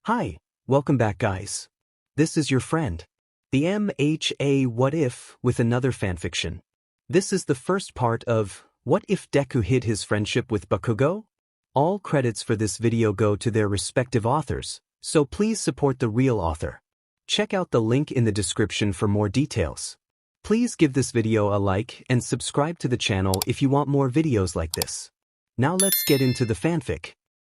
Hi, welcome back guys. This is your friend, the MHA What If with another fanfiction. This is the first part of What If Deku Hid His Friendship with Bakugo? All credits for this video go to their respective authors, so please support the real author. Check out the link in the description for more details. Please give this video a like and subscribe to the channel if you want more videos like this. Now let's get into the fanfic.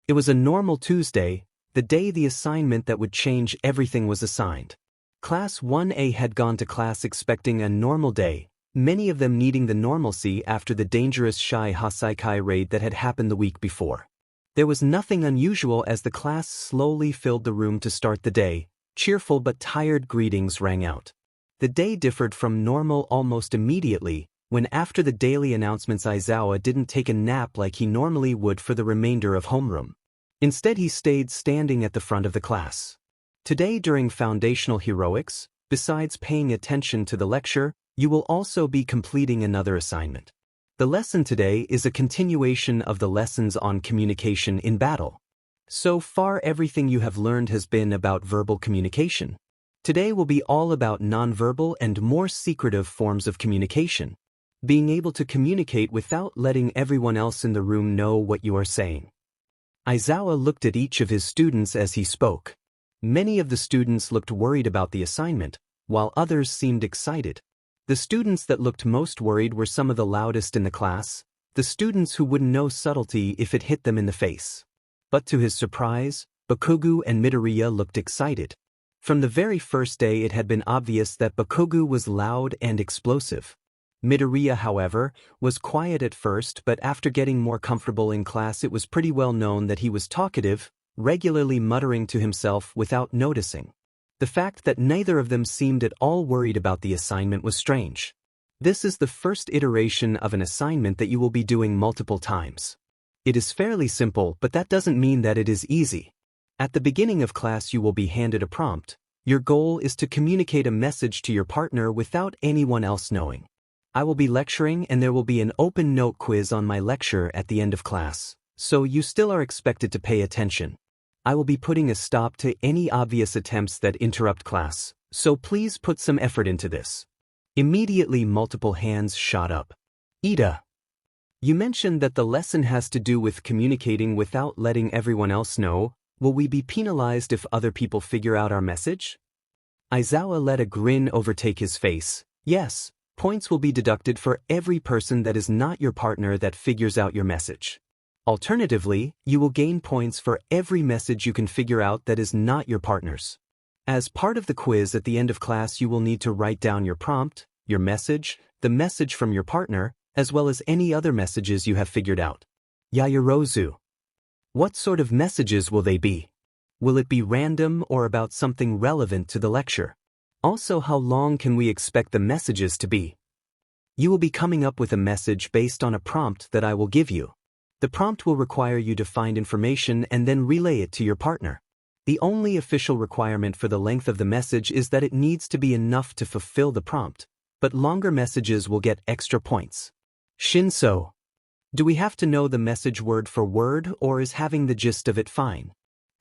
It was a normal Tuesday, the day the assignment that would change everything was assigned. Class 1A had gone to class expecting a normal day, many of them needing the normalcy after the dangerous Shy Hasaikai raid that had happened the week before. There was nothing unusual as the class slowly filled the room to start the day. Cheerful but tired greetings rang out. The day differed from normal almost immediately, when after the daily announcements Aizawa didn't take a nap like he normally would for the remainder of homeroom. Instead he stayed standing at the front of the class. Today during Foundational Heroics, besides paying attention to the lecture, you will also be completing another assignment. The lesson today is a continuation of the lessons on communication in battle. So far everything you have learned has been about verbal communication. Today will be all about nonverbal and more secretive forms of communication. Being able to communicate without letting everyone else in the room know what you are saying. Aizawa looked at each of his students as he spoke. Many of the students looked worried about the assignment, while others seemed excited. The students that looked most worried were some of the loudest in the class, the students who wouldn't know subtlety if it hit them in the face. But to his surprise, Bakugo and Midoriya looked excited. From the very first day it had been obvious that Bakugo was loud and explosive. Midoriya, however, was quiet at first, but after getting more comfortable in class it was pretty well known that he was talkative, regularly muttering to himself without noticing. The fact that neither of them seemed at all worried about the assignment was strange. This is the first iteration of an assignment that you will be doing multiple times. It is fairly simple, but that doesn't mean that it is easy. At the beginning of class you will be handed a prompt. Your goal is to communicate a message to your partner without anyone else knowing. I will be lecturing and there will be an open note quiz on my lecture at the end of class, so you still are expected to pay attention. I will be putting a stop to any obvious attempts that interrupt class, so please put some effort into this. Immediately multiple hands shot up. Ida. You mentioned that the lesson has to do with communicating without letting everyone else know. Will we be penalized if other people figure out our message? Aizawa let a grin overtake his face. Yes. Points will be deducted for every person that is not your partner that figures out your message. Alternatively, you will gain points for every message you can figure out that is not your partner's. As part of the quiz at the end of class you will need to write down your prompt, your message, the message from your partner, as well as any other messages you have figured out. Yaoyorozu. What sort of messages will they be? Will it be random or about something relevant to the lecture? Also, how long can we expect the messages to be? You will be coming up with a message based on a prompt that I will give you. The prompt will require you to find information and then relay it to your partner. The only official requirement for the length of the message is that it needs to be enough to fulfill the prompt, but longer messages will get extra points. Shinso. Do we have to know the message word for word, or is having the gist of it fine?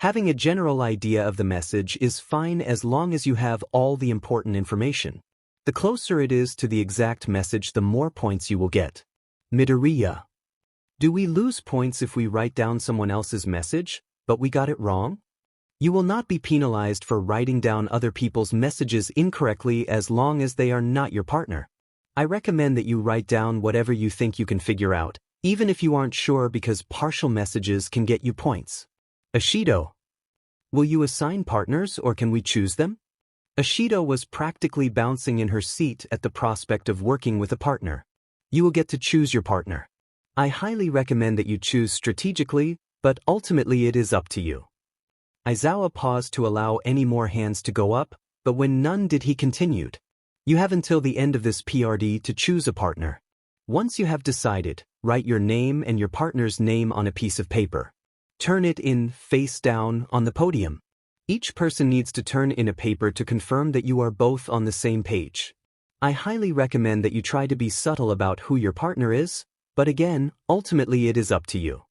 Having a general idea of the message is fine as long as you have all the important information. The closer it is to the exact message, the more points you will get. Midoriya. Do we lose points if we write down someone else's message, but we got it wrong? You will not be penalized for writing down other people's messages incorrectly as long as they are not your partner. I recommend that you write down whatever you think you can figure out, even if you aren't sure, because partial messages can get you points. Ashido. Will you assign partners or can we choose them? Ashido was practically bouncing in her seat at the prospect of working with a partner. You will get to choose your partner. I highly recommend that you choose strategically, but ultimately it is up to you. Aizawa paused to allow any more hands to go up, but when none did he continued. You have until the end of this PRD to choose a partner. Once you have decided, write your name and your partner's name on a piece of paper. Turn it in, face down, on the podium. Each person needs to turn in a paper to confirm that you are both on the same page. I highly recommend that you try to be subtle about who your partner is, but again, ultimately it is up to you.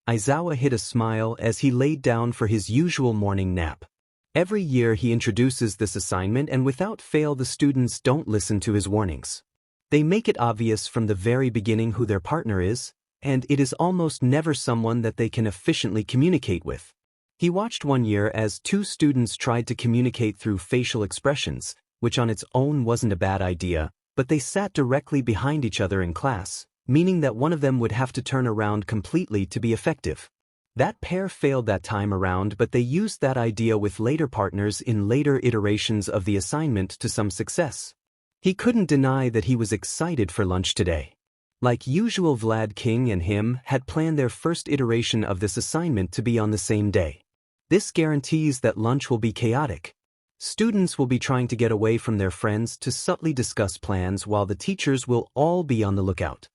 Aizawa hid a smile as he laid down for his usual morning nap. Every year he introduces this assignment and without fail the students don't listen to his warnings. They make it obvious from the very beginning who their partner is, and it is almost never someone that they can efficiently communicate with. He watched one year as two students tried to communicate through facial expressions, which on its own wasn't a bad idea, but they sat directly behind each other in class, meaning that one of them would have to turn around completely to be effective. That pair failed that time around, but they used that idea with later partners in later iterations of the assignment to some success. He couldn't deny that he was excited for lunch today. Like usual, Vlad King and him had planned their first iteration of this assignment to be on the same day. This guarantees that lunch will be chaotic. Students will be trying to get away from their friends to subtly discuss plans while the teachers will all be on the lookout.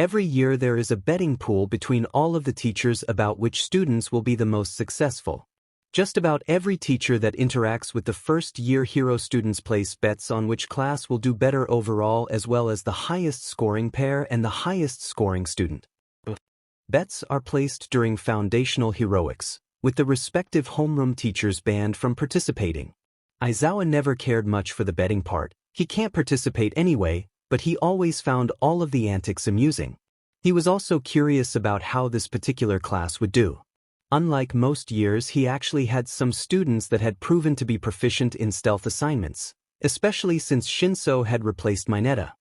Every year there is a betting pool between all of the teachers about which students will be the most successful. Just about every teacher that interacts with the first-year hero students place bets on which class will do better overall, as well as the highest scoring pair and the highest scoring student. Bets are placed during foundational heroics, with the respective homeroom teachers banned from participating. Aizawa never cared much for the betting part. He can't participate anyway, but he always found all of the antics amusing. He was also curious about how this particular class would do. Unlike most years, he actually had some students that had proven to be proficient in stealth assignments, especially since Shinso had replaced Mineta.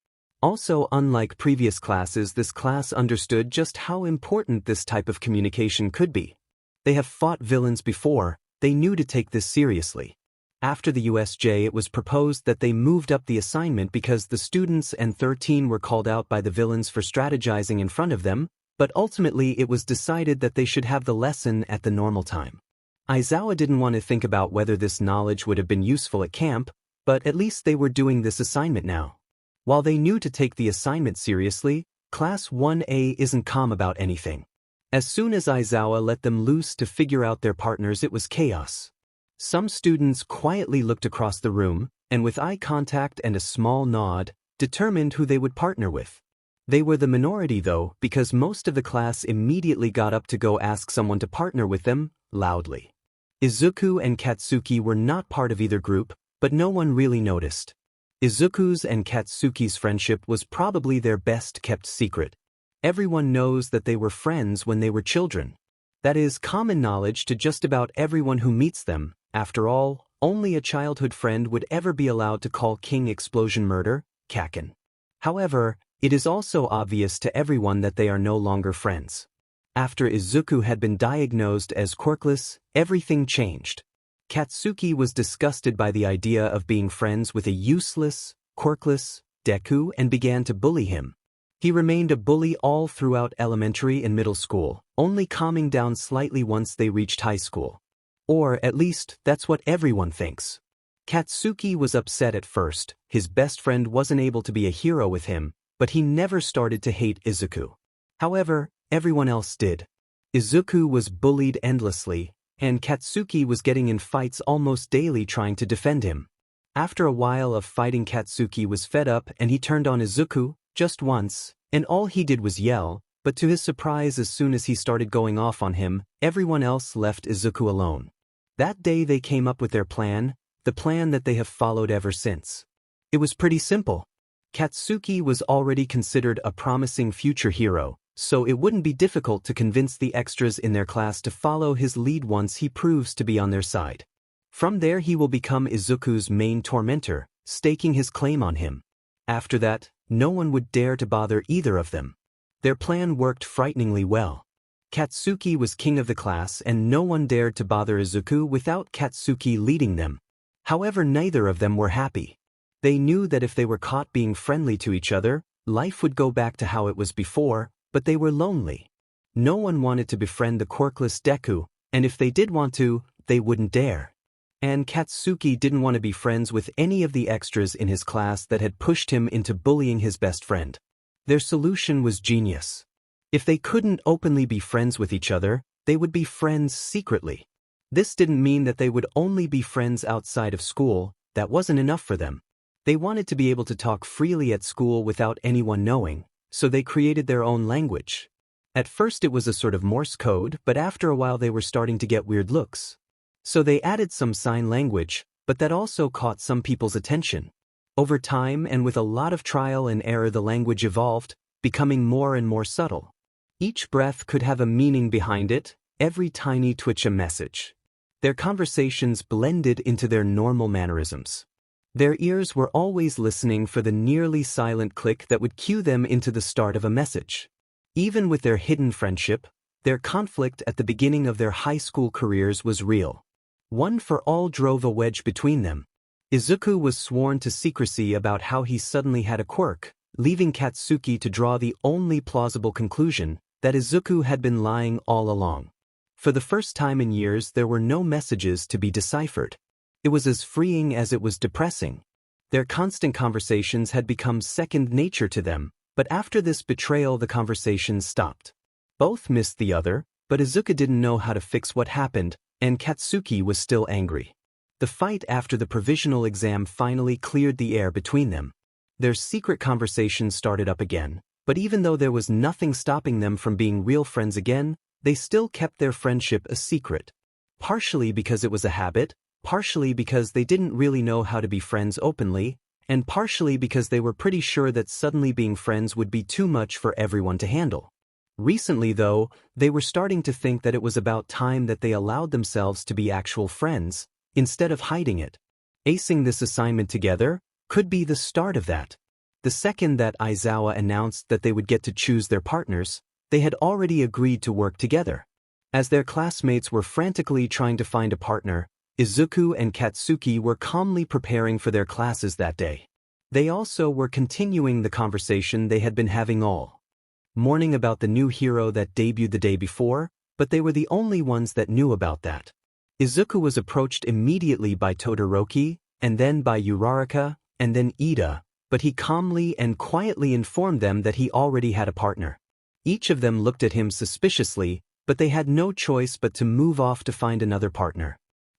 Also, unlike previous classes, this class understood just how important this type of communication could be. They have fought villains before, they knew to take this seriously. After the USJ, it was proposed that they moved up the assignment because the students and 13 were called out by the villains for strategizing in front of them, but ultimately it was decided that they should have the lesson at the normal time. Aizawa didn't want to think about whether this knowledge would have been useful at camp, but at least they were doing this assignment now. While they knew to take the assignment seriously, Class 1A isn't calm about anything. As soon as Aizawa let them loose to figure out their partners, it was chaos. Some students quietly looked across the room, and with eye contact and a small nod, determined who they would partner with. They were the minority though, because most of the class immediately got up to go ask someone to partner with them, loudly. Izuku and Katsuki were not part of either group, but no one really noticed. Izuku's and Katsuki's friendship was probably their best-kept secret. Everyone knows that they were friends when they were children. That is common knowledge to just about everyone who meets them. After all, only a childhood friend would ever be allowed to call King Explosion Murder, Kaken. However, it is also obvious to everyone that they are no longer friends. After Izuku had been diagnosed as quirkless, everything changed. Katsuki was disgusted by the idea of being friends with a useless, quirkless Deku and began to bully him. He remained a bully all throughout elementary and middle school, only calming down slightly once they reached high school. Or at least, that's what everyone thinks. Katsuki was upset at first. His best friend wasn't able to be a hero with him, but he never started to hate Izuku. However, everyone else did. Izuku was bullied endlessly, and Katsuki was getting in fights almost daily trying to defend him. After a while of fighting, Katsuki was fed up and he turned on Izuku, just once, and all he did was yell, but to his surprise, as soon as he started going off on him, everyone else left Izuku alone. That day they came up with their plan, the plan that they have followed ever since. It was pretty simple. Katsuki was already considered a promising future hero, so it wouldn't be difficult to convince the extras in their class to follow his lead once he proves to be on their side. From there he will become Izuku's main tormentor, staking his claim on him. After that, no one would dare to bother either of them. Their plan worked frighteningly well. Katsuki was king of the class and no one dared to bother Izuku without Katsuki leading them. However, neither of them were happy. They knew that if they were caught being friendly to each other, life would go back to how it was before, but they were lonely. No one wanted to befriend the quirkless Deku, and if they did want to, they wouldn't dare. And Katsuki didn't want to be friends with any of the extras in his class that had pushed him into bullying his best friend. Their solution was genius. If they couldn't openly be friends with each other, they would be friends secretly. This didn't mean that they would only be friends outside of school. That wasn't enough for them. They wanted to be able to talk freely at school without anyone knowing, so they created their own language. At first it was a sort of Morse code, but after a while they were starting to get weird looks. So they added some sign language, but that also caught some people's attention. Over time and with a lot of trial and error the language evolved, becoming more and more subtle. Each breath could have a meaning behind it, every tiny twitch a message. Their conversations blended into their normal mannerisms. Their ears were always listening for the nearly silent click that would cue them into the start of a message. Even with their hidden friendship, their conflict at the beginning of their high school careers was real. One for all drove a wedge between them. Izuku was sworn to secrecy about how he suddenly had a quirk, leaving Katsuki to draw the only plausible conclusion, that Izuku had been lying all along. For the first time in years there were no messages to be deciphered. It was as freeing as it was depressing. Their constant conversations had become second nature to them, but after this betrayal the conversations stopped. Both missed the other, but Izuku didn't know how to fix what happened, and Katsuki was still angry. The fight after the provisional exam finally cleared the air between them. Their secret conversation started up again, but even though there was nothing stopping them from being real friends again, they still kept their friendship a secret. Partially because it was a habit, partially because they didn't really know how to be friends openly, and partially because they were pretty sure that suddenly being friends would be too much for everyone to handle. Recently, though, they were starting to think that it was about time that they allowed themselves to be actual friends, instead of hiding it. Acing this assignment together could be the start of that. The second that Aizawa announced that they would get to choose their partners, they had already agreed to work together. As their classmates were frantically trying to find a partner, Izuku and Katsuki were calmly preparing for their classes that day. They also were continuing the conversation they had been having all morning about the new hero that debuted the day before, but they were the only ones that knew about that. Izuku was approached immediately by Todoroki, and then by Uraraka, and then Ida, but he calmly and quietly informed them that he already had a partner. Each of them looked at him suspiciously, but they had no choice but to move off to find another partner.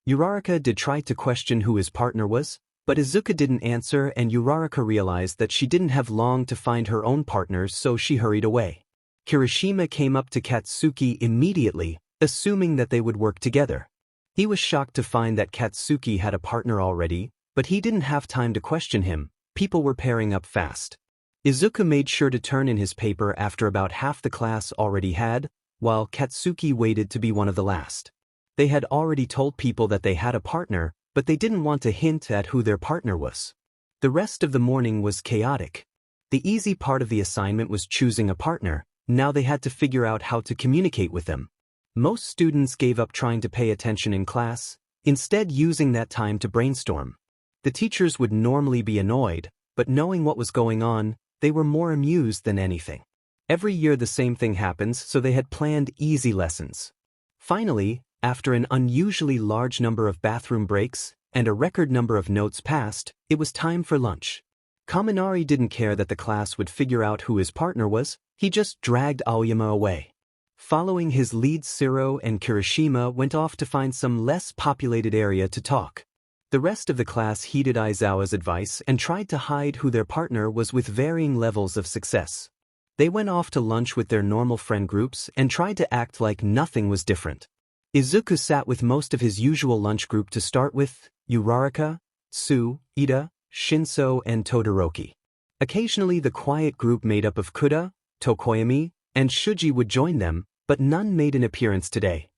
Uraraka did try to question who his partner was, but Izuku didn't answer and Uraraka realized that she didn't have long to find her own partners, so she hurried away. Kirishima came up to Katsuki immediately, assuming that they would work together. He was shocked to find that Katsuki had a partner already, but he didn't have time to question him. People were pairing up fast. Izuku made sure to turn in his paper after about half the class already had, while Katsuki waited to be one of the last. They had already told people that they had a partner, but they didn't want to hint at who their partner was. The rest of the morning was chaotic. The easy part of the assignment was choosing a partner. Now they had to figure out how to communicate with them. Most students gave up trying to pay attention in class, instead using that time to brainstorm. The teachers would normally be annoyed, but knowing what was going on, they were more amused than anything. Every year the same thing happens, so they had planned easy lessons. Finally, after an unusually large number of bathroom breaks and a record number of notes passed, it was time for lunch. Kaminari didn't care that the class would figure out who his partner was, he just dragged Aoyama away. Following his lead, Siro and Kirishima went off to find some less populated area to talk. The rest of the class heeded Aizawa's advice and tried to hide who their partner was with varying levels of success. They went off to lunch with their normal friend groups and tried to act like nothing was different. Izuku sat with most of his usual lunch group to start with: Uraraka, Tsu, Ida, Shinso, and Todoroki. Occasionally the quiet group made up of Kuda, Tokoyami, and Shuji would join them, but none made an appearance today.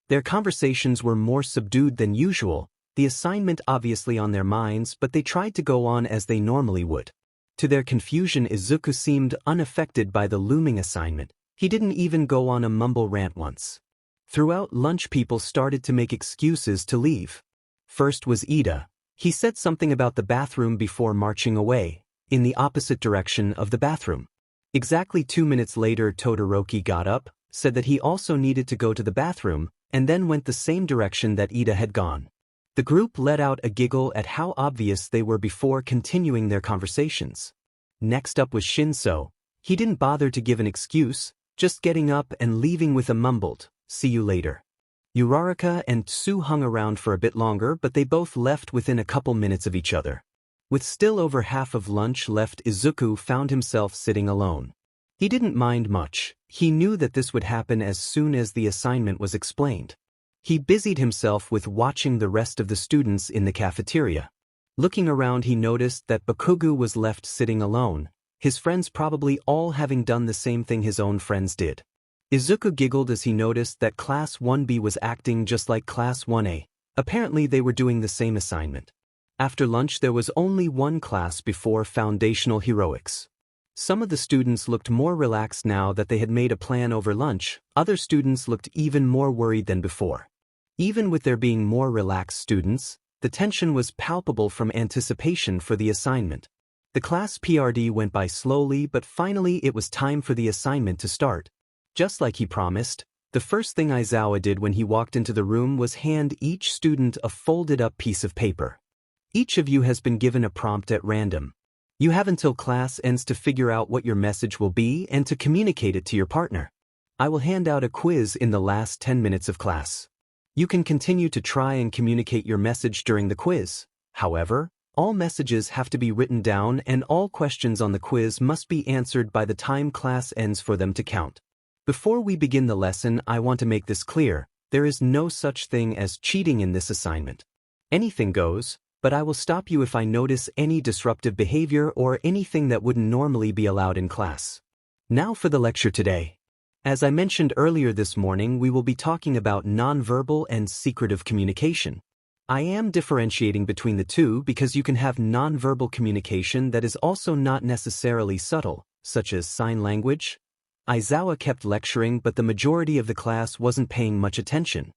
Their conversations were more subdued than usual, the assignment obviously on their minds, but they tried to go on as they normally would. To their confusion, Izuku seemed unaffected by the looming assignment. He didn't even go on a mumble rant once. Throughout lunch people started to make excuses to leave. First was Ida. He said something about the bathroom before marching away, in the opposite direction of the bathroom. Exactly 2 minutes later Todoroki got up, said that he also needed to go to the bathroom, and then went the same direction that Ida had gone. The group let out a giggle at how obvious they were before continuing their conversations. Next up was Shinso. He didn't bother to give an excuse, just getting up and leaving with a mumbled, "See you later." Uraraka and Tsu hung around for a bit longer, but they both left within a couple minutes of each other. With still over half of lunch left, Izuku found himself sitting alone. He didn't mind much. He knew that this would happen as soon as the assignment was explained. He busied himself with watching the rest of the students in the cafeteria. Looking around, he noticed that Bakugo was left sitting alone, his friends probably all having done the same thing his own friends did. Izuku giggled as he noticed that Class 1B was acting just like Class 1A. Apparently they were doing the same assignment. After lunch there was only one class before Foundational Heroics. Some of the students looked more relaxed now that they had made a plan over lunch, other students looked even more worried than before. Even with there being more relaxed students, the tension was palpable from anticipation for the assignment. The class PRD went by slowly, but finally it was time for the assignment to start. Just like he promised, the first thing Aizawa did when he walked into the room was hand each student a folded-up piece of paper. Each of you has been given a prompt at random. You have until class ends to figure out what your message will be and to communicate it to your partner. I will hand out a quiz in the last 10 minutes of class. You can continue to try and communicate your message during the quiz. However, all messages have to be written down and all questions on the quiz must be answered by the time class ends for them to count. Before we begin the lesson, I want to make this clear. There is no such thing as cheating in this assignment. Anything goes, but I will stop you if I notice any disruptive behavior or anything that wouldn't normally be allowed in class. Now for the lecture today. As I mentioned earlier this morning, we will be talking about nonverbal and secretive communication. I am differentiating between the two because you can have nonverbal communication that is also not necessarily subtle, such as sign language. Aizawa kept lecturing, but the majority of the class wasn't paying much attention.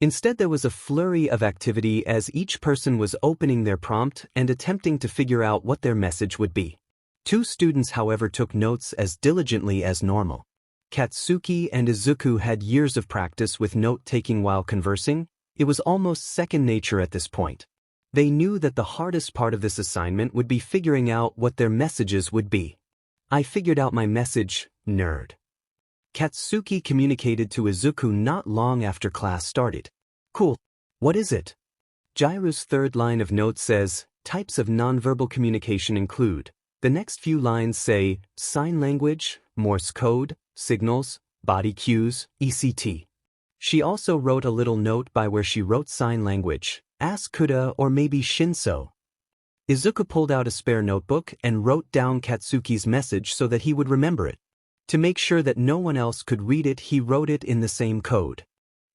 Instead, there was a flurry of activity as each person was opening their prompt and attempting to figure out what their message would be. Two students, however, took notes as diligently as normal. Katsuki and Izuku had years of practice with note-taking while conversing. It was almost second nature at this point. They knew that the hardest part of this assignment would be figuring out what their messages would be. I figured out my message, nerd. Katsuki communicated to Izuku not long after class started. Cool. What is it? Jiru's third line of note says, types of nonverbal communication include. The next few lines say, sign language, Morse code, signals, body cues, ECT. She also wrote a little note by where she wrote sign language, ask Kuda or maybe Shinso. Izuku pulled out a spare notebook and wrote down Katsuki's message so that he would remember it. To make sure that no one else could read it, he wrote it in the same code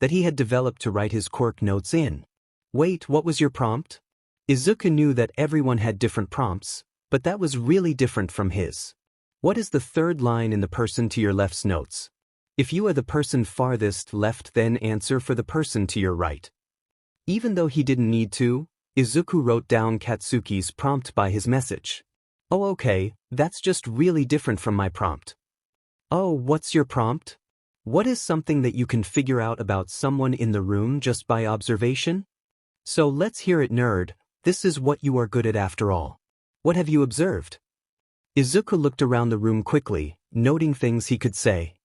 that he had developed to write his quirk notes in. Wait, what was your prompt? Izuku knew that everyone had different prompts, but that was really different from his. What is the third line in the person to your left's notes? If you are the person farthest left, then answer for the person to your right. Even though he didn't need to, Izuku wrote down Katsuki's prompt by his message. Oh okay, that's just really different from my prompt. Oh, what's your prompt? What is something that you can figure out about someone in the room just by observation? So let's hear it, nerd. This is what you are good at after all. What have you observed? Izuku looked around the room quickly, noting things he could say.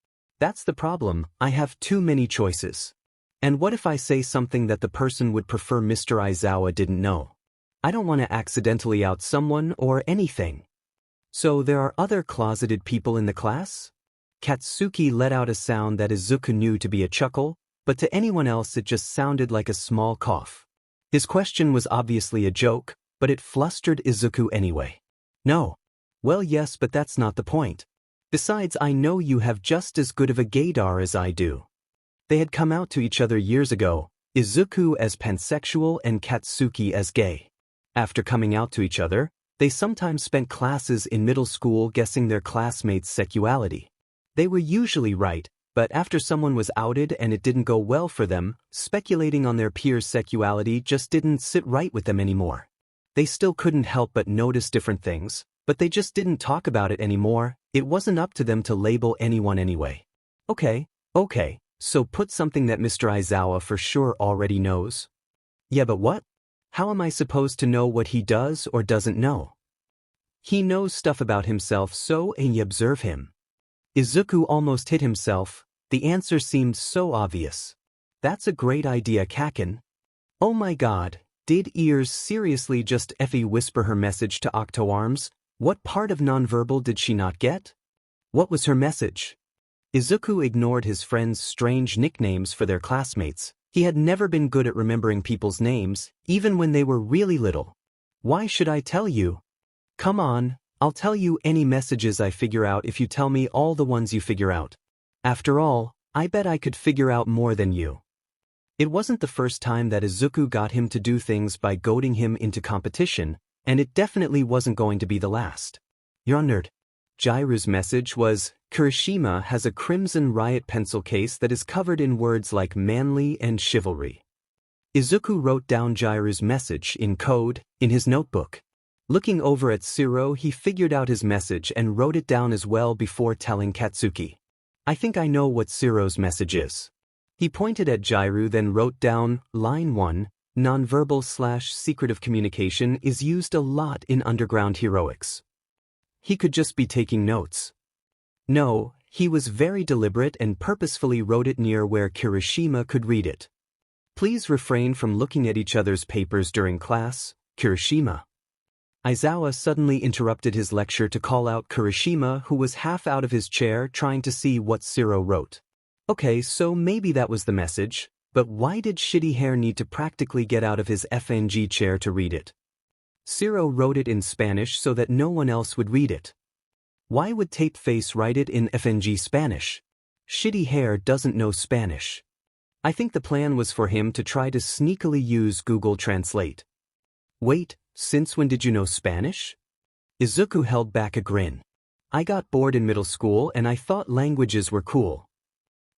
That's the problem, I have too many choices. And what if I say something that the person would prefer Mr. Aizawa didn't know? I don't want to accidentally out someone or anything. So there are other closeted people in the class? Katsuki let out a sound that Izuku knew to be a chuckle, but to anyone else it just sounded like a small cough. His question was obviously a joke, but it flustered Izuku anyway. No. Well, yes, but that's not the point. Besides, I know you have just as good of a gaydar as I do. They had come out to each other years ago, Izuku as pansexual and Katsuki as gay. After coming out to each other, they sometimes spent classes in middle school guessing their classmates' sexuality. They were usually right, but after someone was outed and it didn't go well for them, speculating on their peers' sexuality just didn't sit right with them anymore. They still couldn't help but notice different things, but they just didn't talk about it anymore. It wasn't up to them to label anyone anyway. Okay, so put something that Mr. Aizawa for sure already knows. Yeah, but what? How am I supposed to know what he does or doesn't know? He knows stuff about himself, so and you observe him. Izuku almost hit himself. The answer seemed so obvious. That's a great idea, Kaken. Oh my god, did Ears seriously just Effie whisper her message to Octoarms? What part of nonverbal did she not get? What was her message? Izuku ignored his friend's strange nicknames for their classmates. He had never been good at remembering people's names, even when they were really little. Why should I tell you? Come on, I'll tell you any messages I figure out if you tell me all the ones you figure out. After all, I bet I could figure out more than you. It wasn't the first time that Izuku got him to do things by goading him into competition, and it definitely wasn't going to be the last. You're a nerd. Jiru's message was, Kirishima has a crimson riot pencil case that is covered in words like manly and chivalry. Izuku wrote down Jiru's message in code, in his notebook. Looking over at Shiro, he figured out his message and wrote it down as well before telling Katsuki. I think I know what Shiro's message is. He pointed at Jiru, then wrote down, line 1, nonverbal/secretive communication is used a lot in underground heroics. He could just be taking notes. No, he was very deliberate and purposefully wrote it near where Kirishima could read it. Please refrain from looking at each other's papers during class, Kirishima. Aizawa suddenly interrupted his lecture to call out Kirishima, who was half out of his chair trying to see what Shiro wrote. Okay, so maybe that was the message, but why did Shitty Hair need to practically get out of his FNG chair to read it? Shiro wrote it in Spanish so that no one else would read it. Why would Tape Face write it in FNG Spanish? Shitty Hair doesn't know Spanish. I think the plan was for him to try to sneakily use Google Translate. Wait, since when did you know Spanish? Izuku held back a grin. I got bored in middle school and I thought languages were cool.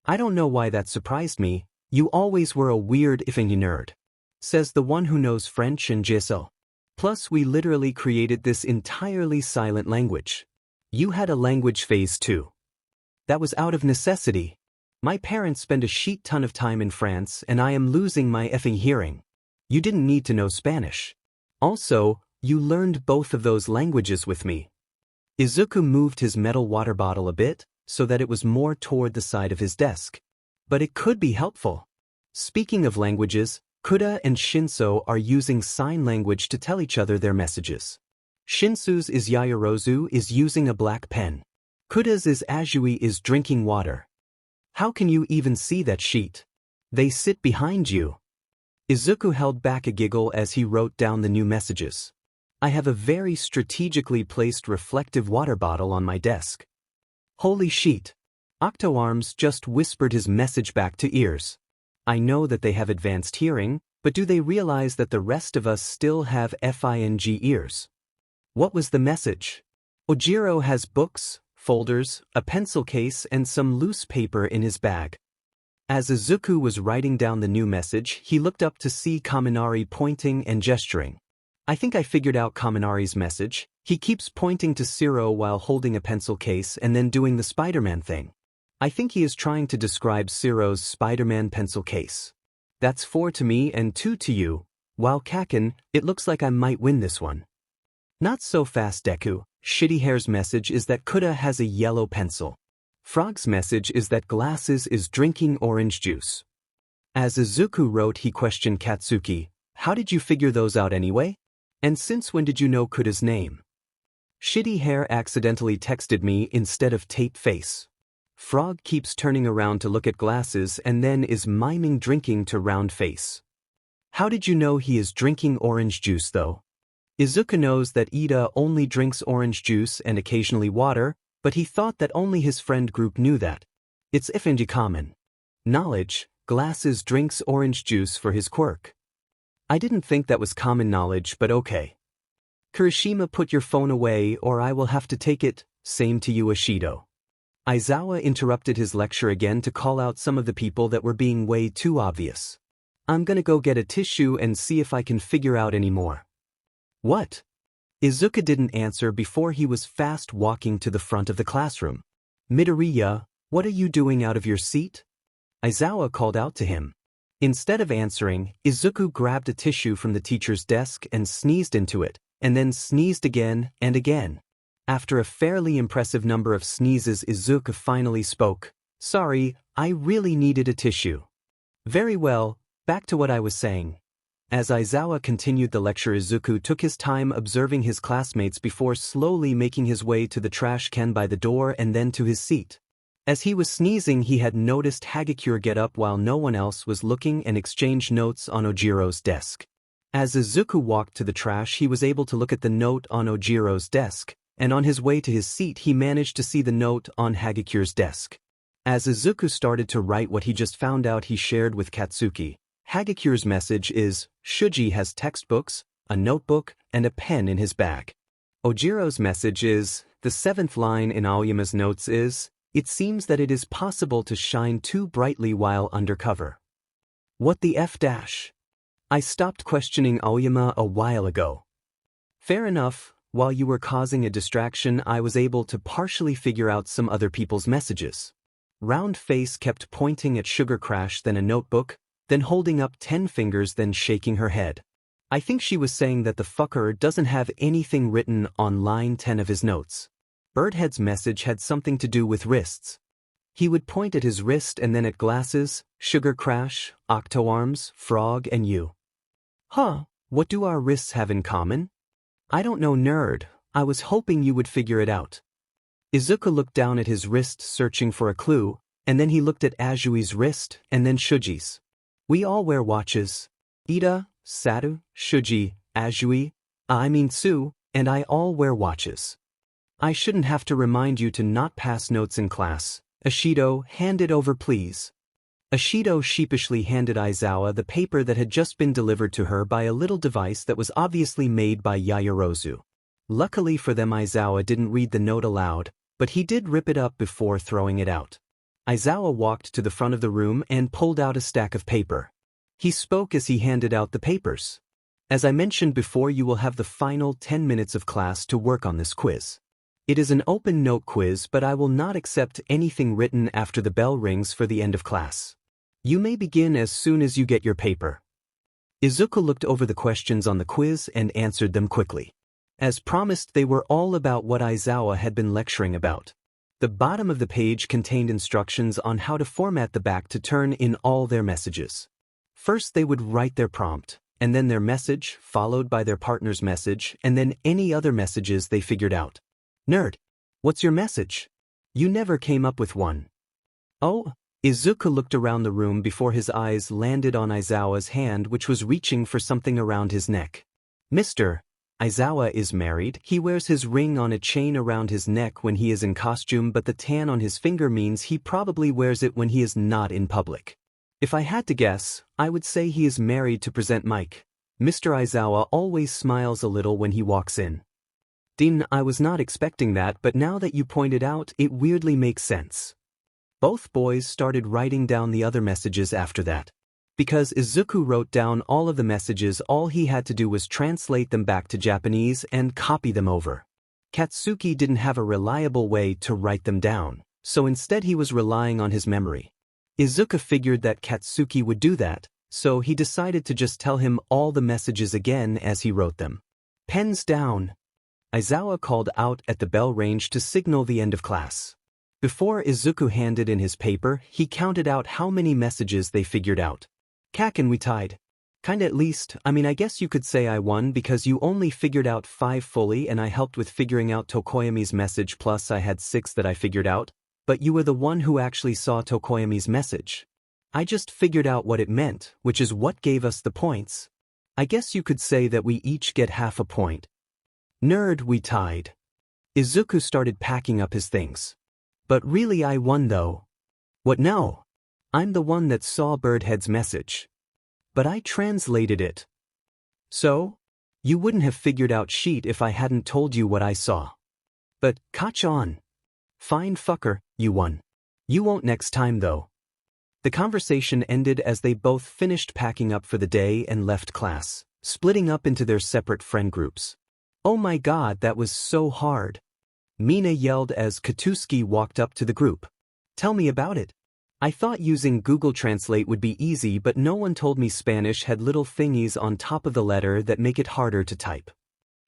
I don't know why that surprised me, you always were a weird FNG nerd. Says the one who knows French and JSL. Plus we literally created this entirely silent language. You had a language phase too. That was out of necessity. My parents spend a shit ton of time in France and I am losing my effing hearing. You didn't need to know Spanish. Also, you learned both of those languages with me. Izuku moved his metal water bottle a bit, so that it was more toward the side of his desk. But it could be helpful. Speaking of languages, Kuda and Shinso are using sign language to tell each other their messages. Shinsu's is Yayorozu is using a black pen. Kuda's is Azui is drinking water. How can you even see that sheet? They sit behind you. Izuku held back a giggle as he wrote down the new messages. I have a very strategically placed reflective water bottle on my desk. Holy shit. Octoarms just whispered his message back to ears. I know that they have advanced hearing, but do they realize that the rest of us still have FING ears? What was the message? Ojiro has books, folders, a pencil case and some loose paper in his bag. As Izuku was writing down the new message, he looked up to see Kaminari pointing and gesturing. I think I figured out Kaminari's message. He keeps pointing to Shiro while holding a pencil case and then doing the Spider-Man thing. I think he is trying to describe Shiro's Spider-Man pencil case. That's 4 to me and 2 to you. While Kaken, it looks like I might win this one. Not so fast, Deku. Shitty Hair's message is that Kuda has a yellow pencil. Frog's message is that Glasses is drinking orange juice. As Izuku wrote, he questioned Katsuki, how did you figure those out anyway? And since when did you know Kuda's name? Shitty Hair accidentally texted me instead of Tape Face. Frog keeps turning around to look at Glasses and then is miming drinking to Round Face. How did you know he is drinking orange juice though? Izuku knows that Ida only drinks orange juice and occasionally water, but he thought that only his friend group knew that. It's FNG common knowledge. Glasses drinks orange juice for his quirk. I didn't think that was common knowledge, but okay. Kirishima, put your phone away or I will have to take it. Same to you, Ashido. Aizawa interrupted his lecture again to call out some of the people that were being way too obvious. I'm gonna go get a tissue and see if I can figure out any more. What? Izuku didn't answer before he was fast walking to the front of the classroom. Midoriya, what are you doing out of your seat? Aizawa called out to him. Instead of answering, Izuku grabbed a tissue from the teacher's desk and sneezed into it, and then sneezed again and again. After a fairly impressive number of sneezes, Izuku finally spoke. Sorry, I really needed a tissue. Very well, back to what I was saying. As Aizawa continued the lecture, Izuku took his time observing his classmates before slowly making his way to the trash can by the door and then to his seat. As he was sneezing, he had noticed Hagakure get up while no one else was looking and exchange notes on Ojiro's desk. As Izuku walked to the trash, he was able to look at the note on Ojiro's desk, and on his way to his seat he managed to see the note on Hagakure's desk. As Izuku started to write what he just found out, he shared with Katsuki. Hagakure's message is, Shuji has textbooks, a notebook, and a pen in his bag. Ojiro's message is, the seventh line in Aoyama's notes is, it seems that it is possible to shine too brightly while undercover. What the F dash? I stopped questioning Aoyama a while ago. Fair enough, while you were causing a distraction I was able to partially figure out some other people's messages. Round Face kept pointing at Sugar Crash, then a notebook, then holding up 10 fingers, then shaking her head. I think she was saying that the fucker doesn't have anything written on line 10 of his notes. Birdhead's message had something to do with wrists. He would point at his wrist and then at glasses, Sugar Crash, Octoarms, Frog, and you. Huh, what do our wrists have in common? I don't know, nerd. I was hoping you would figure it out. Izuku looked down at his wrist searching for a clue, and then he looked at Ajui's wrist and then Shuji's. We all wear watches. Ida, Satu, Shuji, Ajui, Tsu, and I all wear watches. I shouldn't have to remind you to not pass notes in class. Ashido, hand it over please. Ashido sheepishly handed Aizawa the paper that had just been delivered to her by a little device that was obviously made by Yayarozu. Luckily for them, Aizawa didn't read the note aloud, but he did rip it up before throwing it out. Aizawa walked to the front of the room and pulled out a stack of paper. He spoke as he handed out the papers. As I mentioned before, you will have the final 10 minutes of class to work on this quiz. It is an open note quiz, but I will not accept anything written after the bell rings for the end of class. You may begin as soon as you get your paper. Izuku looked over the questions on the quiz and answered them quickly. As promised, they were all about what Aizawa had been lecturing about. The bottom of the page contained instructions on how to format the back to turn in all their messages. First they would write their prompt, and then their message, followed by their partner's message, and then any other messages they figured out. Nerd, what's your message? You never came up with one. Oh, Izuku looked around the room before his eyes landed on Aizawa's hand, which was reaching for something around his neck. Mr. Aizawa is married. He wears his ring on a chain around his neck when he is in costume, but the tan on his finger means he probably wears it when he is not in public. If I had to guess, I would say he is married to present Mike. Mr. Aizawa always smiles a little when he walks in. Din, I was not expecting that, but now that you pointed out, it weirdly makes sense. Both boys started writing down the other messages after that. Because Izuku wrote down all of the messages, all he had to do was translate them back to Japanese and copy them over. Katsuki didn't have a reliable way to write them down, so instead he was relying on his memory. Izuku figured that Katsuki would do that, so he decided to just tell him all the messages again as he wrote them. Pens down. Aizawa called out at the bell range to signal the end of class. Before Izuku handed in his paper, he counted out how many messages they figured out. Kaken, we tied. Kinda, at least. I guess you could say I won because you only figured out 5 fully and I helped with figuring out Tokoyami's message, plus I had 6 that I figured out, but you were the one who actually saw Tokoyami's message. I just figured out what it meant, which is what gave us the points. I guess you could say that we each get half a point. Nerd, we tied. Izuku started packing up his things. But really I won though. What, no? I'm the one that saw Birdhead's message. But I translated it. So? You wouldn't have figured out shit if I hadn't told you what I saw. But, catch on. Fine fucker, you won. You won't next time though. The conversation ended as they both finished packing up for the day and left class, splitting up into their separate friend groups. Oh my god, that was so hard. Mina yelled as Katuski walked up to the group. Tell me about it. I thought using Google Translate would be easy, but no one told me Spanish had little thingies on top of the letter that make it harder to type.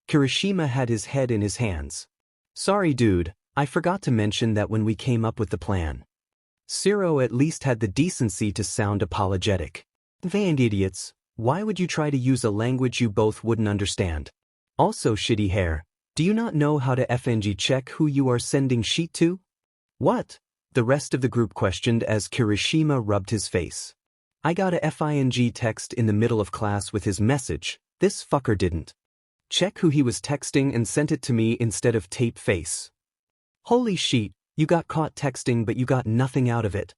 Kirishima had his head in his hands. Sorry dude, I forgot to mention that when we came up with the plan. Ciro at least had the decency to sound apologetic. Van idiots, why would you try to use a language you both wouldn't understand? Also, shitty hair, do you not know how to FNG check who you are sending sheet to? What? the rest of the group questioned as Kirishima rubbed his face. I got a FING text in the middle of class with his message. This fucker didn't check who he was texting and sent it to me instead of tape face. Holy shit, you got caught texting but you got nothing out of it.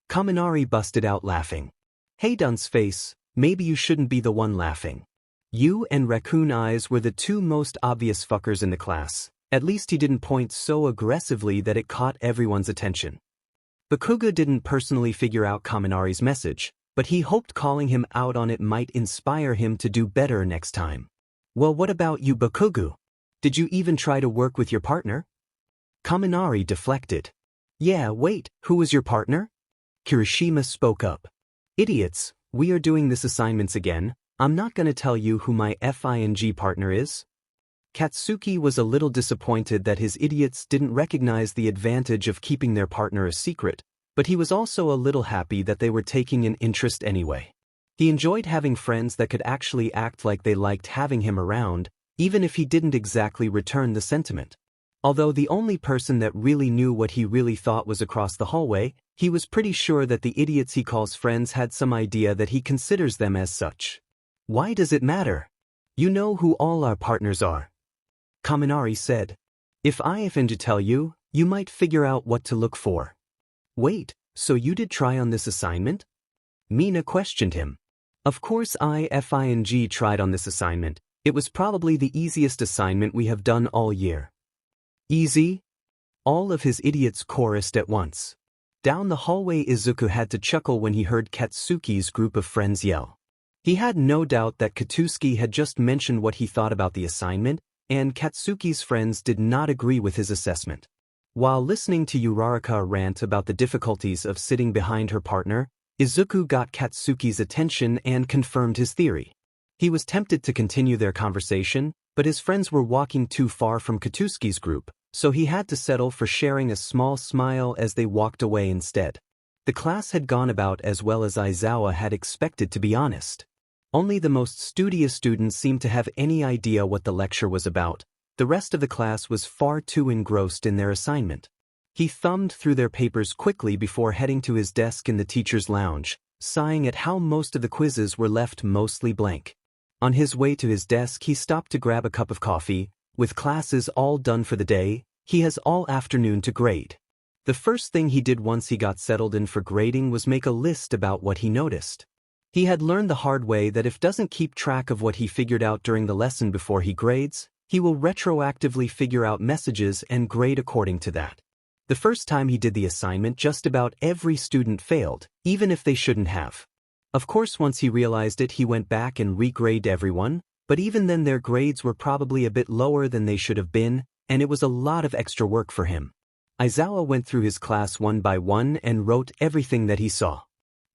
Kaminari busted out laughing. Hey dunce face, maybe you shouldn't be the one laughing. You and Raccoon Eyes were the two most obvious fuckers in the class. At least he didn't point so aggressively that it caught everyone's attention. Bakugo didn't personally figure out Kaminari's message, but he hoped calling him out on it might inspire him to do better next time. Well, what about you, Bakugo? Did you even try to work with your partner? Kaminari deflected. Yeah, wait, who was your partner? Kirishima spoke up. Idiots, we are doing this assignments again. I'm not gonna tell you who my FING partner is. Katsuki was a little disappointed that his idiots didn't recognize the advantage of keeping their partner a secret, but he was also a little happy that they were taking an interest anyway. He enjoyed having friends that could actually act like they liked having him around, even if he didn't exactly return the sentiment. Although the only person that really knew what he really thought was across the hallway, he was pretty sure that the idiots he calls friends had some idea that he considers them as such. Why does it matter? You know who all our partners are. Kaminari said. If I offend to tell you, you might figure out what to look for. Wait, so you did try on this assignment? Mina questioned him. Of course I FING tried on this assignment. It was probably the easiest assignment we have done all year. Easy? All of his idiots chorused at once. Down the hallway Izuku had to chuckle when he heard Katsuki's group of friends yell. He had no doubt that Katsuki had just mentioned what he thought about the assignment, and Katsuki's friends did not agree with his assessment. While listening to Uraraka rant about the difficulties of sitting behind her partner, Izuku got Katsuki's attention and confirmed his theory. He was tempted to continue their conversation, but his friends were walking too far from Katsuki's group, so he had to settle for sharing a small smile as they walked away instead. The class had gone about as well as Aizawa had expected, to be honest. Only the most studious students seemed to have any idea what the lecture was about. The rest of the class was far too engrossed in their assignment. He thumbed through their papers quickly before heading to his desk in the teacher's lounge, sighing at how most of the quizzes were left mostly blank. On his way to his desk he stopped to grab a cup of coffee. With classes all done for the day, he has all afternoon to grade. The first thing he did once he got settled in for grading was make a list about what he noticed. He had learned the hard way that if doesn't keep track of what he figured out during the lesson before he grades, he will retroactively figure out messages and grade according to that. The first time he did the assignment, just about every student failed, even if they shouldn't have. Of course, once he realized it, he went back and regraded everyone, but even then their grades were probably a bit lower than they should have been, and it was a lot of extra work for him. Aizawa went through his class one by one and wrote everything that he saw.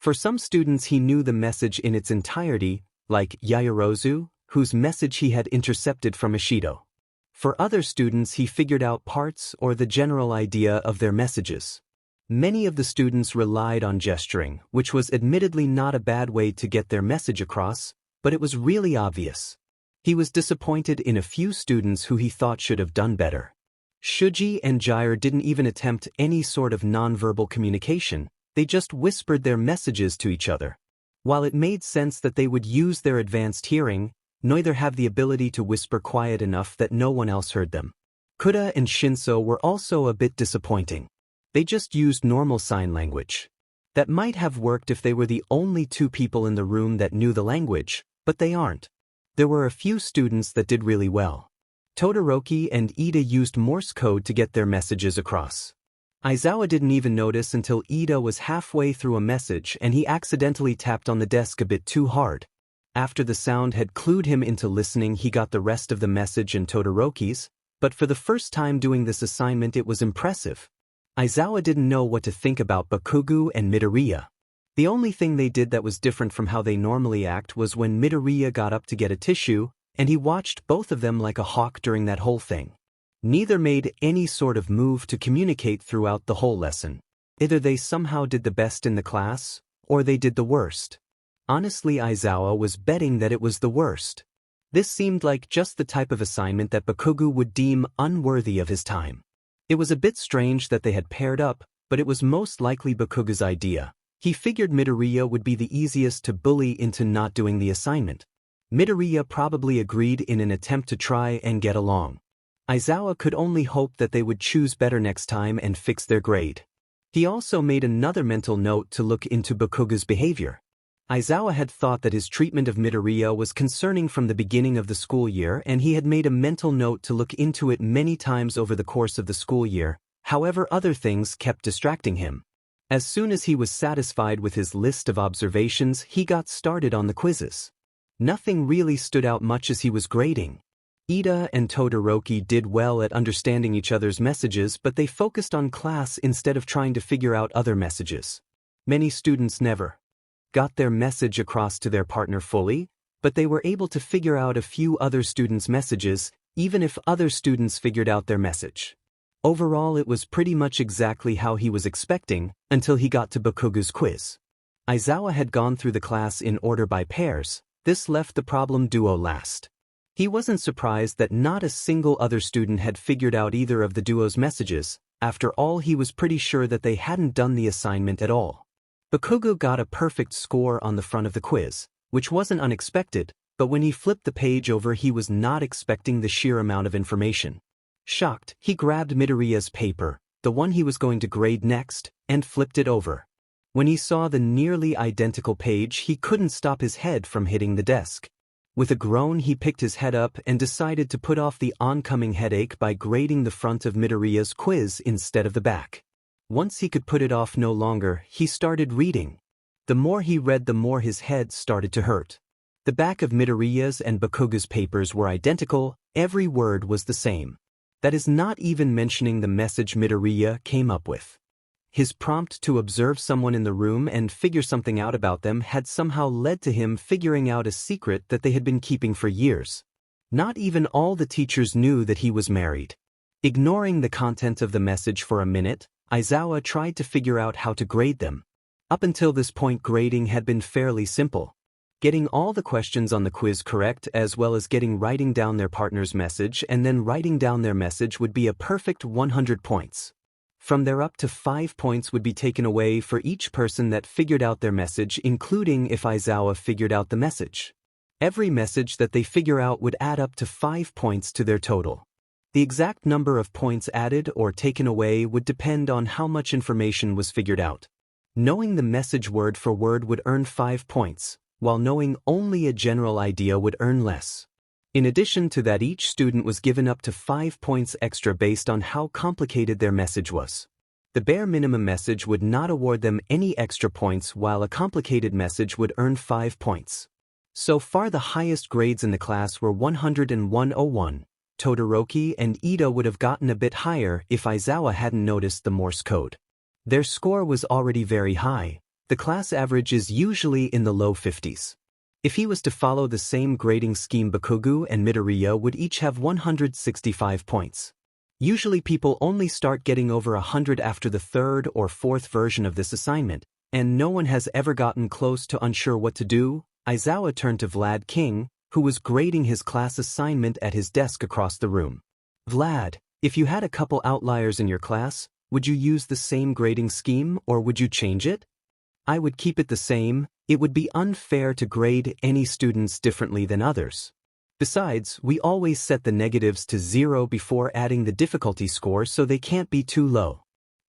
For some students he knew the message in its entirety, like Yaoyorozu, whose message he had intercepted from Ishido. For other students he figured out parts or the general idea of their messages. Many of the students relied on gesturing, which was admittedly not a bad way to get their message across, but it was really obvious. He was disappointed in a few students who he thought should have done better. Shuji and Jair didn't even attempt any sort of nonverbal communication, they just whispered their messages to each other. While it made sense that they would use their advanced hearing, neither have the ability to whisper quiet enough that no one else heard them. Kuda and Shinso were also a bit disappointing. They just used normal sign language. That might have worked if they were the only two people in the room that knew the language, but they aren't. There were a few students that did really well. Todoroki and Ida used Morse code to get their messages across. Aizawa didn't even notice until Ida was halfway through a message and he accidentally tapped on the desk a bit too hard. After the sound had clued him into listening, he got the rest of the message and Todoroki's, but for the first time doing this assignment it was impressive. Aizawa didn't know what to think about Bakugo and Midoriya. The only thing they did that was different from how they normally act was when Midoriya got up to get a tissue, and he watched both of them like a hawk during that whole thing. Neither made any sort of move to communicate throughout the whole lesson. Either they somehow did the best in the class, or they did the worst. Honestly, Aizawa was betting that it was the worst. This seemed like just the type of assignment that Bakugo would deem unworthy of his time. It was a bit strange that they had paired up, but it was most likely Bakugo's idea. He figured Midoriya would be the easiest to bully into not doing the assignment. Midoriya probably agreed in an attempt to try and get along. Aizawa could only hope that they would choose better next time and fix their grade. He also made another mental note to look into Bakugo's behavior. Aizawa had thought that his treatment of Midoriya was concerning from the beginning of the school year, and he had made a mental note to look into it many times over the course of the school year. However, other things kept distracting him. As soon as he was satisfied with his list of observations, he got started on the quizzes. Nothing really stood out much as he was grading. Ida and Todoroki did well at understanding each other's messages, but they focused on class instead of trying to figure out other messages. Many students never got their message across to their partner fully, but they were able to figure out a few other students' messages, even if other students figured out their message. Overall, it was pretty much exactly how he was expecting, until he got to Bakugo's quiz. Aizawa had gone through the class in order by pairs. This left the problem duo last. He wasn't surprised that not a single other student had figured out either of the duo's messages. After all, he was pretty sure that they hadn't done the assignment at all. Bakugo got a perfect score on the front of the quiz, which wasn't unexpected, but when he flipped the page over, he was not expecting the sheer amount of information. Shocked, he grabbed Midoriya's paper, the one he was going to grade next, and flipped it over. When he saw the nearly identical page, he couldn't stop his head from hitting the desk. With a groan, he picked his head up and decided to put off the oncoming headache by grading the front of Midoriya's quiz instead of the back. Once he could put it off no longer, he started reading. The more he read, the more his head started to hurt. The back of Midoriya's and Bakugo's papers were identical, every word was the same. That is not even mentioning the message Midoriya came up with. His prompt to observe someone in the room and figure something out about them had somehow led to him figuring out a secret that they had been keeping for years. Not even all the teachers knew that he was married. Ignoring the content of the message for a minute, Aizawa tried to figure out how to grade them. Up until this point, grading had been fairly simple. Getting all the questions on the quiz correct, as well as writing down their partner's message and then writing down their message, would be a perfect 100 points. From there, up to 5 points would be taken away for each person that figured out their message, including if Aizawa figured out the message. Every message that they figure out would add up to 5 points to their total. The exact number of points added or taken away would depend on how much information was figured out. Knowing the message word for word would earn 5 points, while knowing only a general idea would earn less. In addition to that, each student was given up to 5 points extra based on how complicated their message was. The bare minimum message would not award them any extra points, while a complicated message would earn 5 points. So far, the highest grades in the class were 100 and 101. Todoroki and Ida would have gotten a bit higher if Aizawa hadn't noticed the Morse code. Their score was already very high. The class average is usually in the low 50s. If he was to follow the same grading scheme, Bakugo and Midoriya would each have 165 points. Usually people only start getting over 100 after the third or fourth version of this assignment, and no one has ever gotten close to unsure what to do. Aizawa turned to Vlad King, who was grading his class assignment at his desk across the room. Vlad, if you had a couple outliers in your class, would you use the same grading scheme or would you change it? I would keep it the same. It would be unfair to grade any students differently than others. Besides, we always set the negatives to 0 before adding the difficulty score, so they can't be too low.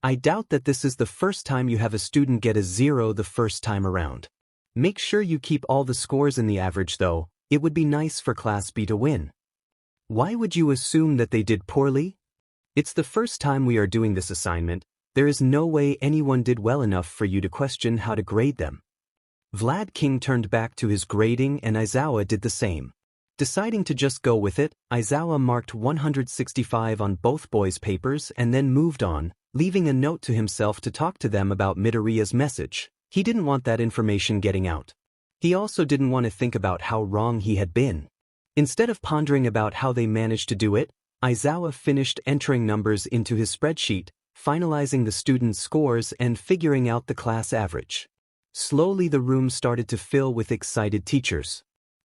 I doubt that this is the first time you have a student get a 0 the first time around. Make sure you keep all the scores in the average though. It would be nice for Class B to win. Why would you assume that they did poorly? It's the first time we are doing this assignment. There is no way anyone did well enough for you to question how to grade them. Vlad King turned back to his grading and Aizawa did the same. Deciding to just go with it, Aizawa marked 165 on both boys' papers and then moved on, leaving a note to himself to talk to them about Midoriya's message. He didn't want that information getting out. He also didn't want to think about how wrong he had been. Instead of pondering about how they managed to do it, Aizawa finished entering numbers into his spreadsheet, finalizing the students' scores and figuring out the class average. Slowly the room started to fill with excited teachers.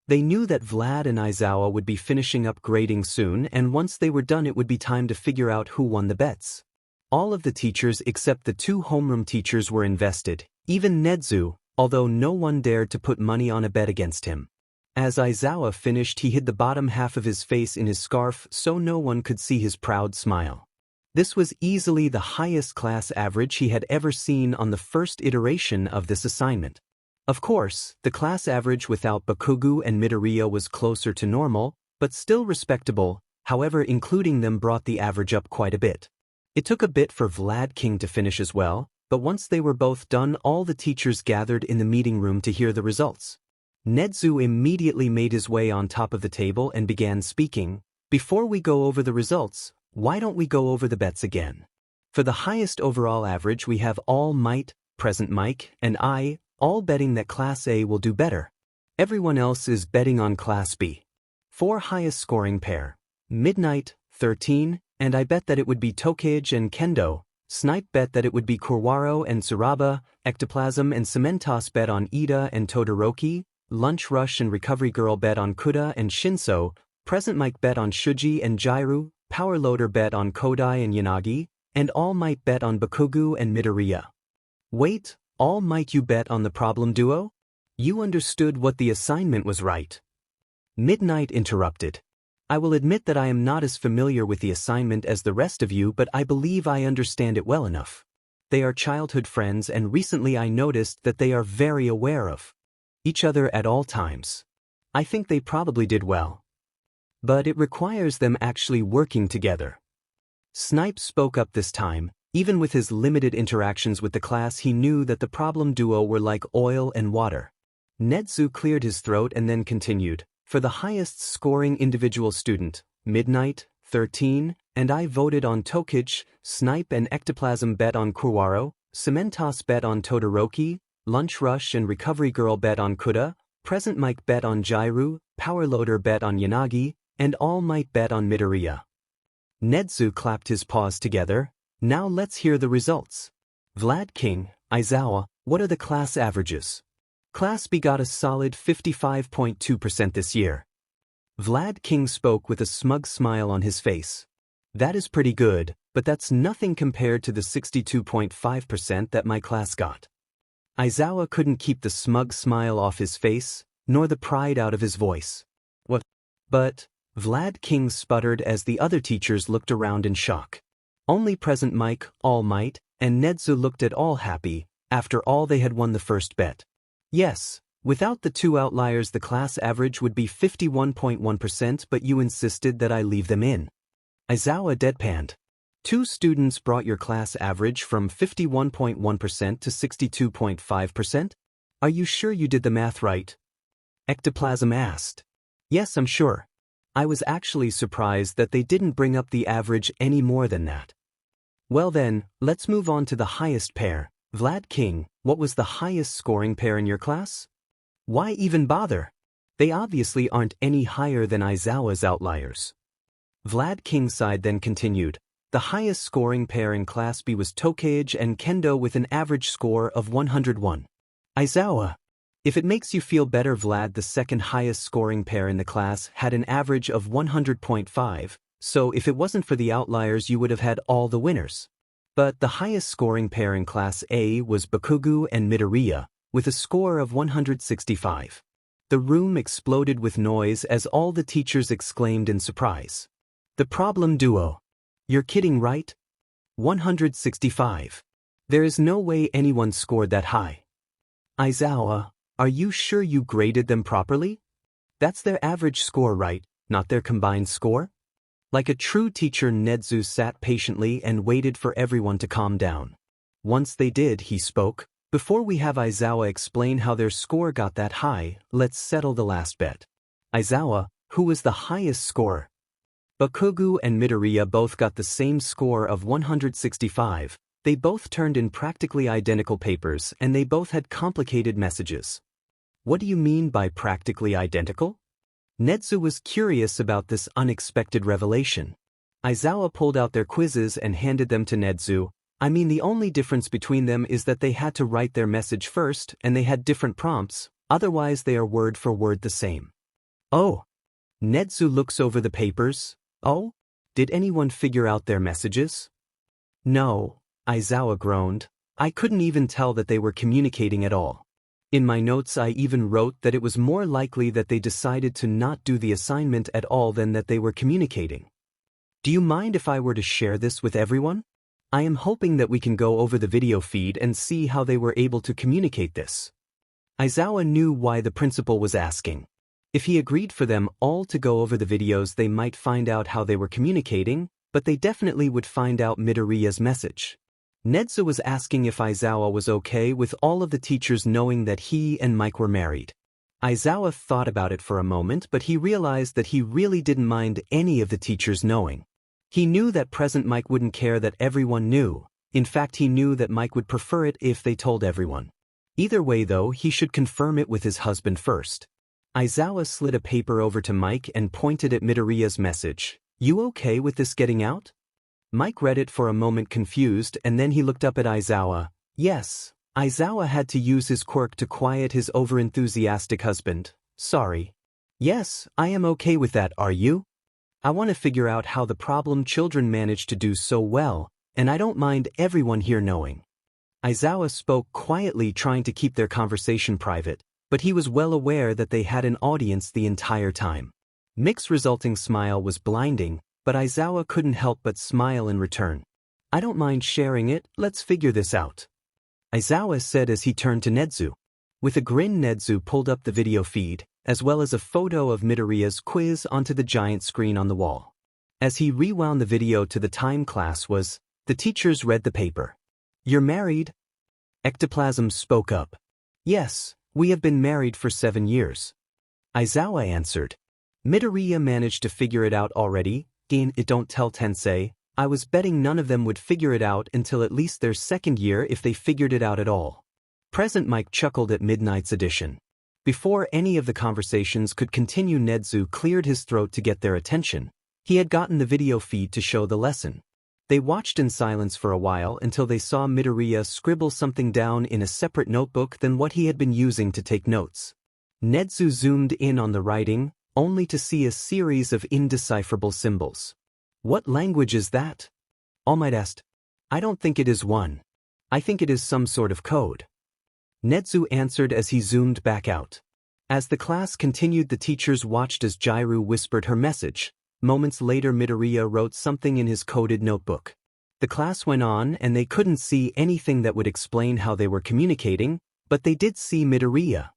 They knew that Vlad and Aizawa would be finishing up grading soon, and once they were done it would be time to figure out who won the bets. All of the teachers except the 2 homeroom teachers were invested, even Nedzu, although no one dared to put money on a bet against him. As Aizawa finished, he hid the bottom half of his face in his scarf so no one could see his proud smile. This was easily the highest class average he had ever seen on the first iteration of this assignment. Of course, the class average without Bakugo and Midoriya was closer to normal, but still respectable. However, including them brought the average up quite a bit. It took a bit for Vlad King to finish as well, but once they were both done, all the teachers gathered in the meeting room to hear the results. Nedzu immediately made his way on top of the table and began speaking. Before we go over the results, why don't we go over the bets again? For the highest overall average we have All Might, Present Mike, and I, all betting that Class A will do better. Everyone else is betting on Class B. 4 highest scoring pair. Midnight, 13, and I bet that it would be Tokage and Kendo. Snipe bet that it would be Kurwaro and Tsuraba. Ectoplasm and Cementos bet on Ida and Todoroki. Lunch Rush and Recovery Girl bet on Kuda and Shinso. Present Mike bet on Shuji and Jairu. Power Loader bet on Kodai and Yanagi. And All Might bet on Bakugo and Midoriya. Wait, All Might, you bet on the problem duo? You understood what the assignment was, right? Midnight interrupted. I will admit that I am not as familiar with the assignment as the rest of you, but I believe I understand it well enough. They are childhood friends, and recently I noticed that they are very aware of each other at all times. I think they probably did well. But it requires them actually working together. Snipe spoke up this time. Even with his limited interactions with the class, he knew that the problem duo were like oil and water. Nedzu cleared his throat and then continued. For the highest scoring individual student, Midnight, 13, and I voted on Tokage. Snipe and Ectoplasm bet on Kurwaro. Cementos bet on Todoroki. Lunch Rush and Recovery Girl bet on Kuda. Present Mike bet on Jairu. Power Loader bet on Yanagi. And All Might bet on Midoriya. Nedzu clapped his paws together. Now let's hear the results. Vlad King, Aizawa, what are the class averages? Class B got a solid 55.2% this year. Vlad King spoke with a smug smile on his face. That is pretty good, but that's nothing compared to the 62.5% that my class got. Aizawa couldn't keep the smug smile off his face, nor the pride out of his voice. What? But, Vlad King sputtered as the other teachers looked around in shock. Only Present Mike, All Might, and Nedzu looked at all happy. After all, they had won the first bet. Yes, without the 2 outliers the class average would be 51.1%, but you insisted that I leave them in. Aizawa deadpanned. 2 students brought your class average from 51.1% to 62.5%? Are you sure you did the math right? Ectoplasm asked. Yes, I'm sure. I was actually surprised that they didn't bring up the average any more than that. Well then, let's move on to the highest pair. Vlad King, what was the highest scoring pair in your class? Why even bother? They obviously aren't any higher than Aizawa's outliers. Vlad King sighed, then continued. The highest scoring pair in Class B was Tokage and Kendo with an average score of 101. Aizawa. If it makes you feel better, Vlad, the second highest scoring pair in the class had an average of 100.5, so if it wasn't for the outliers you would have had all the winners. But the highest scoring pair in Class A was Bakugo and Midoriya, with a score of 165. The room exploded with noise as all the teachers exclaimed in surprise. The problem duo. You're kidding, right? 165. There is no way anyone scored that high. Aizawa, are you sure you graded them properly? That's their average score, right, not their combined score? Like a true teacher, Nedzu sat patiently and waited for everyone to calm down. Once they did, he spoke. Before we have Aizawa explain how their score got that high, let's settle the last bet. Aizawa, who was the highest scorer? Bakugo and Midoriya both got the same score of 165. They both turned in practically identical papers and they both had complicated messages. What do you mean by practically identical? Nedzu was curious about this unexpected revelation. Aizawa pulled out their quizzes and handed them to Nedzu. I mean, the only difference between them is that they had to write their message first and they had different prompts, otherwise they are word for word the same. Oh. Nedzu looks over the papers. Oh? Did anyone figure out their messages? No, Aizawa groaned. I couldn't even tell that they were communicating at all. In my notes I even wrote that it was more likely that they decided to not do the assignment at all than that they were communicating. Do you mind if I were to share this with everyone? I am hoping that we can go over the video feed and see how they were able to communicate this. Aizawa knew why the principal was asking. If he agreed for them all to go over the videos, they might find out how they were communicating, but they definitely would find out Midoriya's message. Nezu was asking if Aizawa was okay with all of the teachers knowing that he and Mike were married. Aizawa thought about it for a moment, but he realized that he really didn't mind any of the teachers knowing. He knew that present Mike wouldn't care that everyone knew. In fact, he knew that Mike would prefer it if they told everyone. Either way though, he should confirm it with his husband first. Aizawa slid a paper over to Mike and pointed at Midoriya's message. You okay with this getting out? Mike read it for a moment confused, and then he looked up at Aizawa. Yes. Aizawa had to use his quirk to quiet his overenthusiastic husband. Sorry. Yes, I am okay with that, are you? I want to figure out how the problem children managed to do so well, and I don't mind everyone here knowing. Aizawa spoke quietly, trying to keep their conversation private, but he was well aware that they had an audience the entire time. Mick's resulting smile was blinding, but Aizawa couldn't help but smile in return. I don't mind sharing it, let's figure this out. Aizawa said as he turned to Nezu. With a grin, Nezu pulled up the video feed, as well as a photo of Midoriya's quiz onto the giant screen on the wall. As he rewound the video to the time class was, the teachers read the paper. You're married? Ectoplasm spoke up. Yes, we have been married for 7 years. Aizawa answered. Midoriya managed to figure it out already. It don't tell Tensei. I was betting none of them would figure it out until at least their second year if they figured it out at all. Present Mike chuckled at Midnight's addition. Before any of the conversations could continue, Nezu cleared his throat to get their attention. He had gotten the video feed to show the lesson. They watched in silence for a while until they saw Midoriya scribble something down in a separate notebook than what he had been using to take notes. Nezu zoomed in on the writing, only to see a series of indecipherable symbols. What language is that? All Might asked. I don't think it is one. I think it is some sort of code. Nezu answered as he zoomed back out. As the class continued, the teachers watched as Jiru whispered her message. Moments later, Midoriya wrote something in his coded notebook. The class went on and they couldn't see anything that would explain how they were communicating, but they did see Midoriya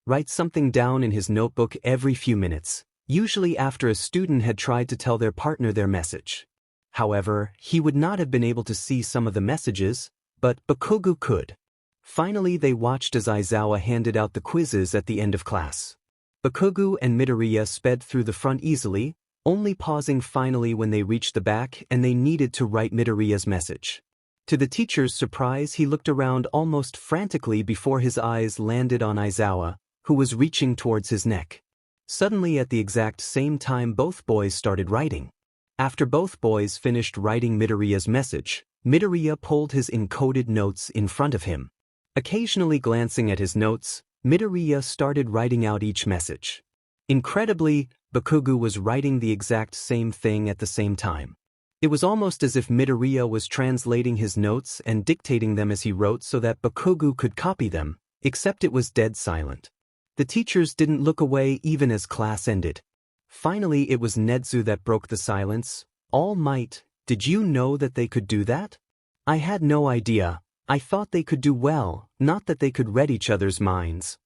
write something down in his notebook every few minutes, usually after a student had tried to tell their partner their message. However, he would not have been able to see some of the messages, but Bakugo could. Finally, they watched as Aizawa handed out the quizzes at the end of class. Bakugo and Midoriya sped through the front easily, only pausing finally when they reached the back and they needed to write Midoriya's message. To the teacher's surprise, he looked around almost frantically before his eyes landed on Aizawa, who was reaching towards his neck. Suddenly, at the exact same time, both boys started writing. After both boys finished writing Midoriya's message, Midoriya pulled his encoded notes in front of him. Occasionally glancing at his notes, Midoriya started writing out each message. Incredibly, Bakugo was writing the exact same thing at the same time. It was almost as if Midoriya was translating his notes and dictating them as he wrote so that Bakugo could copy them, except it was dead silent. The teachers didn't look away even as class ended. Finally, it was Nezu that broke the silence. All Might, did you know that they could do that? I had no idea. I thought they could do well, not that they could read each other's minds.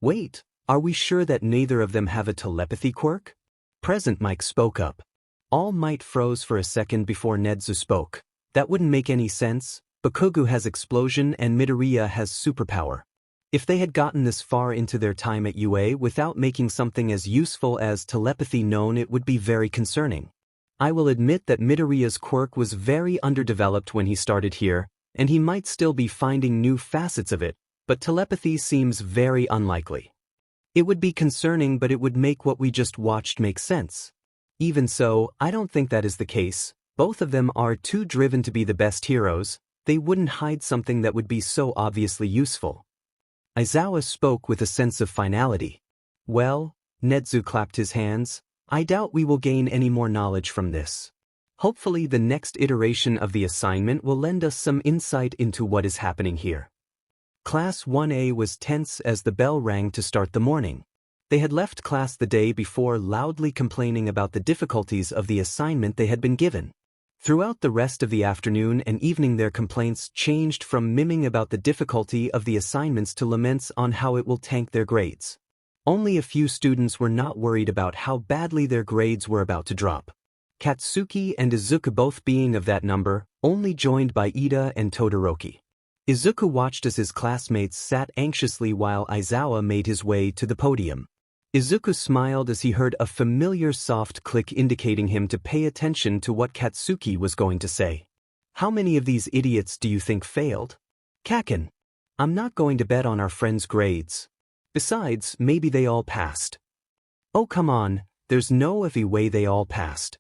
Wait, are we sure that neither of them have a telepathy quirk? Present Mike spoke up. All Might froze for a second before Nezu spoke. That wouldn't make any sense. Bakugo has explosion and Midoriya has superpower. If they had gotten this far into their time at UA without making something as useful as telepathy known, it would be very concerning. I will admit that Midoriya's quirk was very underdeveloped when he started here, and he might still be finding new facets of it, but telepathy seems very unlikely. It would be concerning, but it would make what we just watched make sense. Even so, I don't think that is the case. Both of them are too driven to be the best heroes. They wouldn't hide something that would be so obviously useful. Aizawa spoke with a sense of finality. Well, Nezu clapped his hands, I doubt we will gain any more knowledge from this. Hopefully the next iteration of the assignment will lend us some insight into what is happening here. Class 1A was tense as the bell rang to start the morning. They had left class the day before loudly complaining about the difficulties of the assignment they had been given. Throughout the rest of the afternoon and evening their complaints changed from miming about the difficulty of the assignments to laments on how it will tank their grades. Only a few students were not worried about how badly their grades were about to drop. Katsuki and Izuku both being of that number, only joined by Ida and Todoroki. Izuku watched as his classmates sat anxiously while Aizawa made his way to the podium. Izuku smiled as he heard a familiar soft click indicating him to pay attention to what Katsuki was going to say. How many of these idiots do you think failed? Kaken. I'm not going to bet on our friends' grades. Besides, maybe they all passed. Oh come on, there's no way they all passed.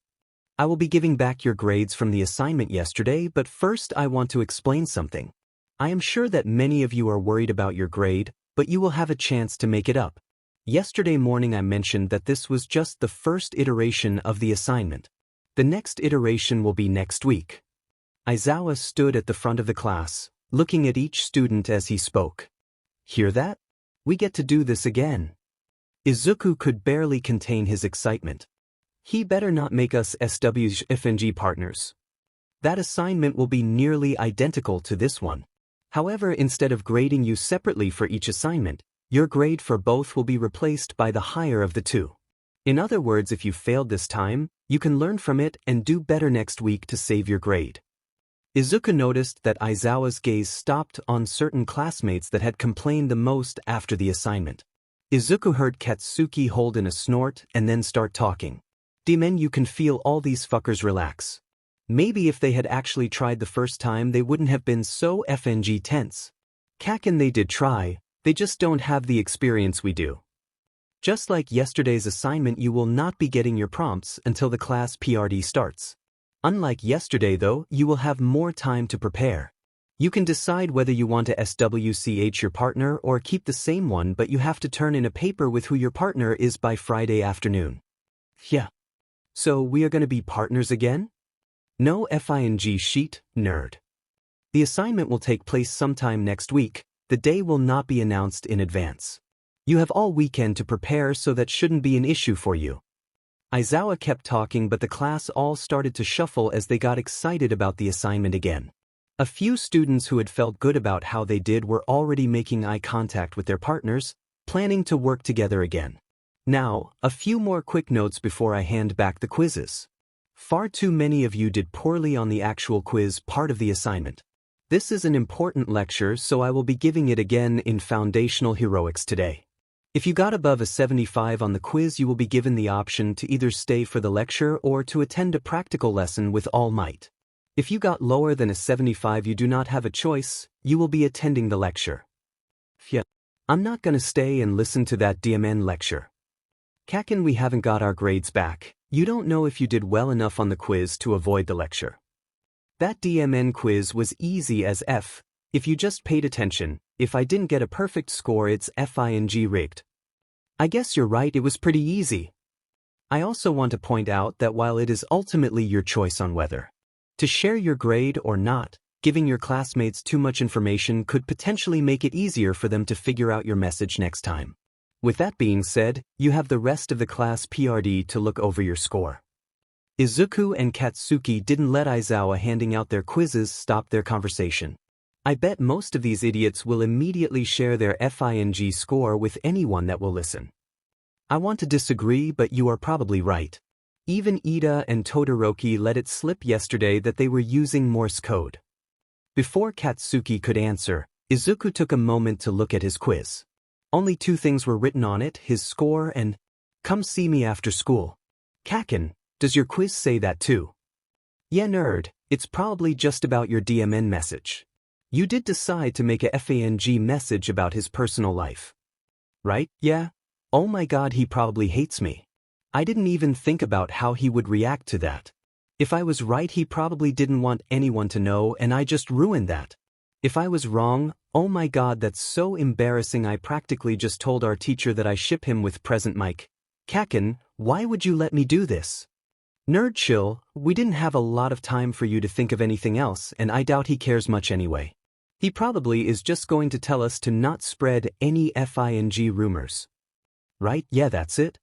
I will be giving back your grades from the assignment yesterday, but first I want to explain something. I am sure that many of you are worried about your grade, but you will have a chance to make it up. Yesterday morning I mentioned that this was just the first iteration of the assignment. The next iteration will be next week. Aizawa stood at the front of the class, looking at each student as he spoke. Hear that? We get to do this again. Izuku could barely contain his excitement. He better not make us SWFNG partners. That assignment will be nearly identical to this one. However, instead of grading you separately for each assignment, your grade for both will be replaced by the higher of the two. In other words, if you failed this time, you can learn from it and do better next week to save your grade. Izuku noticed that Aizawa's gaze stopped on certain classmates that had complained the most after the assignment. Izuku heard Katsuki hold in a snort and then start talking. Demon, you can feel all these fuckers relax. Maybe if they had actually tried the first time they wouldn't have been so FNG tense. Kaken, they did try, they just don't have the experience we do. Just like yesterday's assignment, you will not be getting your prompts until the class PRD starts. Unlike yesterday though, you will have more time to prepare. You can decide whether you want to SWCH your partner or keep the same one, but you have to turn in a paper with who your partner is by Friday afternoon. Yeah. So we are going to be partners again? No FING sheet, nerd. The assignment will take place sometime next week. The day will not be announced in advance. You have all weekend to prepare, so that shouldn't be an issue for you. Aizawa kept talking, but the class all started to shuffle as they got excited about the assignment again. A few students who had felt good about how they did were already making eye contact with their partners, planning to work together again. Now, a few more quick notes before I hand back the quizzes. Far too many of you did poorly on the actual quiz part of the assignment. This is an important lecture, so I will be giving it again in Foundational Heroics today. If you got above a 75 on the quiz, you will be given the option to either stay for the lecture or to attend a practical lesson with All Might. If you got lower than a 75, you do not have a choice, you will be attending the lecture. Yeah, I'm not gonna stay and listen to that DMN lecture. Kaken, we haven't got our grades back. You don't know if you did well enough on the quiz to avoid the lecture. That DMN quiz was easy as F. If you just paid attention, if I didn't get a perfect score, it's FING rigged. I guess you're right, it was pretty easy. I also want to point out that while it is ultimately your choice on whether to share your grade or not, giving your classmates too much information could potentially make it easier for them to figure out your message next time. With that being said, you have the rest of the class PRD to look over your score. Izuku and Katsuki didn't let Aizawa handing out their quizzes stop their conversation. I bet most of these idiots will immediately share their FING score with anyone that will listen. I want to disagree, but you are probably right. Even Ida and Todoroki let it slip yesterday that they were using Morse code. Before Katsuki could answer, Izuku took a moment to look at his quiz. Only two things were written on it, his score and, "Come see me after school." Kaken, does your quiz say that too? Yeah, nerd, it's probably just about your DMN message. You did decide to make a FANG message about his personal life. Right? Yeah? Oh my god, he probably hates me. I didn't even think about how he would react to that. If I was right, he probably didn't want anyone to know and I just ruined that. If I was wrong, oh my god, that's so embarrassing. I practically just told our teacher that I ship him with present Mike. Kaken, why would you let me do this? Nerd chill, we didn't have a lot of time for you to think of anything else and I doubt he cares much anyway. He probably is just going to tell us to not spread any FING rumors. Right, yeah that's it.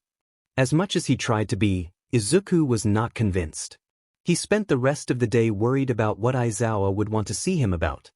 As much as he tried to be, Izuku was not convinced. He spent the rest of the day worried about what Aizawa would want to see him about.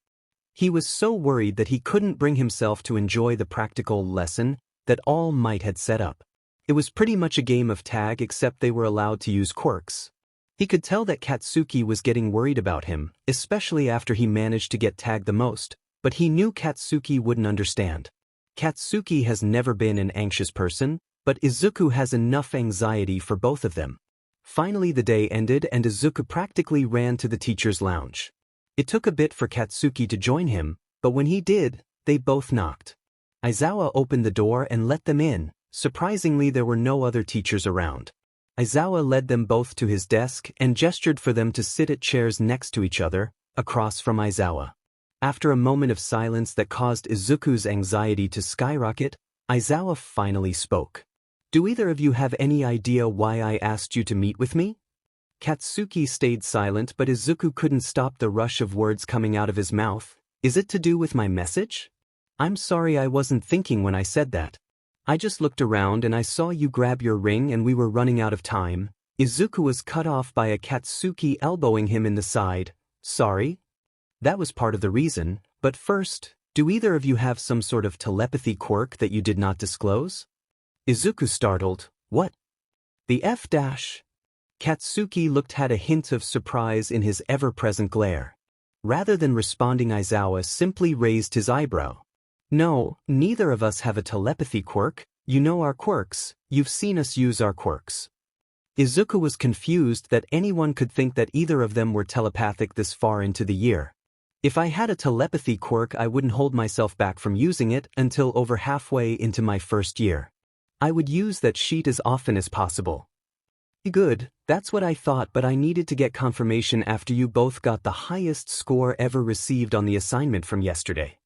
He was so worried that he couldn't bring himself to enjoy the practical lesson that All Might had set up. It was pretty much a game of tag except they were allowed to use quirks. He could tell that Katsuki was getting worried about him, especially after he managed to get tagged the most, but he knew Katsuki wouldn't understand. Katsuki has never been an anxious person, but Izuku has enough anxiety for both of them. Finally the day ended and Izuku practically ran to the teacher's lounge. It took a bit for Katsuki to join him, but when he did, they both knocked. Aizawa opened the door and let them in. Surprisingly there were no other teachers around. Aizawa led them both to his desk and gestured for them to sit at chairs next to each other, across from Aizawa. After a moment of silence that caused Izuku's anxiety to skyrocket, Aizawa finally spoke. Do either of you have any idea why I asked you to meet with me? Katsuki stayed silent but Izuku couldn't stop the rush of words coming out of his mouth. Is it to do with my message? I'm sorry I wasn't thinking when I said that. I just looked around and I saw you grab your ring and we were running out of time. Izuku was cut off by a Katsuki elbowing him in the side. Sorry? That was part of the reason, but first, do either of you have some sort of telepathy quirk that you did not disclose? Izuku startled. What? The F dash? Katsuki had a hint of surprise in his ever-present glare. Rather than responding, Aizawa simply raised his eyebrow. No, neither of us have a telepathy quirk. You know our quirks, you've seen us use our quirks. Izuku was confused that anyone could think that either of them were telepathic this far into the year. If I had a telepathy quirk I wouldn't hold myself back from using it until over halfway into my first year. I would use that sheet as often as possible. Good, that's what I thought but I needed to get confirmation after you both got the highest score ever received on the assignment from yesterday.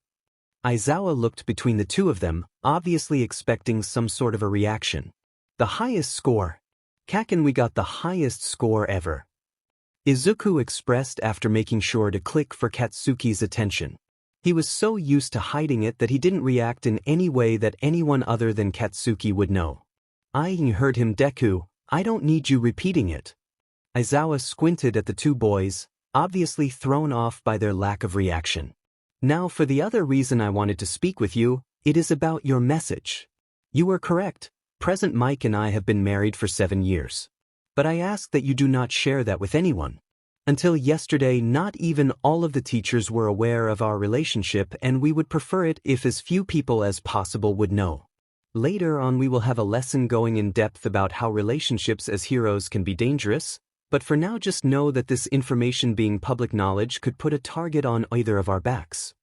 Aizawa looked between the two of them, obviously expecting some sort of a reaction. The highest score? Kaken, we got the highest score ever. Izuku expressed after making sure to click for Katsuki's attention. He was so used to hiding it that he didn't react in any way that anyone other than Katsuki would know. I heard him. Deku, I don't need you repeating it. Aizawa squinted at the two boys, obviously thrown off by their lack of reaction. Now for the other reason I wanted to speak with you, it is about your message. You were correct, President Mike and I have been married for 7 years. But I ask that you do not share that with anyone. Until yesterday not even all of the teachers were aware of our relationship and we would prefer it if as few people as possible would know. Later on we will have a lesson going in depth about how relationships as heroes can be dangerous, but for now just know that this information being public knowledge could put a target on either of our backs.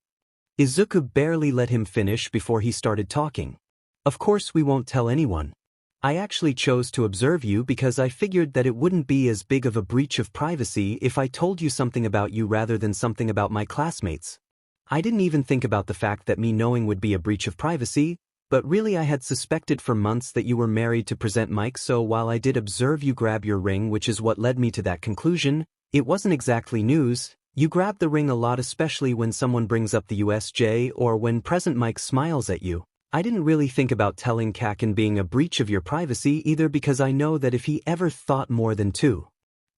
Izuku barely let him finish before he started talking. Of course we won't tell anyone. I actually chose to observe you because I figured that it wouldn't be as big of a breach of privacy if I told you something about you rather than something about my classmates. I didn't even think about the fact that me knowing would be a breach of privacy, but really I had suspected for months that you were married to President Mike, so while I did observe you grab your ring, which is what led me to that conclusion, it wasn't exactly news. You grab the ring a lot, especially when someone brings up the USJ or when President Mike smiles at you. I didn't really think about telling Kaken being a breach of your privacy either because I know that if he ever thought more than 2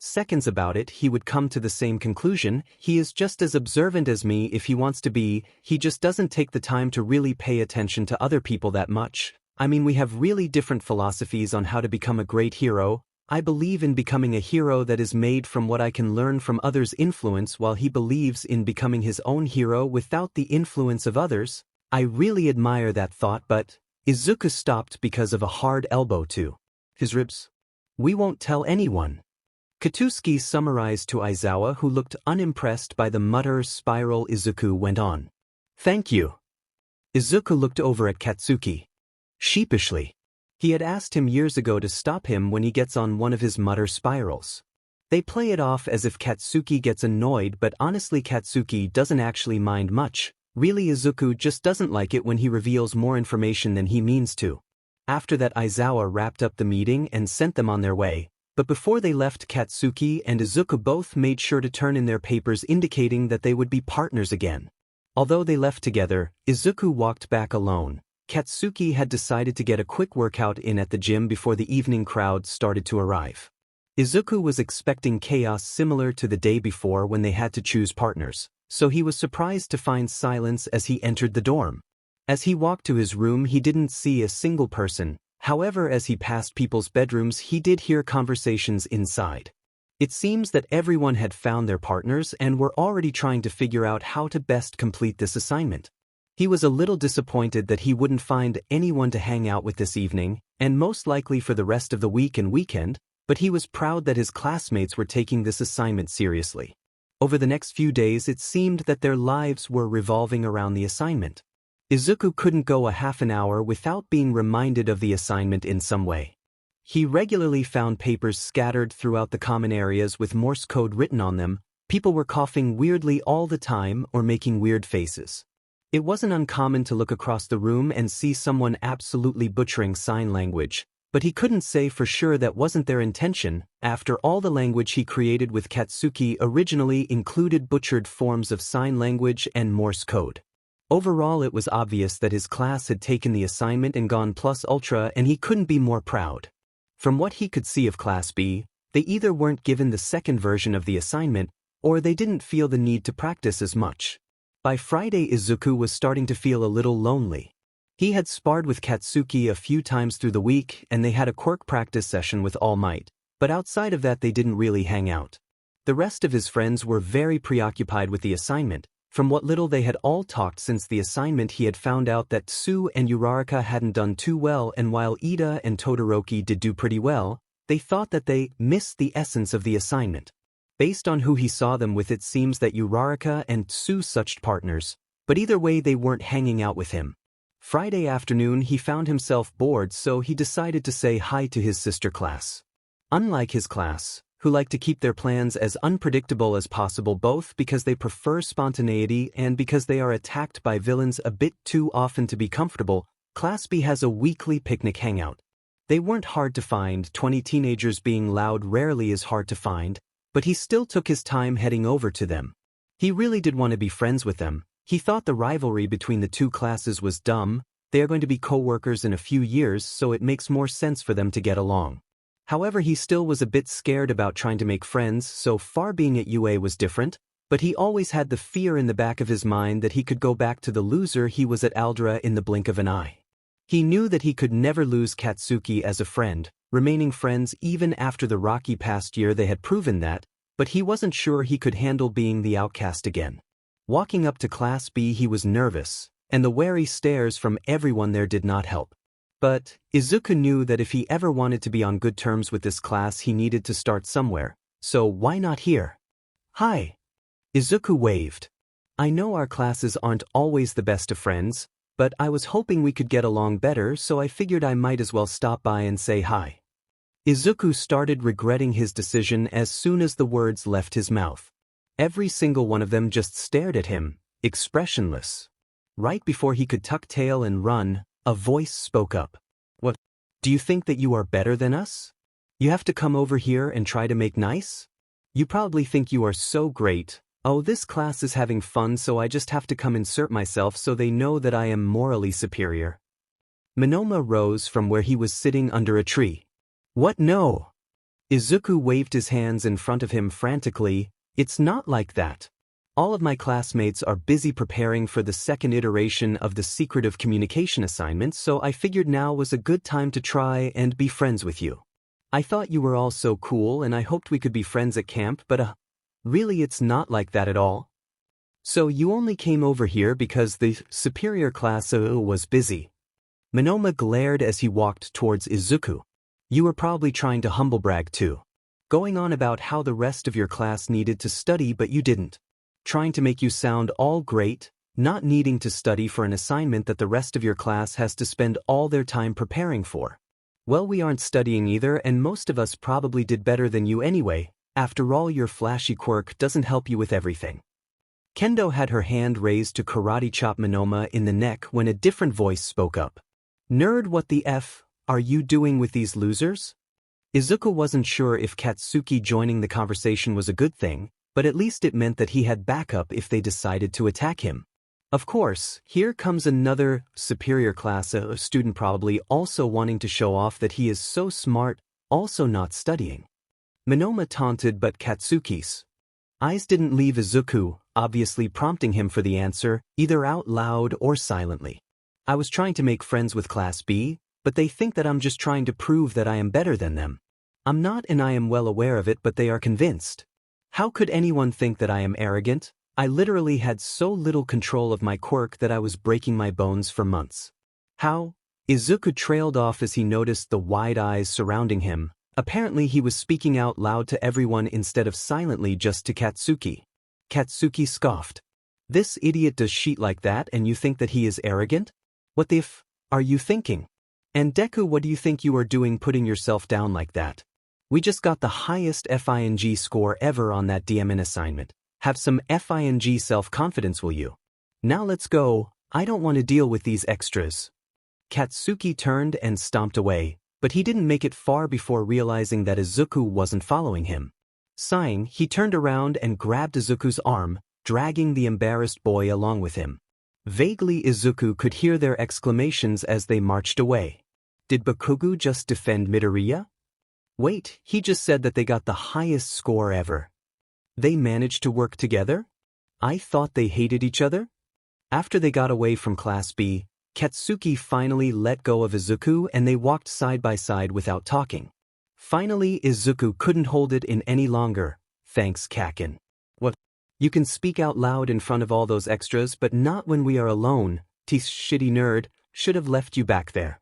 seconds about it he would come to the same conclusion. He is just as observant as me if he wants to be, he just doesn't take the time to really pay attention to other people that much. I mean we have really different philosophies on how to become a great hero. I believe in becoming a hero that is made from what I can learn from others' influence while he believes in becoming his own hero without the influence of others. I really admire that thought but... Izuku stopped because of a hard elbow to his ribs. We won't tell anyone. Katsuki summarized to Aizawa, who looked unimpressed by the mutter spiral. Izuku went on. Thank you. Izuku looked over at Katsuki. Sheepishly. He had asked him years ago to stop him when he gets on one of his mutter spirals. They play it off as if Katsuki gets annoyed, but honestly Katsuki doesn't actually mind much. Really Izuku just doesn't like it when he reveals more information than he means to. After that Aizawa wrapped up the meeting and sent them on their way, But before they left, Katsuki and Izuku both made sure to turn in their papers indicating that they would be partners again. Although they left together, Izuku walked back alone. Katsuki had decided to get a quick workout in at the gym before the evening crowd started to arrive. Izuku was expecting chaos similar to the day before when they had to choose partners, so he was surprised to find silence as he entered the dorm. As he walked to his room, he didn't see a single person. However, as he passed people's bedrooms, he did hear conversations inside. It seems that everyone had found their partners and were already trying to figure out how to best complete this assignment. He was a little disappointed that he wouldn't find anyone to hang out with this evening, and most likely for the rest of the week and weekend, but he was proud that his classmates were taking this assignment seriously. Over the next few days, it seemed that their lives were revolving around the assignment. Izuku couldn't go a half an hour without being reminded of the assignment in some way. He regularly found papers scattered throughout the common areas with Morse code written on them. People were coughing weirdly all the time or making weird faces. It wasn't uncommon to look across the room and see someone absolutely butchering sign language, but he couldn't say for sure that wasn't their intention. After all, the language he created with Katsuki originally included butchered forms of sign language and Morse code. Overall, it was obvious that his class had taken the assignment and gone plus ultra, and he couldn't be more proud. From what he could see of Class B, they either weren't given the second version of the assignment, or they didn't feel the need to practice as much. By Friday, Izuku was starting to feel a little lonely. He had sparred with Katsuki a few times through the week, and they had a quirk practice session with All Might, but outside of that they didn't really hang out. The rest of his friends were very preoccupied with the assignment. From what little they had all talked since the assignment, he had found out that Tsu and Uraraka hadn't done too well, and while Ida and Todoroki did do pretty well, they thought that they missed the essence of the assignment. Based on who he saw them with, it seems that Uraraka and Tsu such partners, but either way they weren't hanging out with him. Friday afternoon he found himself bored, so he decided to say hi to his sister class. Unlike his class, who like to keep their plans as unpredictable as possible, both because they prefer spontaneity and because they are attacked by villains a bit too often to be comfortable, Class B has a weekly picnic hangout. They weren't hard to find. 20 teenagers being loud rarely is hard to find, but he still took his time heading over to them. He really did want to be friends with them. He thought the rivalry between the two classes was dumb. They are going to be co-workers in a few years, so it makes more sense for them to get along. However, he still was a bit scared about trying to make friends. So far being at UA was different, but he always had the fear in the back of his mind that he could go back to the loser he was at Aldra in the blink of an eye. He knew that he could never lose Katsuki as a friend, remaining friends even after the rocky past year. They had proven that, but he wasn't sure he could handle being the outcast again. Walking up to Class B, he was nervous, and the wary stares from everyone there did not help. But Izuku knew that if he ever wanted to be on good terms with this class, he needed to start somewhere, so why not here? Hi. Izuku waved. I know our classes aren't always the best of friends, but I was hoping we could get along better, so I figured I might as well stop by and say hi. Izuku started regretting his decision as soon as the words left his mouth. Every single one of them just stared at him, expressionless. Right before he could tuck tail and run, a voice spoke up. What? Do you think that you are better than us? You have to come over here and try to make nice? You probably think you are so great. Oh, this class is having fun, so I just have to come insert myself so they know that I am morally superior. Monoma rose from where he was sitting under a tree. What? No. Izuku waved his hands in front of him frantically. It's not like that. All of my classmates are busy preparing for the second iteration of the Secret of Communication assignment, so I figured now was a good time to try and be friends with you. I thought you were all so cool and I hoped we could be friends at camp, but really it's not like that at all. So you only came over here because the superior class was busy. Monoma glared as he walked towards Izuku. You were probably trying to humble brag too. Going on about how the rest of your class needed to study but you didn't. Trying to make you sound all great, not needing to study for an assignment that the rest of your class has to spend all their time preparing for. Well, we aren't studying either, and most of us probably did better than you anyway. After all, your flashy quirk doesn't help you with everything. Kendo had her hand raised to karate chop Monoma in the neck when a different voice spoke up. Nerd, what the F are you doing with these losers? Izuku wasn't sure if Katsuki joining the conversation was a good thing, but at least it meant that he had backup if they decided to attack him. Of course, here comes another superior class a student probably also wanting to show off that he is so smart, also not studying. Minoma taunted but Katsuki's eyes didn't leave Izuku, obviously prompting him for the answer, either out loud or silently. I was trying to make friends with Class B, but they think that I'm just trying to prove that I am better than them. I'm not and I am well aware of it but they are convinced. How could anyone think that I am arrogant? I literally had so little control of my quirk that I was breaking my bones for months. How? Izuku trailed off as he noticed the wide eyes surrounding him. Apparently he was speaking out loud to everyone instead of silently just to Katsuki. Katsuki scoffed. This idiot does shit like that and you think that he is arrogant? What the f are you thinking? And Deku, what do you think you are doing putting yourself down like that? We just got the highest FING score ever on that DMN assignment. Have some FING self-confidence will you? Now let's go, I don't want to deal with these extras. Katsuki turned and stomped away, but he didn't make it far before realizing that Izuku wasn't following him. Sighing, he turned around and grabbed Izuku's arm, dragging the embarrassed boy along with him. Vaguely Izuku could hear their exclamations as they marched away. Did Bakugo just defend Midoriya? Wait, he just said that they got the highest score ever. They managed to work together? I thought they hated each other? After they got away from Class B, Katsuki finally let go of Izuku and they walked side by side without talking. Finally Izuku couldn't hold it in any longer. Thanks Kaken. What? You can speak out loud in front of all those extras but not when we are alone. This shitty nerd should have left you back there.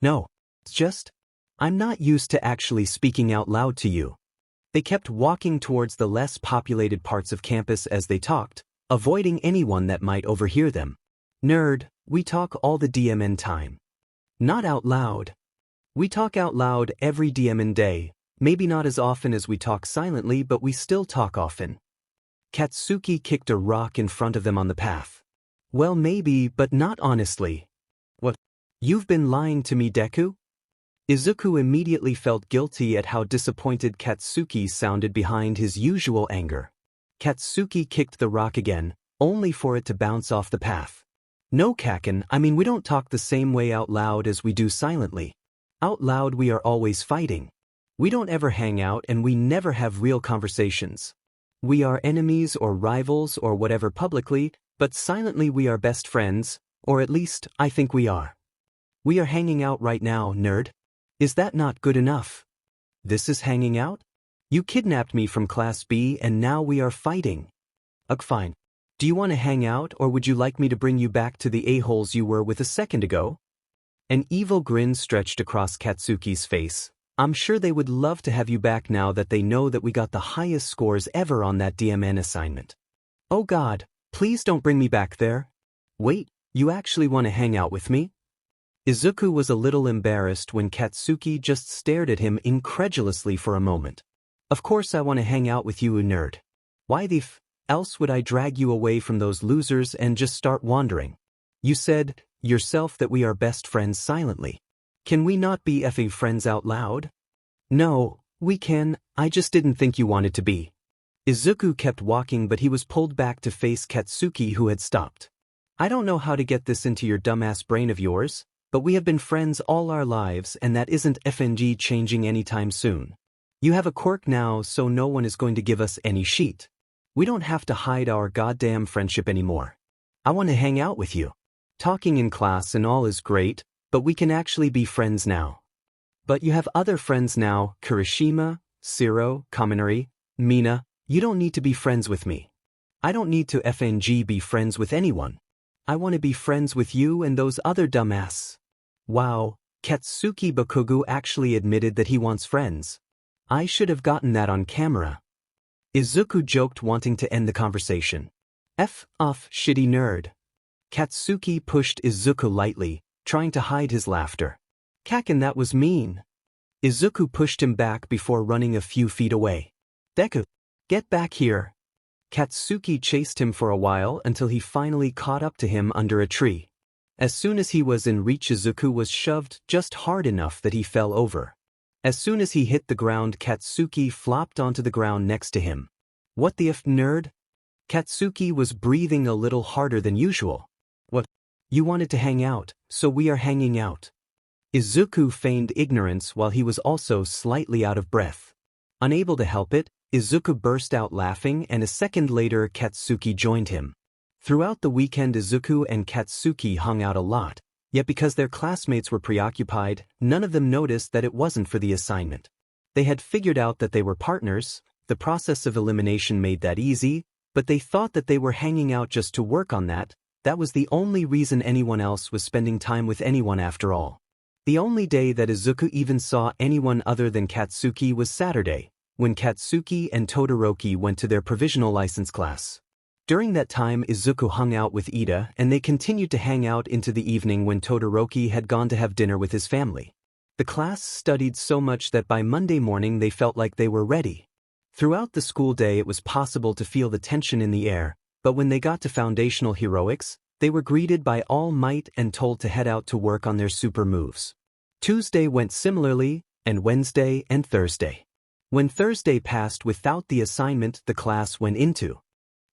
No. It's just, I'm not used to actually speaking out loud to you. They kept walking towards the less populated parts of campus as they talked, avoiding anyone that might overhear them. Nerd, we talk all the DMN time. Not out loud. We talk out loud every DMN day, maybe not as often as we talk silently but we still talk often. Katsuki kicked a rock in front of them on the path. Well maybe, but not honestly. What? You've been lying to me, Deku? Izuku immediately felt guilty at how disappointed Katsuki sounded behind his usual anger. Katsuki kicked the rock again, only for it to bounce off the path. No Kaken, I mean we don't talk the same way out loud as we do silently. Out loud we are always fighting. We don't ever hang out and we never have real conversations. We are enemies or rivals or whatever publicly, but silently we are best friends, or at least I think we are. We are hanging out right now, nerd. Is that not good enough? This is hanging out? You kidnapped me from Class B and now we are fighting. Ugh, fine. Do you want to hang out or would you like me to bring you back to the a-holes you were with a second ago? An evil grin stretched across Katsuki's face. I'm sure they would love to have you back now that they know that we got the highest scores ever on that DMN assignment. Oh God, please don't bring me back there. Wait, you actually want to hang out with me? Izuku was a little embarrassed when Katsuki just stared at him incredulously for a moment. Of course I want to hang out with you, nerd. Why the f else would I drag you away from those losers and just start wandering? You said, yourself, that we are best friends silently. Can we not be effing friends out loud? No, we can, I just didn't think you wanted to be. Izuku kept walking but he was pulled back to face Katsuki who had stopped. I don't know how to get this into your dumbass brain of yours, but we have been friends all our lives and that isn't FNG changing anytime soon. You have a quirk now so no one is going to give us any shit. We don't have to hide our goddamn friendship anymore. I want to hang out with you. Talking in class and all is great, but we can actually be friends now. But you have other friends now, Kirishima, Siro, Kaminari, Mina. You don't need to be friends with me. I don't need to FNG be friends with anyone. I want to be friends with you and those other dumbass. Wow, Katsuki Bakugo actually admitted that he wants friends. I should have gotten that on camera. Izuku joked, wanting to end the conversation. F off, shitty nerd. Katsuki pushed Izuku lightly, trying to hide his laughter. Kaken, that was mean. Izuku pushed him back before running a few feet away. Deku, get back here. Katsuki chased him for a while until he finally caught up to him under a tree. As soon as he was in reach, Izuku was shoved just hard enough that he fell over. As soon as he hit the ground, Katsuki flopped onto the ground next to him. What the f, nerd? Katsuki was breathing a little harder than usual. What? You wanted to hang out, so we are hanging out. Izuku feigned ignorance while he was also slightly out of breath. Unable to help it, Izuku burst out laughing, and a second later Katsuki joined him. Throughout the weekend, Izuku and Katsuki hung out a lot, yet because their classmates were preoccupied, none of them noticed that it wasn't for the assignment. They had figured out that they were partners. The process of elimination made that easy, but they thought that they were hanging out just to work on that. That was the only reason anyone else was spending time with anyone after all. The only day that Izuku even saw anyone other than Katsuki was Saturday, when Katsuki and Todoroki went to their provisional license class. During that time, Izuku hung out with Ida, and they continued to hang out into the evening when Todoroki had gone to have dinner with his family. The class studied so much that by Monday morning they felt like they were ready. Throughout the school day it was possible to feel the tension in the air, but when they got to foundational heroics, they were greeted by All Might and told to head out to work on their super moves. Tuesday went similarly, and Wednesday and Thursday. When Thursday passed without the assignment, the class went into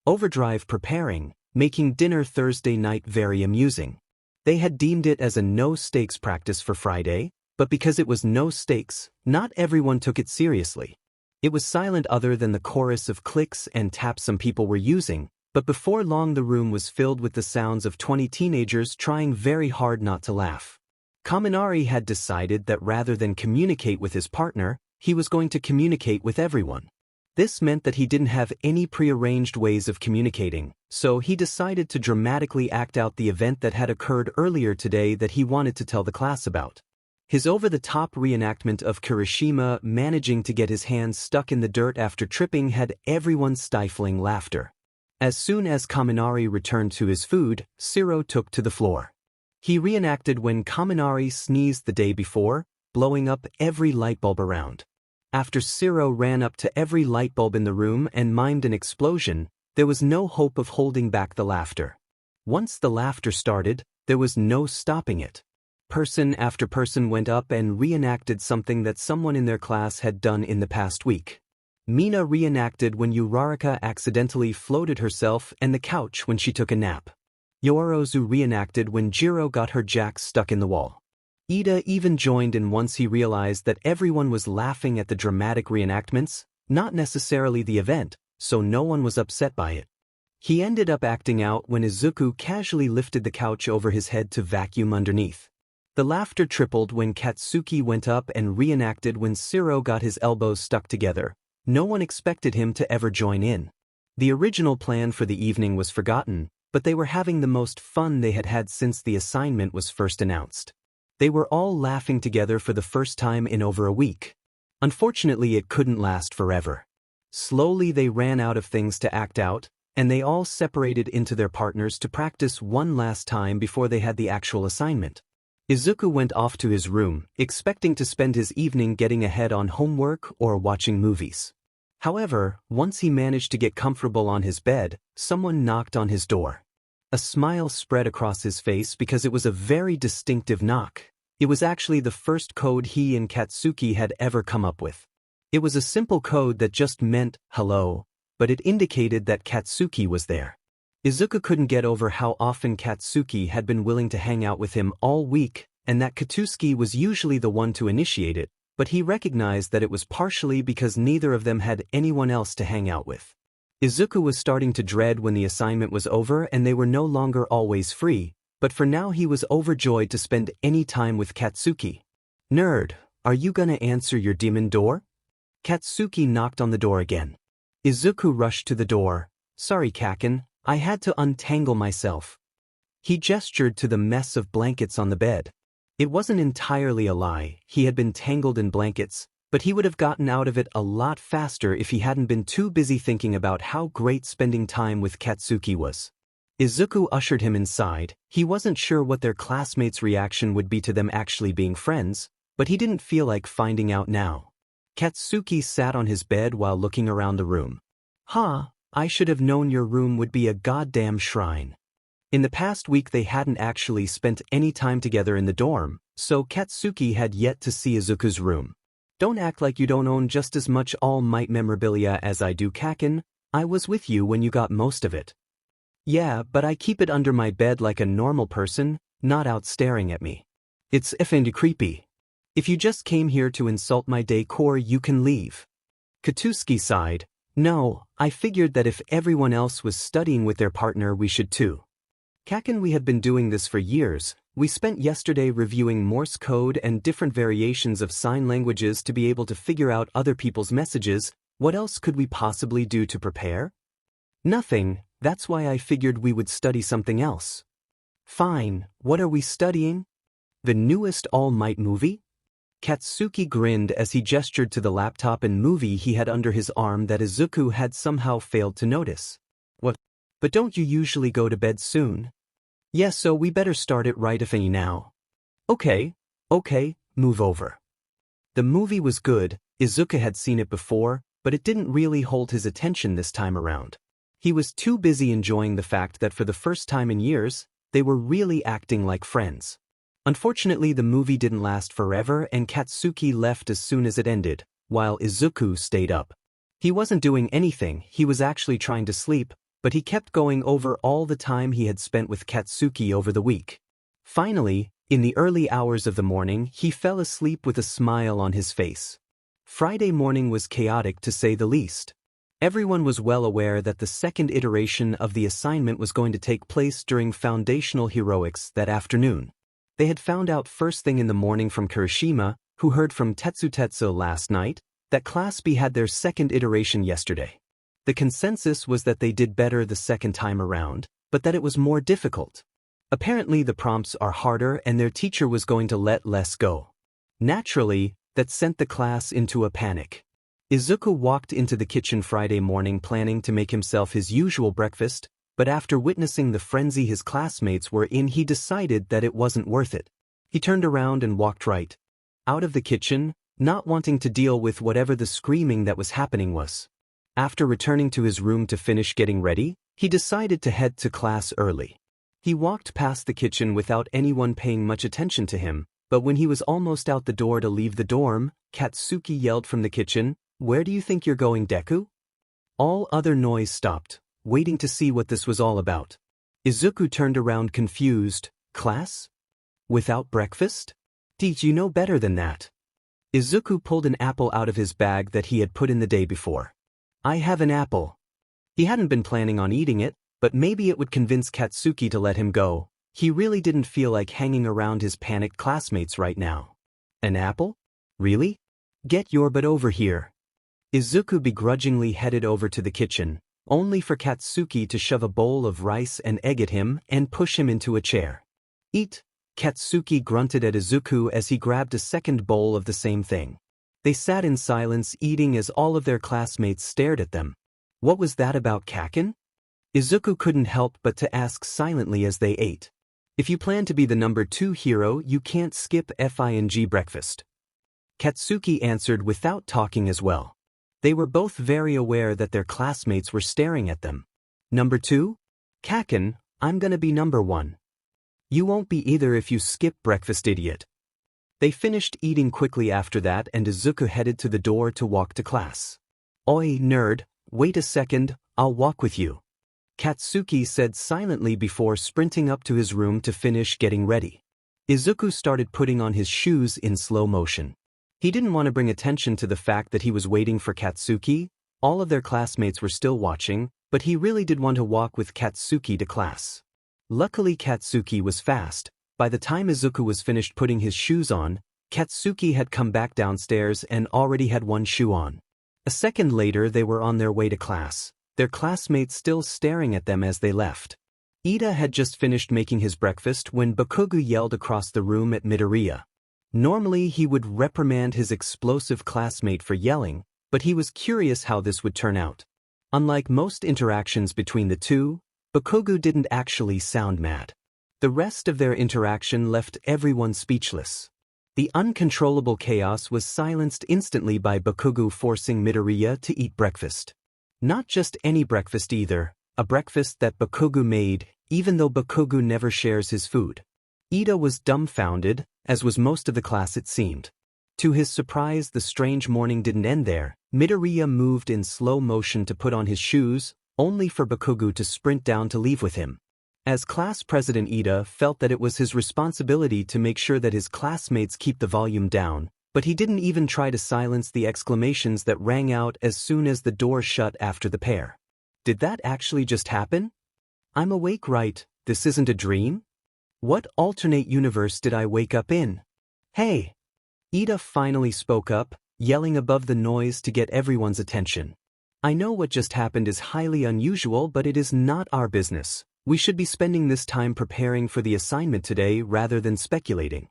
overdrive preparing, making dinner Thursday night very amusing. They had deemed it as a no-stakes practice for Friday, but because it was no stakes, not everyone took it seriously. It was silent other than the chorus of clicks and taps some people were using, but before long the room was filled with the sounds of 20 teenagers trying very hard not to laugh. Kaminari had decided that rather than communicate with his partner, he was going to communicate with everyone. This meant that he didn't have any prearranged ways of communicating, so he decided to dramatically act out the event that had occurred earlier today that he wanted to tell the class about. His over-the-top reenactment of Kirishima managing to get his hands stuck in the dirt after tripping had everyone stifling laughter. As soon as Kaminari returned to his food, Shiro took to the floor. He reenacted when Kaminari sneezed the day before, blowing up every light bulb around. After Shiro ran up to every light bulb in the room and mimed an explosion, there was no hope of holding back the laughter. Once the laughter started, there was no stopping it. Person after person went up and reenacted something that someone in their class had done in the past week. Mina reenacted when Uraraka accidentally floated herself and the couch when she took a nap. Yorozu reenacted when Jiro got her jack stuck in the wall. Ida even joined in once he realized that everyone was laughing at the dramatic reenactments, not necessarily the event, so no one was upset by it. He ended up acting out when Izuku casually lifted the couch over his head to vacuum underneath. The laughter tripled when Katsuki went up and reenacted when Shiro got his elbows stuck together. No one expected him to ever join in. The original plan for the evening was forgotten, but they were having the most fun they had had since the assignment was first announced. They were all laughing together for the first time in over a week. Unfortunately, it couldn't last forever. Slowly they ran out of things to act out, and they all separated into their partners to practice one last time before they had the actual assignment. Izuku went off to his room, expecting to spend his evening getting ahead on homework or watching movies. However, once he managed to get comfortable on his bed, someone knocked on his door. A smile spread across his face because it was a very distinctive knock. It was actually the first code he and Katsuki had ever come up with. It was a simple code that just meant hello, but it indicated that Katsuki was there. Izuku couldn't get over how often Katsuki had been willing to hang out with him all week, and that Katsuki was usually the one to initiate it, but he recognized that it was partially because neither of them had anyone else to hang out with. Izuku was starting to dread when the assignment was over and they were no longer always free, but for now he was overjoyed to spend any time with Katsuki. "Nerd, are you gonna answer your demon door?" Katsuki knocked on the door again. Izuku rushed to the door. "Sorry, Kaken, I had to untangle myself." He gestured to the mess of blankets on the bed. It wasn't entirely a lie, he had been tangled in blankets, but he would have gotten out of it a lot faster if he hadn't been too busy thinking about how great spending time with Katsuki was. Izuku ushered him inside. He wasn't sure what their classmates' reaction would be to them actually being friends, but he didn't feel like finding out now. Katsuki sat on his bed while looking around the room. "Huh, I should have known your room would be a goddamn shrine." In the past week they hadn't actually spent any time together in the dorm, so Katsuki had yet to see Izuku's room. Don't act like you don't own just as much All Might memorabilia as I do, Kakin. I was with you when you got most of it. Yeah, but I keep it under my bed like a normal person, not out staring at me. It's effing creepy. If you just came here to insult my decor, you can leave. Katuski sighed. No, I figured that if everyone else was studying with their partner, we should too. Kakin, we have been doing this for years. We spent yesterday reviewing Morse code and different variations of sign languages to be able to figure out other people's messages. What else could we possibly do to prepare? Nothing, that's why I figured we would study something else. Fine, what are we studying? The newest All Might movie? Katsuki grinned as he gestured to the laptop and movie he had under his arm that Izuku had somehow failed to notice. What? But don't you usually go to bed soon? Yes, so we better start it right if any now. Okay, move over. The movie was good. Izuku had seen it before, but it didn't really hold his attention this time around. He was too busy enjoying the fact that for the first time in years, they were really acting like friends. Unfortunately, the movie didn't last forever and Katsuki left as soon as it ended, while Izuku stayed up. He wasn't doing anything, he was actually trying to sleep, but he kept going over all the time he had spent with Katsuki over the week. Finally, in the early hours of the morning, he fell asleep with a smile on his face. Friday morning was chaotic to say the least. Everyone was well aware that the second iteration of the assignment was going to take place during Foundational Heroics that afternoon. They had found out first thing in the morning from Kirishima, who heard from Tetsutetsu last night, that Class B had their second iteration yesterday. The consensus was that they did better the second time around, but that it was more difficult. Apparently the prompts are harder and their teacher was going to let less go. Naturally, that sent the class into a panic. Izuku walked into the kitchen Friday morning planning to make himself his usual breakfast, but after witnessing the frenzy his classmates were in, he decided that it wasn't worth it. He turned around and walked right out of the kitchen, not wanting to deal with whatever the screaming that was happening was. After returning to his room to finish getting ready, he decided to head to class early. He walked past the kitchen without anyone paying much attention to him, but when he was almost out the door to leave the dorm, Katsuki yelled from the kitchen, "Where do you think you're going, Deku?" All other noise stopped, waiting to see what this was all about. Izuku turned around confused. Class? Without breakfast? Did you know better than that? Izuku pulled an apple out of his bag that he had put in the day before. I have an apple. He hadn't been planning on eating it, but maybe it would convince Katsuki to let him go. He really didn't feel like hanging around his panicked classmates right now. An apple? Really? Get your butt over here. Izuku begrudgingly headed over to the kitchen, only for Katsuki to shove a bowl of rice and egg at him and push him into a chair. Eat, Katsuki grunted at Izuku as he grabbed a second bowl of the same thing. They sat in silence eating as all of their classmates stared at them. What was that about, Kakin? Izuku couldn't help but to ask silently as they ate. If you plan to be the number 2 hero, you can't skip FING breakfast. Katsuki answered without talking as well. They were both very aware that their classmates were staring at them. Number 2? Kakin, I'm gonna be number 1. You won't be either if you skip breakfast, idiot. They finished eating quickly after that and Izuku headed to the door to walk to class. Oi, nerd, wait a second, I'll walk with you. Katsuki said silently before sprinting up to his room to finish getting ready. Izuku started putting on his shoes in slow motion. He didn't want to bring attention to the fact that he was waiting for Katsuki. All of their classmates were still watching, but he really did want to walk with Katsuki to class. Luckily Katsuki was fast. By the time Izuku was finished putting his shoes on, Katsuki had come back downstairs and already had one shoe on. A second later they were on their way to class, their classmates still staring at them as they left. Ida had just finished making his breakfast when Bakugo yelled across the room at Midoriya. Normally he would reprimand his explosive classmate for yelling, but he was curious how this would turn out. Unlike most interactions between the two, Bakugo didn't actually sound mad. The rest of their interaction left everyone speechless. The uncontrollable chaos was silenced instantly by Bakugo forcing Midoriya to eat breakfast. Not just any breakfast either, a breakfast that Bakugo made, even though Bakugo never shares his food. Ida was dumbfounded, as was most of the class it seemed. To his surprise, the strange morning didn't end there. Midoriya moved in slow motion to put on his shoes, only for Bakugo to sprint down to leave with him. As class president, Ida felt that it was his responsibility to make sure that his classmates keep the volume down, but he didn't even try to silence the exclamations that rang out as soon as the door shut after the pair. Did that actually just happen? I'm awake, right? This isn't a dream? What alternate universe did I wake up in? Hey! Ida finally spoke up, yelling above the noise to get everyone's attention. I know what just happened is highly unusual, but it is not our business. We should be spending this time preparing for the assignment today rather than speculating.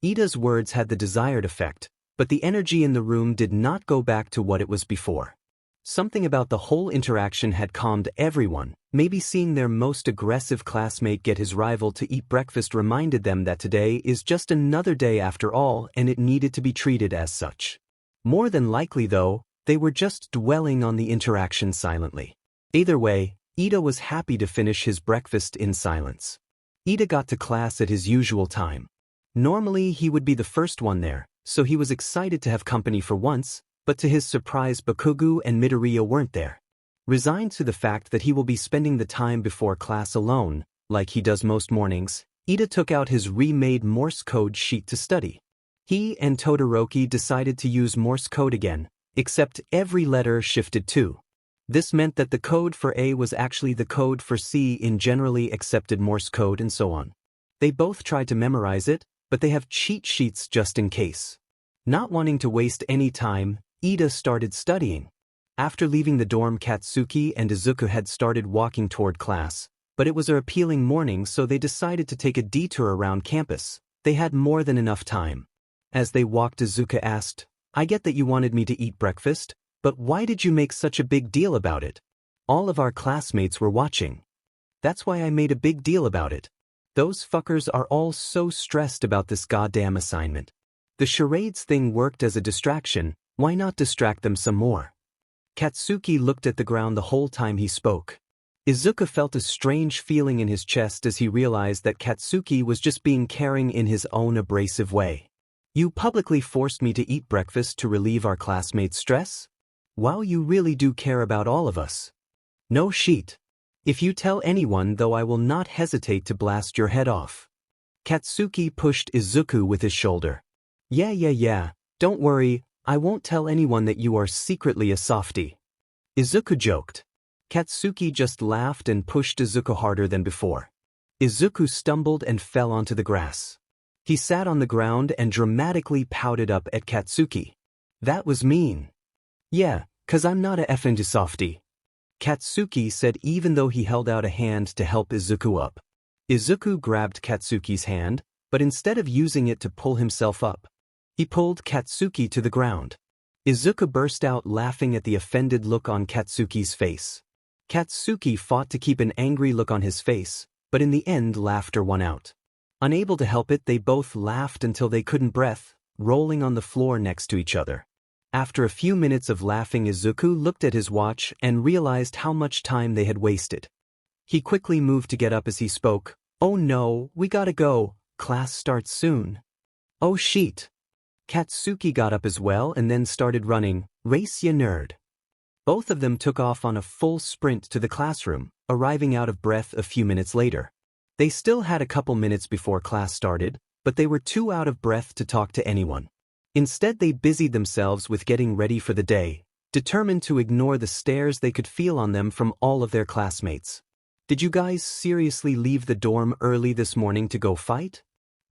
Ida's words had the desired effect, but the energy in the room did not go back to what it was before. Something about the whole interaction had calmed everyone. Maybe seeing their most aggressive classmate get his rival to eat breakfast reminded them that today is just another day after all, and it needed to be treated as such. More than likely, though, they were just dwelling on the interaction silently. Either way, Ida was happy to finish his breakfast in silence. Ida got to class at his usual time. Normally he would be the first one there, so he was excited to have company for once, but to his surprise Bakugo and Midoriya weren't there. Resigned to the fact that he will be spending the time before class alone, like he does most mornings, Ida took out his remade Morse code sheet to study. He and Todoroki decided to use Morse code again, except every letter shifted too. This meant that the code for A was actually the code for C in generally accepted Morse code and so on. They both tried to memorize it, but they have cheat sheets just in case. Not wanting to waste any time, Ida started studying. After leaving the dorm, Katsuki and Izuku had started walking toward class, but it was an appealing morning, so they decided to take a detour around campus. They had more than enough time. As they walked, Izuku asked, I get that you wanted me to eat breakfast, but why did you make such a big deal about it? All of our classmates were watching. That's why I made a big deal about it. Those fuckers are all so stressed about this goddamn assignment. The charades thing worked as a distraction, why not distract them some more? Katsuki looked at the ground the whole time he spoke. Izuku felt a strange feeling in his chest as he realized that Katsuki was just being caring in his own abrasive way. You publicly forced me to eat breakfast to relieve our classmates' stress? Wow, you really do care about all of us. No shit. If you tell anyone, though, I will not hesitate to blast your head off. Katsuki pushed Izuku with his shoulder. Yeah, don't worry, I won't tell anyone that you are secretly a softie. Izuku joked. Katsuki just laughed and pushed Izuku harder than before. Izuku stumbled and fell onto the grass. He sat on the ground and dramatically pouted up at Katsuki. That was mean. Yeah, 'cause I'm not a effing softie. Katsuki said, even though he held out a hand to help Izuku up. Izuku grabbed Katsuki's hand, but instead of using it to pull himself up, he pulled Katsuki to the ground. Izuku burst out laughing at the offended look on Katsuki's face. Katsuki fought to keep an angry look on his face, but in the end laughter won out. Unable to help it, they both laughed until they couldn't breathe, rolling on the floor next to each other. After a few minutes of laughing, Izuku looked at his watch and realized how much time they had wasted. He quickly moved to get up as he spoke. Oh no, we gotta go, class starts soon. Oh shit. Katsuki got up as well and then started running. Race ya nerd. Both of them took off on a full sprint to the classroom, arriving out of breath a few minutes later. They still had a couple minutes before class started, but they were too out of breath to talk to anyone. Instead, they busied themselves with getting ready for the day, determined to ignore the stares they could feel on them from all of their classmates. Did you guys seriously leave the dorm early this morning to go fight?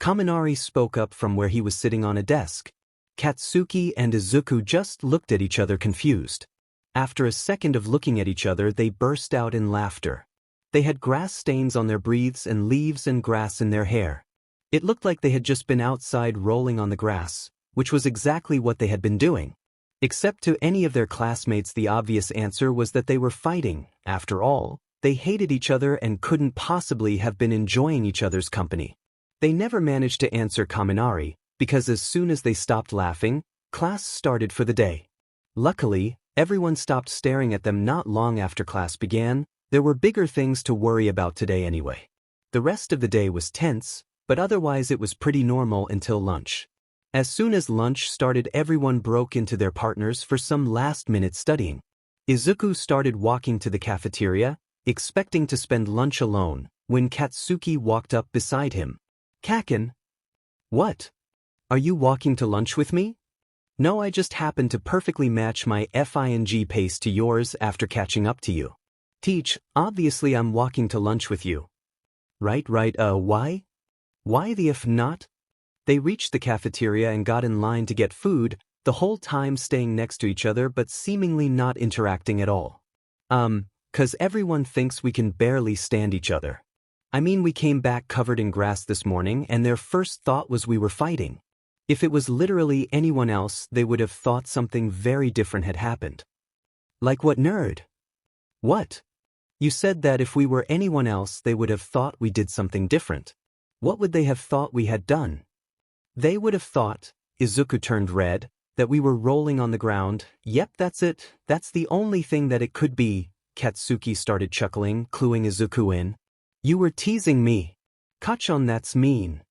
Kaminari spoke up from where he was sitting on a desk. Katsuki and Izuku just looked at each other confused. After a second of looking at each other, they burst out in laughter. They had grass stains on their breaths and leaves and grass in their hair. It looked like they had just been outside rolling on the grass, which was exactly what they had been doing. Except to any of their classmates, the obvious answer was that they were fighting. After all, they hated each other and couldn't possibly have been enjoying each other's company. They never managed to answer Kaminari, because as soon as they stopped laughing, class started for the day. Luckily, everyone stopped staring at them not long after class began. There were bigger things to worry about today anyway. The rest of the day was tense, but otherwise it was pretty normal until lunch. As soon as lunch started, everyone broke into their partners for some last-minute studying. Izuku started walking to the cafeteria, expecting to spend lunch alone, when Katsuki walked up beside him. "Kaken? What? Are you walking to lunch with me?" "No, I just happened to perfectly match my FING pace to yours after catching up to you." "Teach, obviously I'm walking to lunch with you." Right, why? Why the if not? They reached the cafeteria and got in line to get food, the whole time staying next to each other but seemingly not interacting at all. 'Cause everyone thinks we can barely stand each other. I mean, we came back covered in grass this morning and their first thought was we were fighting. If it was literally anyone else, they would have thought something very different had happened. Like what, nerd? What? You said that if we were anyone else, they would have thought we did something different. What would they have thought we had done? They would have thought, Izuku turned red, that we were rolling on the ground. Yep, that's it. That's the only thing that it could be. Katsuki started chuckling, cluing Izuku in. You were teasing me. Kachon, that's mean.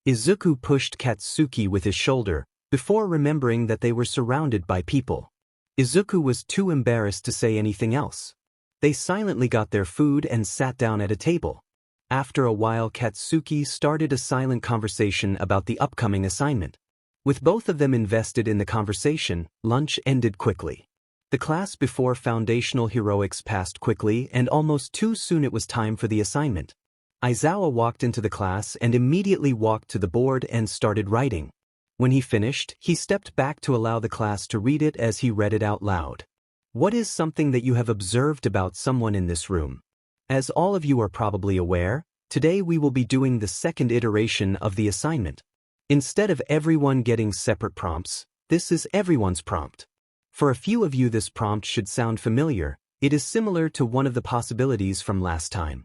Izuku pushed Katsuki with his shoulder, before remembering that they were surrounded by people. Izuku was too embarrassed to say anything else. They silently got their food and sat down at a table. After a while, Katsuki started a silent conversation about the upcoming assignment. With both of them invested in the conversation, lunch ended quickly. The class before Foundational Heroics passed quickly, and almost too soon it was time for the assignment. Aizawa walked into the class and immediately walked to the board and started writing. When he finished, he stepped back to allow the class to read it as he read it out loud. What is something that you have observed about someone in this room? As all of you are probably aware, today we will be doing the second iteration of the assignment. Instead of everyone getting separate prompts, this is everyone's prompt. For a few of you this prompt should sound familiar. It is similar to one of the possibilities from last time.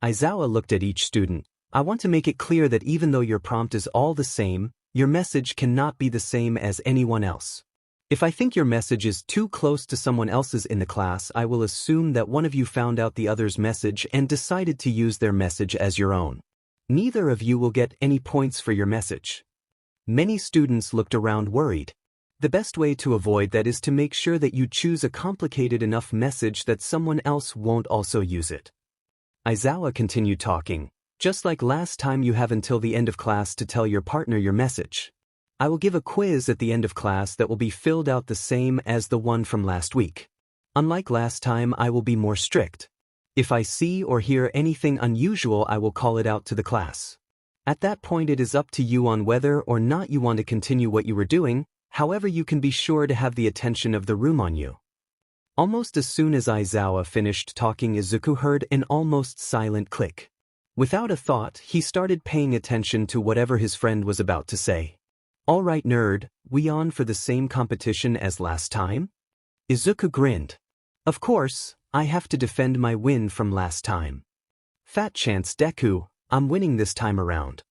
Aizawa looked at each student. I want to make it clear that even though your prompt is all the same, your message cannot be the same as anyone else. If I think your message is too close to someone else's in the class, I will assume that one of you found out the other's message and decided to use their message as your own. Neither of you will get any points for your message. Many students looked around worried. The best way to avoid that is to make sure that you choose a complicated enough message that someone else won't also use it. Aizawa continued talking. Just like last time, you have until the end of class to tell your partner your message. I will give a quiz at the end of class that will be filled out the same as the one from last week. Unlike last time, I will be more strict. If I see or hear anything unusual, I will call it out to the class. At that point, it is up to you on whether or not you want to continue what you were doing. However, you can be sure to have the attention of the room on you. Almost as soon as Aizawa finished talking, Izuku heard an almost silent click. Without a thought, he started paying attention to whatever his friend was about to say. All right, nerd, we on for the same competition as last time? Izuku grinned. Of course, I have to defend my win from last time. Fat chance, Deku, I'm winning this time around.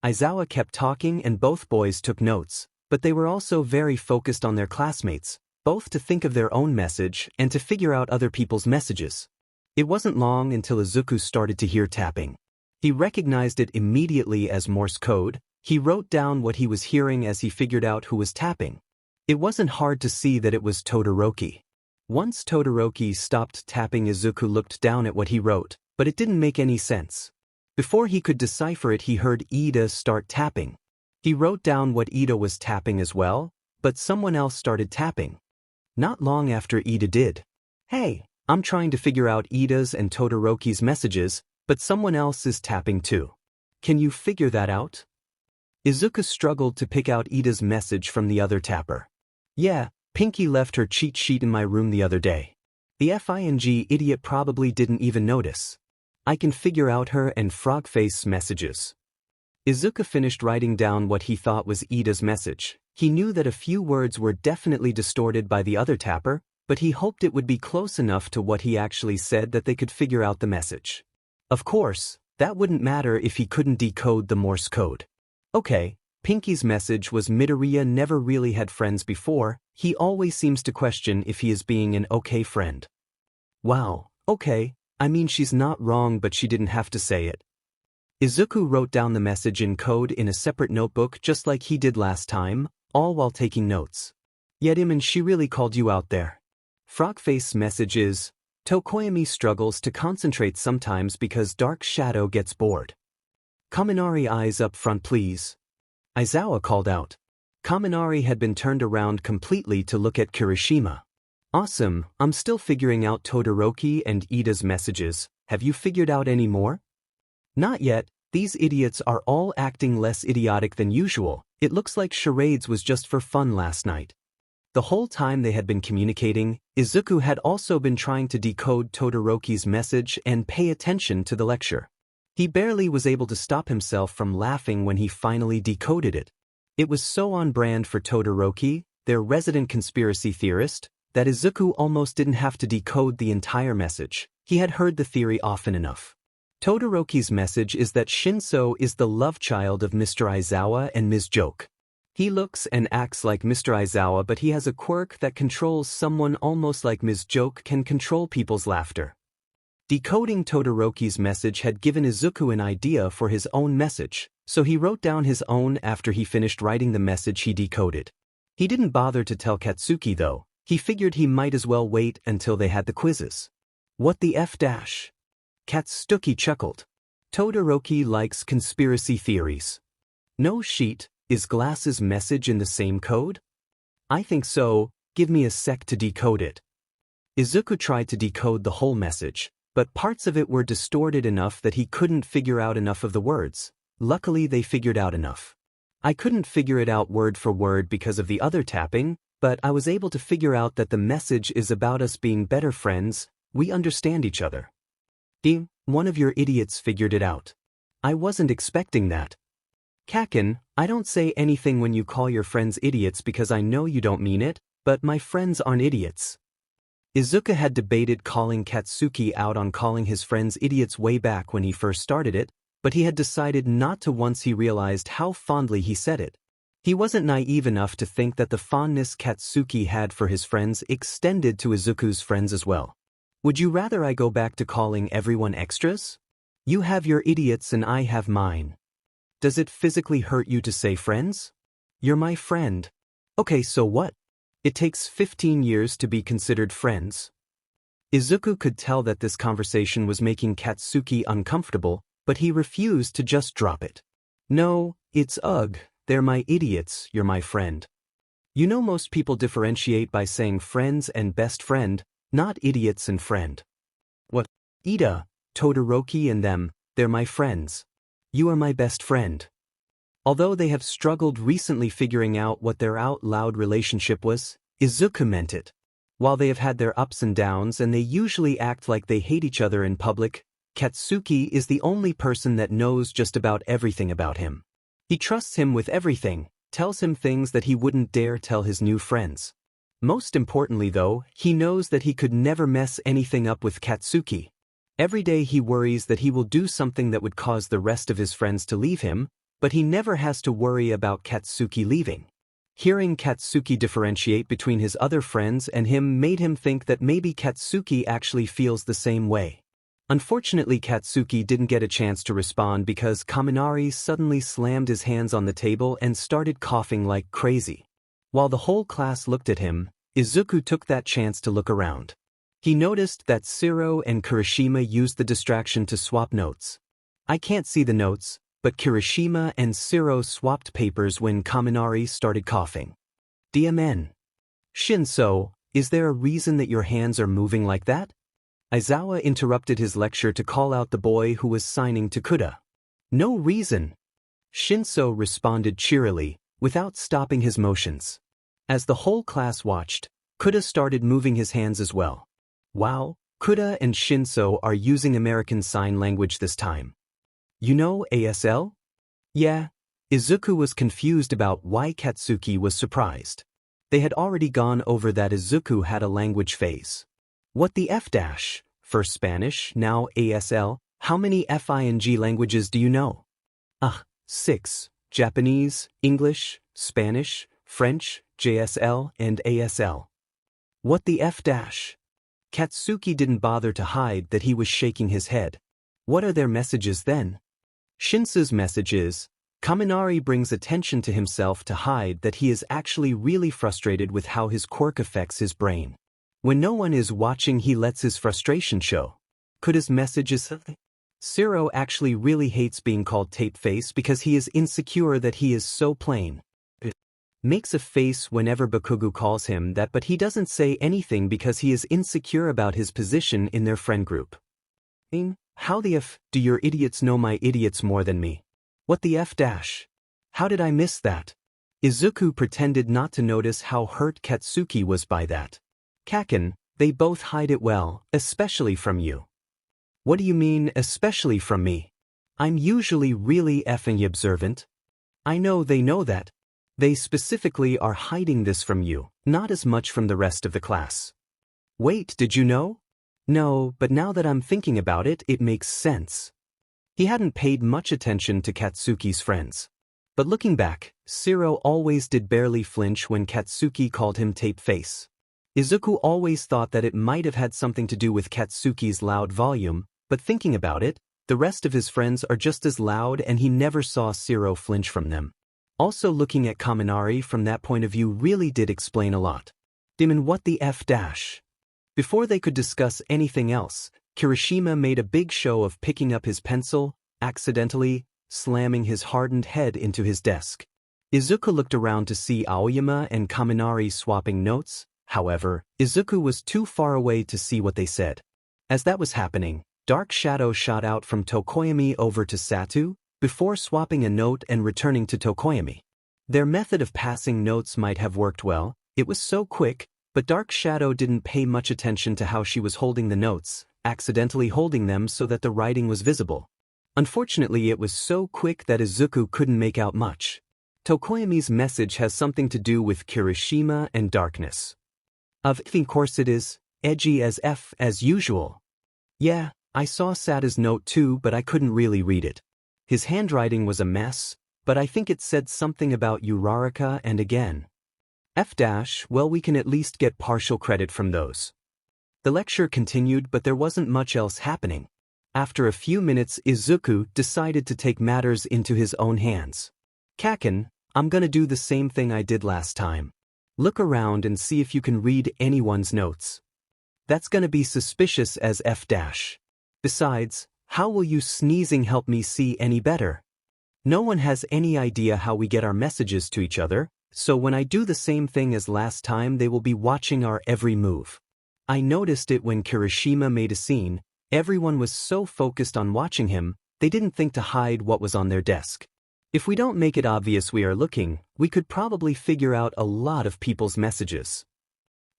Aizawa kept talking and both boys took notes, but they were also very focused on their classmates, both to think of their own message and to figure out other people's messages. It wasn't long until Izuku started to hear tapping. He recognized it immediately as Morse code. He wrote down what he was hearing as he figured out who was tapping. It wasn't hard to see that it was Todoroki. Once Todoroki stopped tapping, Izuku looked down at what he wrote, but it didn't make any sense. Before he could decipher it, he heard Ida start tapping. He wrote down what Ida was tapping as well, but someone else started tapping. Not long after Ida did. Hey, I'm trying to figure out Ida's and Todoroki's messages, but someone else is tapping too. Can you figure that out? Izuku struggled to pick out Ida's message from the other tapper. Yeah, Pinky left her cheat sheet in my room the other day. The FING idiot probably didn't even notice. I can figure out her and Frogface's messages. Izuku finished writing down what he thought was Ida's message. He knew that a few words were definitely distorted by the other tapper, but he hoped it would be close enough to what he actually said that they could figure out the message. Of course, that wouldn't matter if he couldn't decode the Morse code. Okay, Pinky's message was Midoriya never really had friends before. He always seems to question if he is being an okay friend. Wow, okay, I mean she's not wrong, but she didn't have to say it. Izuku wrote down the message in code in a separate notebook just like he did last time, all while taking notes. Yediman, she really called you out there. Frogface's message is, Tokoyami struggles to concentrate sometimes because Dark Shadow gets bored. Kaminari, eyes up front please. Aizawa called out. Kaminari had been turned around completely to look at Kirishima. Awesome, I'm still figuring out Todoroki and Ida's messages. Have you figured out any more? Not yet, these idiots are all acting less idiotic than usual. It looks like charades was just for fun last night. The whole time they had been communicating, Izuku had also been trying to decode Todoroki's message and pay attention to the lecture. He barely was able to stop himself from laughing when he finally decoded it. It was so on brand for Todoroki, their resident conspiracy theorist, that Izuku almost didn't have to decode the entire message. He had heard the theory often enough. Todoroki's message is that Shinso is the love child of Mr. Aizawa and Ms. Joke. He looks and acts like Mr. Aizawa, but he has a quirk that controls someone almost like Ms. Joke can control people's laughter. Decoding Todoroki's message had given Izuku an idea for his own message, so he wrote down his own after he finished writing the message he decoded. He didn't bother to tell Katsuki though. He figured he might as well wait until they had the quizzes. What the F dash? Katsuki chuckled. Todoroki likes conspiracy theories. No sheet, is Glass's message in the same code? I think so, give me a sec to decode it. Izuku tried to decode the whole message, but parts of it were distorted enough that he couldn't figure out enough of the words. Luckily they figured out enough. I couldn't figure it out word for word because of the other tapping, but I was able to figure out that the message is about us being better friends, we understand each other. One of your idiots figured it out. I wasn't expecting that. Kaken, I don't say anything when you call your friends idiots because I know you don't mean it, but my friends aren't idiots. Izuku had debated calling Katsuki out on calling his friends idiots way back when he first started it, but he had decided not to once he realized how fondly he said it. He wasn't naive enough to think that the fondness Katsuki had for his friends extended to Izuku's friends as well. Would you rather I go back to calling everyone extras? You have your idiots and I have mine. Does it physically hurt you to say friends? You're my friend. Okay, so what? It takes 15 years to be considered friends. Izuku could tell that this conversation was making Katsuki uncomfortable, but he refused to just drop it. No, it's ugh, they're my idiots, you're my friend. You know most people differentiate by saying friends and best friend, not idiots and friend. What? Ida, Todoroki and them, they're my friends. You are my best friend. Although they have struggled recently figuring out what their out-loud relationship was, Izuku meant it. While they have had their ups and downs and they usually act like they hate each other in public, Katsuki is the only person that knows just about everything about him. He trusts him with everything, tells him things that he wouldn't dare tell his new friends. Most importantly though, he knows that he could never mess anything up with Katsuki. Every day he worries that he will do something that would cause the rest of his friends to leave him, but he never has to worry about Katsuki leaving. Hearing Katsuki differentiate between his other friends and him made him think that maybe Katsuki actually feels the same way. Unfortunately, Katsuki didn't get a chance to respond because Kaminari suddenly slammed his hands on the table and started coughing like crazy. While the whole class looked at him, Izuku took that chance to look around. He noticed that Shiro and Kirishima used the distraction to swap notes. I can't see the notes, but Kirishima and Shiro swapped papers when Kaminari started coughing. DMN. Shinso, is there a reason that your hands are moving like that? Aizawa interrupted his lecture to call out the boy who was signing to Kuda. No reason. Shinso responded cheerily, without stopping his motions. As the whole class watched, Kuda started moving his hands as well. Wow, Kuda and Shinso are using American Sign Language this time. You know ASL? Yeah. Izuku was confused about why Katsuki was surprised. They had already gone over that Izuku had a language phase. What the F dash? First Spanish, now ASL, how many FING languages do you know? 6. Japanese, English, Spanish, French, JSL, and ASL. What the F dash? Katsuki didn't bother to hide that he was shaking his head. What are their messages then? Shinsu's message is, Kaminari brings attention to himself to hide that he is actually really frustrated with how his quirk affects his brain. When no one is watching, he lets his frustration show. Could his message is Zero actually really hates being called tape face because he is insecure that he is so plain. Makes a face whenever Bakugo calls him that, but he doesn't say anything because he is insecure about his position in their friend group. How the F do your idiots know my idiots more than me? What the F dash? How did I miss that? Izuku pretended not to notice how hurt Katsuki was by that. Kaken, they both hide it well, especially from you. What do you mean, especially from me? I'm usually really effing observant. I know they know that. They specifically are hiding this from you, not as much from the rest of the class. Wait, did you know? No, but now that I'm thinking about it, it makes sense. He hadn't paid much attention to Katsuki's friends. But looking back, Zero always did barely flinch when Katsuki called him tape face. Izuku always thought that it might have had something to do with Katsuki's loud volume, but thinking about it, the rest of his friends are just as loud and he never saw Zero flinch from them. Also, looking at Kaminari from that point of view really did explain a lot. Demon, what the F dash? Before they could discuss anything else, Kirishima made a big show of picking up his pencil, accidentally slamming his hardened head into his desk. Izuku looked around to see Aoyama and Kaminari swapping notes. However, Izuku was too far away to see what they said. As that was happening, Dark Shadow shot out from Tokoyami over to Satu, before swapping a note and returning to Tokoyami. Their method of passing notes might have worked well, it was so quick, but Dark Shadow didn't pay much attention to how she was holding the notes, accidentally holding them so that the writing was visible. Unfortunately, it was so quick that Izuku couldn't make out much. Tokoyami's message has something to do with Kirishima and darkness. Of course it is, edgy as F as usual. Yeah, I saw Sata's note too, but I couldn't really read it. His handwriting was a mess, but I think it said something about Uraraka and again. F dash, well, we can at least get partial credit from those. The lecture continued, but there wasn't much else happening. After a few minutes, Izuku decided to take matters into his own hands. Kaken, I'm gonna do the same thing I did last time. Look around and see if you can read anyone's notes. That's gonna be suspicious as F dash. Besides, how will you sneezing help me see any better? No one has any idea how we get our messages to each other, so when I do the same thing as last time, they will be watching our every move. I noticed it when Kirishima made a scene. Everyone was so focused on watching him, they didn't think to hide what was on their desk. If we don't make it obvious we are looking, we could probably figure out a lot of people's messages.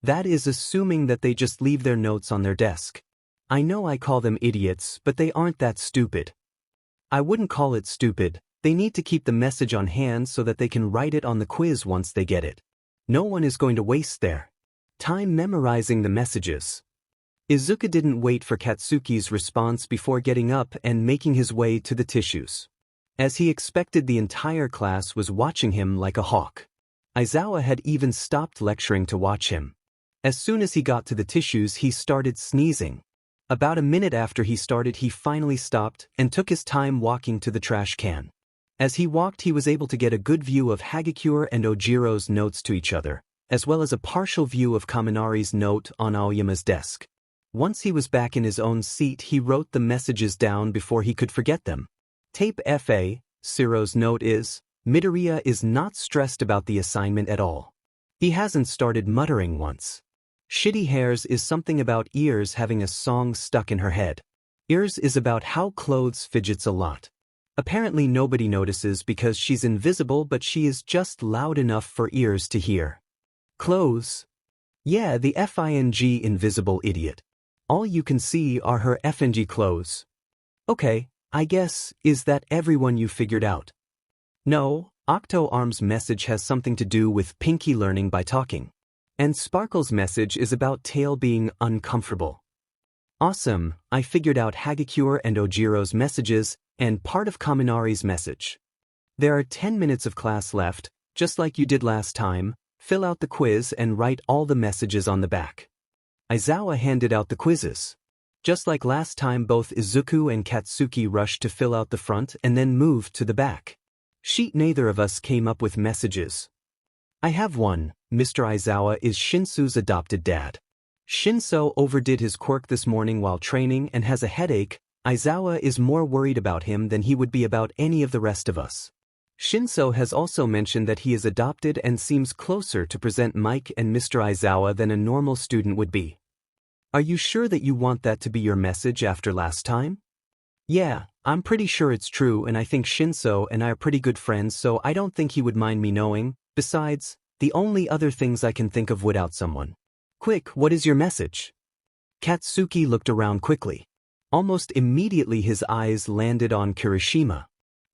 That is assuming that they just leave their notes on their desk. I know I call them idiots, but they aren't that stupid. I wouldn't call it stupid, they need to keep the message on hand so that they can write it on the quiz once they get it. No one is going to waste their time memorizing the messages. Izuku didn't wait for Katsuki's response before getting up and making his way to the tissues. As he expected, the entire class was watching him like a hawk. Aizawa had even stopped lecturing to watch him. As soon as he got to the tissues, he started sneezing. About a minute after he started, he finally stopped and took his time walking to the trash can. As he walked, he was able to get a good view of Hagakure and Ojiro's notes to each other, as well as a partial view of Kaminari's note on Aoyama's desk. Once he was back in his own seat, he wrote the messages down before he could forget them. Tape FA, Zero's note is, Midoriya is not stressed about the assignment at all. He hasn't started muttering once. Shitty hairs is something about ears having a song stuck in her head. Ears is about how clothes fidgets a lot. Apparently nobody notices because she's invisible, but she is just loud enough for ears to hear. Clothes? Yeah, the FING invisible idiot. All you can see are her FNG clothes. Okay, I guess, is that everyone you figured out? No, Octo Arm's message has something to do with Pinky learning by talking. And Sparkle's message is about Tail being uncomfortable. Awesome, I figured out Hagakure and Ojiro's messages and part of Kaminari's message. There are 10 minutes of class left, just like you did last time. Fill out the quiz and write all the messages on the back. Aizawa handed out the quizzes. Just like last time, both Izuku and Katsuki rushed to fill out the front and then moved to the back. Sheet. Neither of us came up with messages. I have one. Mr. Aizawa is Shinsu's adopted dad. Shinso overdid his quirk this morning while training and has a headache. Aizawa is more worried about him than he would be about any of the rest of us. Shinso has also mentioned that he is adopted and seems closer to present Mike and Mr. Aizawa than a normal student would be. Are you sure that you want that to be your message after last time? Yeah, I'm pretty sure it's true, and I think Shinso and I are pretty good friends, so I don't think he would mind me knowing. Besides, the only other things I can think of without someone. Quick, what is your message? Katsuki looked around quickly. Almost immediately his eyes landed on Kirishima.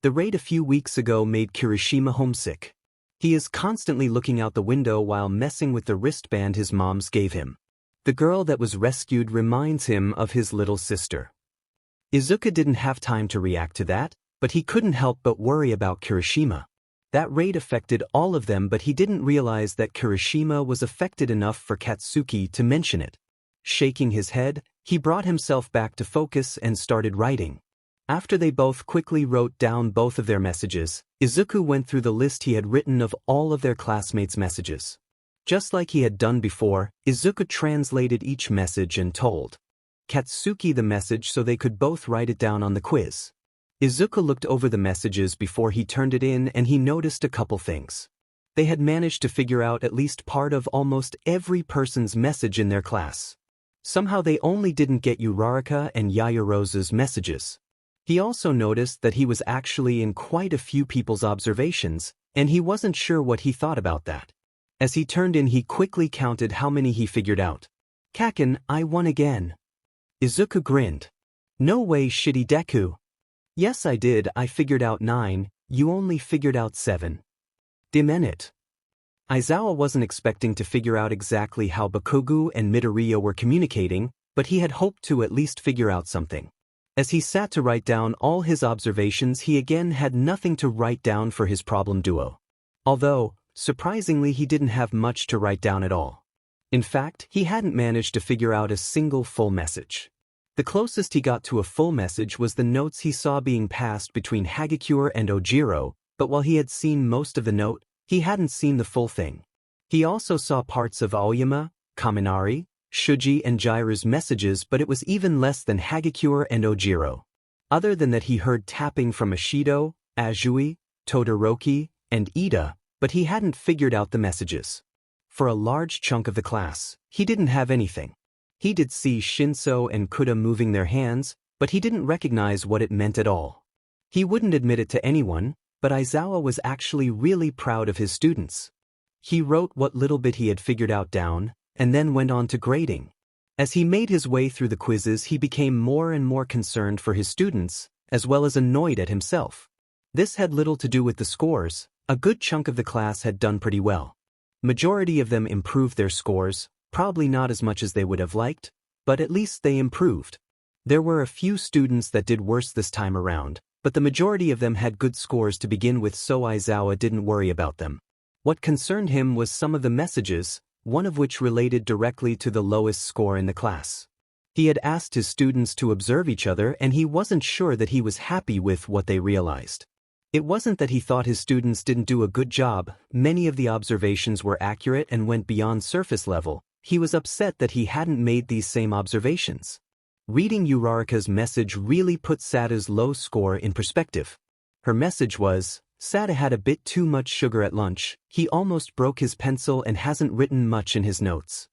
The raid a few weeks ago made Kirishima homesick. He is constantly looking out the window while messing with the wristband his moms gave him. The girl that was rescued reminds him of his little sister. Izuku didn't have time to react to that, but he couldn't help but worry about Kirishima. That raid affected all of them, but he didn't realize that Kirishima was affected enough for Katsuki to mention it. Shaking his head, he brought himself back to focus and started writing. After they both quickly wrote down both of their messages, Izuku went through the list he had written of all of their classmates' messages. Just like he had done before, Izuku translated each message and told Katsuki the message so they could both write it down on the quiz. Izuku looked over the messages before he turned it in, and he noticed a couple things. They had managed to figure out at least part of almost every person's message in their class. Somehow they only didn't get Uraraka and Yayarosa's messages. He also noticed that he was actually in quite a few people's observations, and he wasn't sure what he thought about that. As he turned in, he quickly counted how many he figured out. Kaken, I won again. Izuku grinned. No way, shitty Deku. Yes, I did. I figured out 9, you only figured out 7. Demenit. Aizawa wasn't expecting to figure out exactly how Bakugo and Midoriya were communicating, but he had hoped to at least figure out something. As he sat to write down all his observations, he again had nothing to write down for his problem duo. Although, surprisingly, he didn't have much to write down at all. In fact, he hadn't managed to figure out a single full message. The closest he got to a full message was the notes he saw being passed between Hagakure and Ojiro, but while he had seen most of the note, he hadn't seen the full thing. He also saw parts of Aoyama, Kaminari, Shuji and Jiraiya's messages, but it was even less than Hagakure and Ojiro. Other than that, he heard tapping from Ashido, Azui, Todoroki, and Ida, but he hadn't figured out the messages. For a large chunk of the class, he didn't have anything. He did see Shinso and Kuda moving their hands, but he didn't recognize what it meant at all. He wouldn't admit it to anyone, but Aizawa was actually really proud of his students. He wrote what little bit he had figured out down, and then went on to grading. As he made his way through the quizzes, he became more and more concerned for his students, as well as annoyed at himself. This had little to do with the scores. A good chunk of the class had done pretty well. Majority of them improved their scores, probably not as much as they would have liked, but at least they improved. There were a few students that did worse this time around, but the majority of them had good scores to begin with, so Aizawa didn't worry about them. What concerned him was some of the messages, one of which related directly to the lowest score in the class. He had asked his students to observe each other, and he wasn't sure that he was happy with what they realized. It wasn't that he thought his students didn't do a good job. Many of the observations were accurate and went beyond surface level. He was upset that he hadn't made these same observations. Reading Uraraka's message really put Sada's low score in perspective. Her message was, Sada had a bit too much sugar at lunch, he almost broke his pencil and hasn't written much in his notes.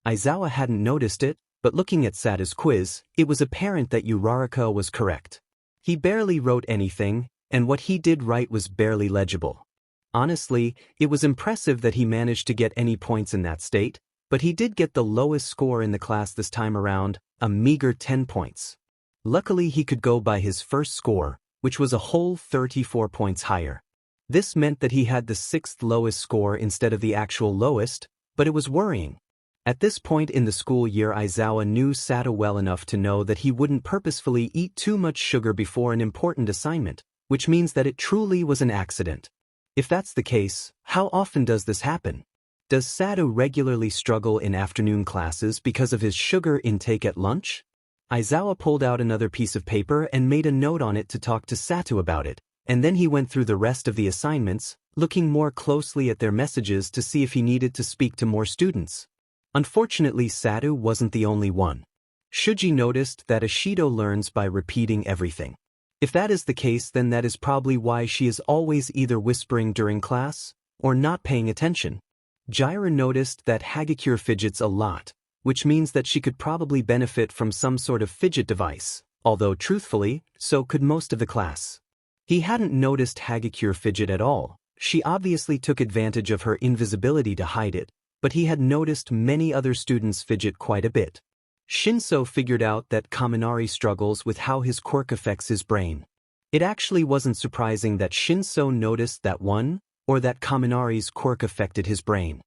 Aizawa hadn't noticed it, but looking at Sada's quiz, it was apparent that Uraraka was correct. He barely wrote anything, and what he did write was barely legible. Honestly, it was impressive that he managed to get any points in that state, but he did get the lowest score in the class this time around, a meager 10 points. Luckily, he could go by his first score, which was a whole 34 points higher. This meant that he had the 6th lowest score instead of the actual lowest, but it was worrying. At this point in the school year, Aizawa knew Sada well enough to know that he wouldn't purposefully eat too much sugar before an important assignment, which means that it truly was an accident. If that's the case, how often does this happen? Does Sada regularly struggle in afternoon classes because of his sugar intake at lunch? Aizawa pulled out another piece of paper and made a note on it to talk to Satu about it, and then he went through the rest of the assignments, looking more closely at their messages to see if he needed to speak to more students. Unfortunately, Satu wasn't the only one. Shuji noticed that Ashido learns by repeating everything. If that is the case, then that is probably why she is always either whispering during class or not paying attention. Jiraiya noticed that Hagakure fidgets a lot, which means that she could probably benefit from some sort of fidget device, although truthfully, so could most of the class. He hadn't noticed Hagakure fidget at all. She obviously took advantage of her invisibility to hide it, but he had noticed many other students fidget quite a bit. Shinso figured out that Kaminari struggles with how his quirk affects his brain. It actually wasn't surprising that Shinso noticed that one, or that Kaminari's quirk affected his brain.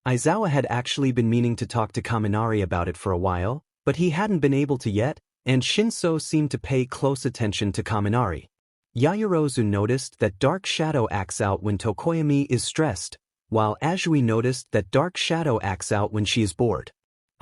Aizawa had actually been meaning to talk to Kaminari about it for a while, but he hadn't been able to yet, and Shinso seemed to pay close attention to Kaminari. Yaoyorozu noticed that Dark Shadow acts out when Tokoyami is stressed, while Azui noticed that Dark Shadow acts out when she is bored.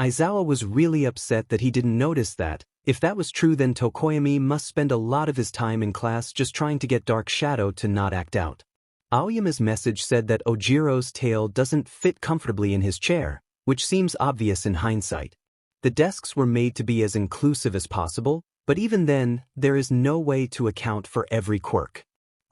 Aizawa was really upset that he didn't notice that. If that was true, then Tokoyami must spend a lot of his time in class just trying to get Dark Shadow to not act out. Aoyama's message said that Ojiro's tail doesn't fit comfortably in his chair, which seems obvious in hindsight. The desks were made to be as inclusive as possible, but even then, there is no way to account for every quirk.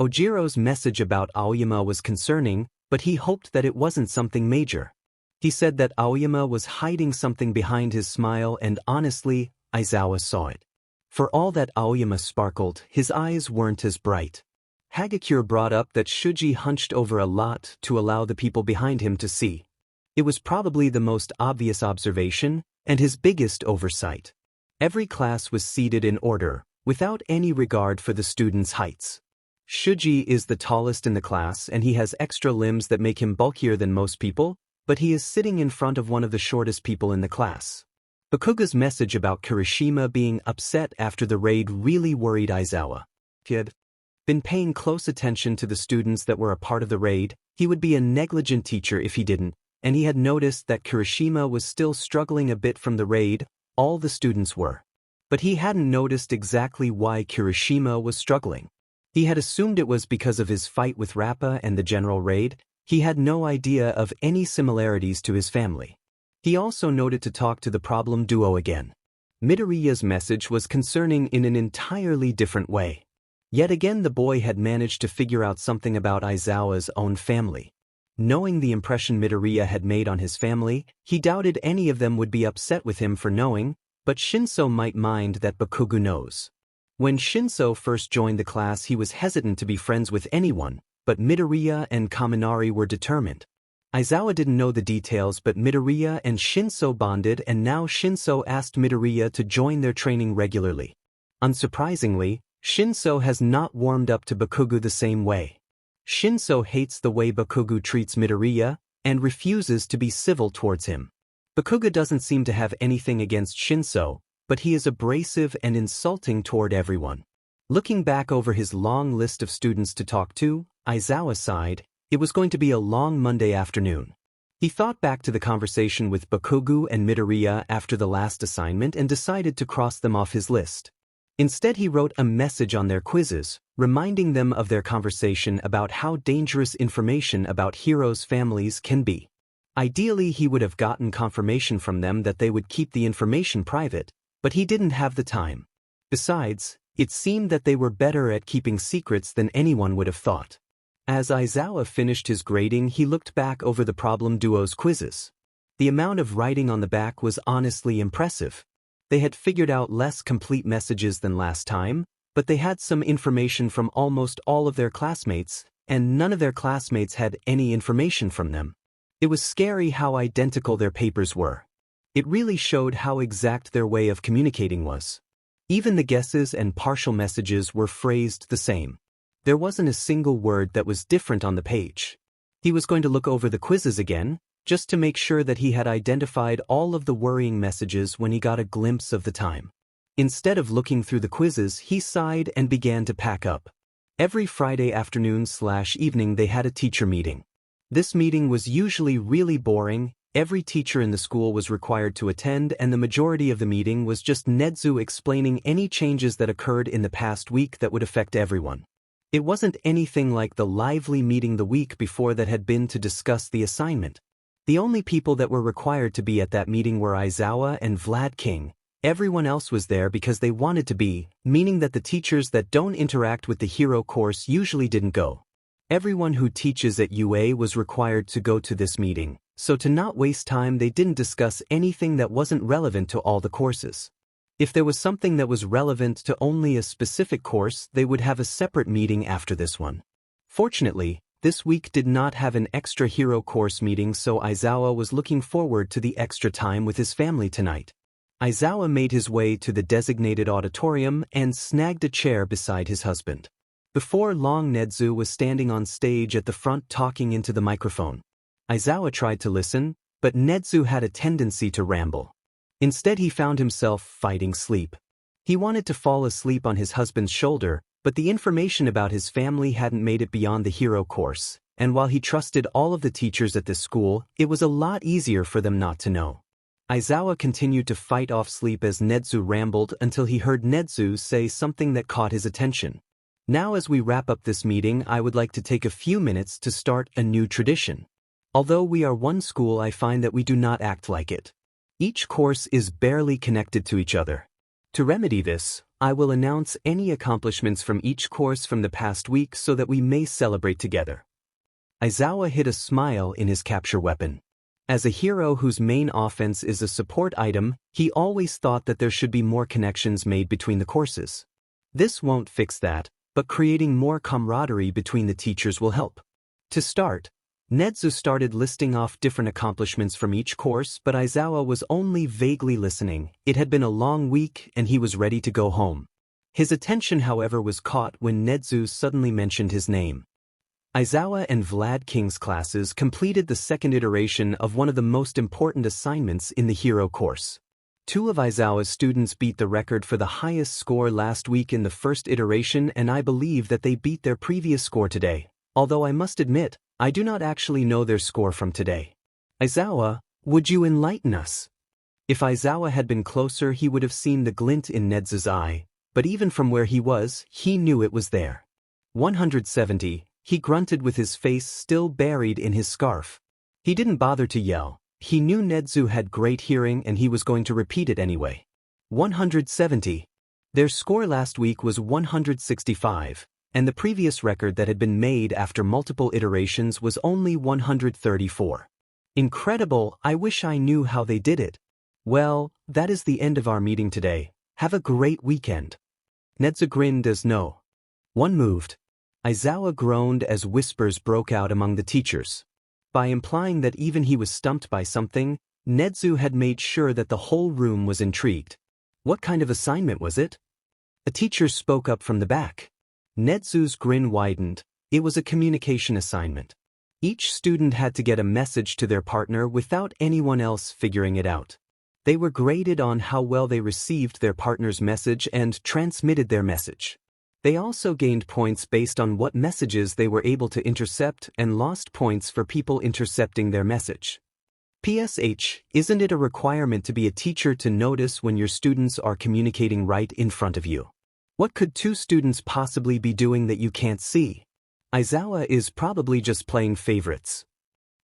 Ojiro's message about Aoyama was concerning, but he hoped that it wasn't something major. He said that Aoyama was hiding something behind his smile, and honestly, Aizawa saw it. For all that Aoyama sparkled, his eyes weren't as bright. Hagakure brought up that Shuji hunched over a lot to allow the people behind him to see. It was probably the most obvious observation, and his biggest oversight. Every class was seated in order, without any regard for the students' heights. Shuji is the tallest in the class, and he has extra limbs that make him bulkier than most people, but he is sitting in front of one of the shortest people in the class. Bakugo's message about Kirishima being upset after the raid really worried Aizawa. He had been paying close attention to the students that were a part of the raid. He would be a negligent teacher if he didn't, and he had noticed that Kirishima was still struggling a bit from the raid. All the students were. But he hadn't noticed exactly why Kirishima was struggling. He had assumed it was because of his fight with Rappa and the general raid. He had no idea of any similarities to his family. He also noted to talk to the problem duo again. Midoriya's message was concerning in an entirely different way. Yet again the boy had managed to figure out something about Aizawa's own family. Knowing the impression Midoriya had made on his family, he doubted any of them would be upset with him for knowing, but Shinso might mind that Bakugo knows. When Shinso first joined the class, he was hesitant to be friends with anyone, but Midoriya and Kaminari were determined. Aizawa didn't know the details, but Midoriya and Shinso bonded, and now Shinso asked Midoriya to join their training regularly. Unsurprisingly, Shinso has not warmed up to Bakugo the same way. Shinso hates the way Bakugo treats Midoriya, and refuses to be civil towards him. Bakugo doesn't seem to have anything against Shinso, but he is abrasive and insulting toward everyone. Looking back over his long list of students to talk to, Aizawa sighed. It was going to be a long Monday afternoon. He thought back to the conversation with Bakugo and Midoriya after the last assignment and decided to cross them off his list. Instead, he wrote a message on their quizzes, reminding them of their conversation about how dangerous information about heroes' families can be. Ideally, he would have gotten confirmation from them that they would keep the information private, but he didn't have the time. Besides, it seemed that they were better at keeping secrets than anyone would have thought. As Aizawa finished his grading, he looked back over the problem duo's quizzes. The amount of writing on the back was honestly impressive. They had figured out less complete messages than last time, but they had some information from almost all of their classmates, and none of their classmates had any information from them. It was scary how identical their papers were. It really showed how exact their way of communicating was. Even the guesses and partial messages were phrased the same. There wasn't a single word that was different on the page. He was going to look over the quizzes again, just to make sure that he had identified all of the worrying messages when he got a glimpse of the time. Instead of looking through the quizzes, he sighed and began to pack up. Every Friday afternoon/evening they had a teacher meeting. This meeting was usually really boring, Every teacher in the school was required to attend, and the majority of the meeting was just Nedzu explaining any changes that occurred in the past week that would affect everyone. It wasn't anything like the lively meeting the week before that had been to discuss the assignment. The only people that were required to be at that meeting were Aizawa and Vlad King. Everyone else was there because they wanted to be, meaning that the teachers that don't interact with the hero course usually didn't go. Everyone who teaches at UA was required to go to this meeting, so to not waste time they didn't discuss anything that wasn't relevant to all the courses. If there was something that was relevant to only a specific course, they would have a separate meeting after this one. Fortunately, this week did not have an extra hero course meeting, so Aizawa was looking forward to the extra time with his family tonight. Aizawa made his way to the designated auditorium and snagged a chair beside his husband. Before long, Nedzu was standing on stage at the front talking into the microphone. Aizawa tried to listen, but Nedzu had a tendency to ramble. Instead, he found himself fighting sleep. He wanted to fall asleep on his husband's shoulder, but the information about his family hadn't made it beyond the hero course, and while he trusted all of the teachers at this school, it was a lot easier for them not to know. Aizawa continued to fight off sleep as Nedzu rambled until he heard Nedzu say something that caught his attention. Now, as we wrap up this meeting, I would like to take a few minutes to start a new tradition. Although we are one school, I find that we do not act like it. Each course is barely connected to each other. To remedy this, I will announce any accomplishments from each course from the past week so that we may celebrate together. Aizawa hid a smile in his capture weapon. As a hero whose main offense is a support item, he always thought that there should be more connections made between the courses. This won't fix that, but creating more camaraderie between the teachers will help. To start, Nedzu started listing off different accomplishments from each course, but Aizawa was only vaguely listening. It had been a long week and he was ready to go home. His attention, however, was caught when Nedzu suddenly mentioned his name. Aizawa and Vlad King's classes completed the second iteration of one of the most important assignments in the hero course. Two of Aizawa's students beat the record for the highest score last week in the first iteration, and I believe that they beat their previous score today, although I must admit, I do not actually know their score from today. Aizawa, would you enlighten us? If Aizawa had been closer, he would have seen the glint in Nedzu's eye, but even from where he was, he knew it was there. 170, he grunted with his face still buried in his scarf. He didn't bother to yell. He knew Nedzu had great hearing and he was going to repeat it anyway. 170. Their score last week was 165, and the previous record that had been made after multiple iterations was only 134. Incredible, I wish I knew how they did it. Well, that is the end of our meeting today. Have a great weekend. Nedzu grinned as no one moved. Aizawa groaned as whispers broke out among the teachers. By implying that even he was stumped by something, Nedzu had made sure that the whole room was intrigued. What kind of assignment was it? A teacher spoke up from the back. Nedzu's grin widened. It was a communication assignment. Each student had to get a message to their partner without anyone else figuring it out. They were graded on how well they received their partner's message and transmitted their message. They also gained points based on what messages they were able to intercept and lost points for people intercepting their message. PSH, isn't it a requirement to be a teacher to notice when your students are communicating right in front of you? What could two students possibly be doing that you can't see? Aizawa is probably just playing favorites.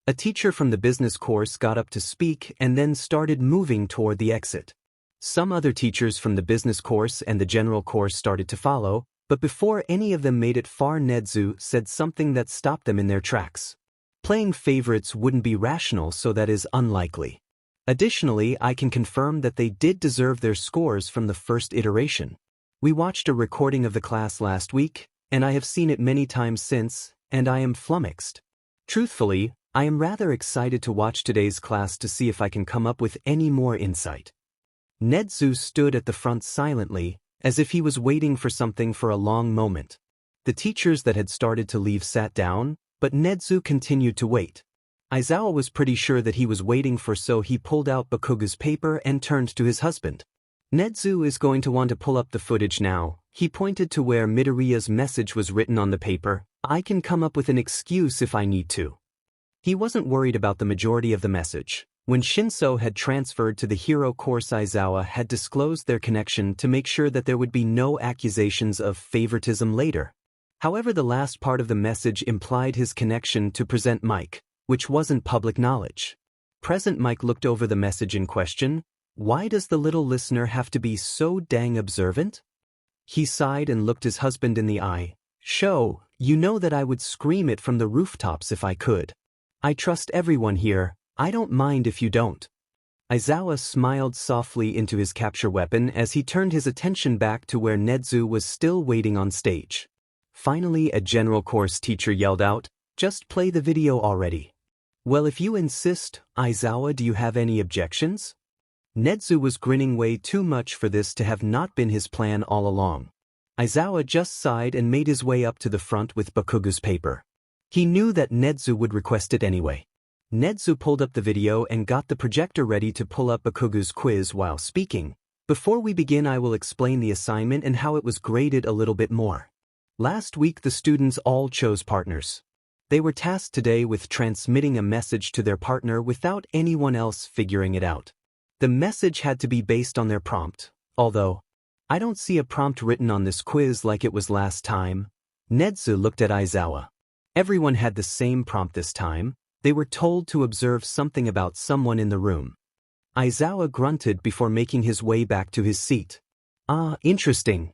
A teacher from the business course got up to speak and then started moving toward the exit. Some other teachers from the business course and the general course started to follow, but before any of them made it far, Nedzu said something that stopped them in their tracks. Playing favorites wouldn't be rational, so that is unlikely. Additionally, I can confirm that they did deserve their scores from the first iteration. We watched a recording of the class last week, and I have seen it many times since, and I am flummoxed. Truthfully, I am rather excited to watch today's class to see if I can come up with any more insight. Nedzu stood at the front silently, as if he was waiting for something for a long moment. The teachers that had started to leave sat down, but Nedzu continued to wait. Aizawa was pretty sure that he was waiting for, so he pulled out Bakugo's paper and turned to his husband. Nedzu is going to want to pull up the footage now. He pointed to where Midoriya's message was written on the paper. I can come up with an excuse if I need to. He wasn't worried about the majority of the message. When Shinso had transferred to the hero course, Aizawa had disclosed their connection to make sure that there would be no accusations of favoritism later. However, the last part of the message implied his connection to Present Mike, which wasn't public knowledge. Present Mike looked over the message in question. Why does the little listener have to be so dang observant? He sighed and looked his husband in the eye. Sho, you know that I would scream it from the rooftops if I could. I trust everyone here. I don't mind if you don't. Aizawa smiled softly into his capture weapon as he turned his attention back to where Nedzu was still waiting on stage. Finally, a general course teacher yelled out, "Just play the video already." Well, if you insist, Aizawa, do you have any objections? Nedzu was grinning way too much for this to have not been his plan all along. Aizawa just sighed and made his way up to the front with Bakugo's paper. He knew that Nedzu would request it anyway. Nedzu pulled up the video and got the projector ready to pull up Bakugo's quiz while speaking. Before we begin, I will explain the assignment and how it was graded a little bit more. Last week the students all chose partners. They were tasked today with transmitting a message to their partner without anyone else figuring it out. The message had to be based on their prompt, although I don't see a prompt written on this quiz like it was last time. Nedzu looked at Aizawa. Everyone had the same prompt this time. They were told to observe something about someone in the room. Aizawa grunted before making his way back to his seat. Ah, interesting.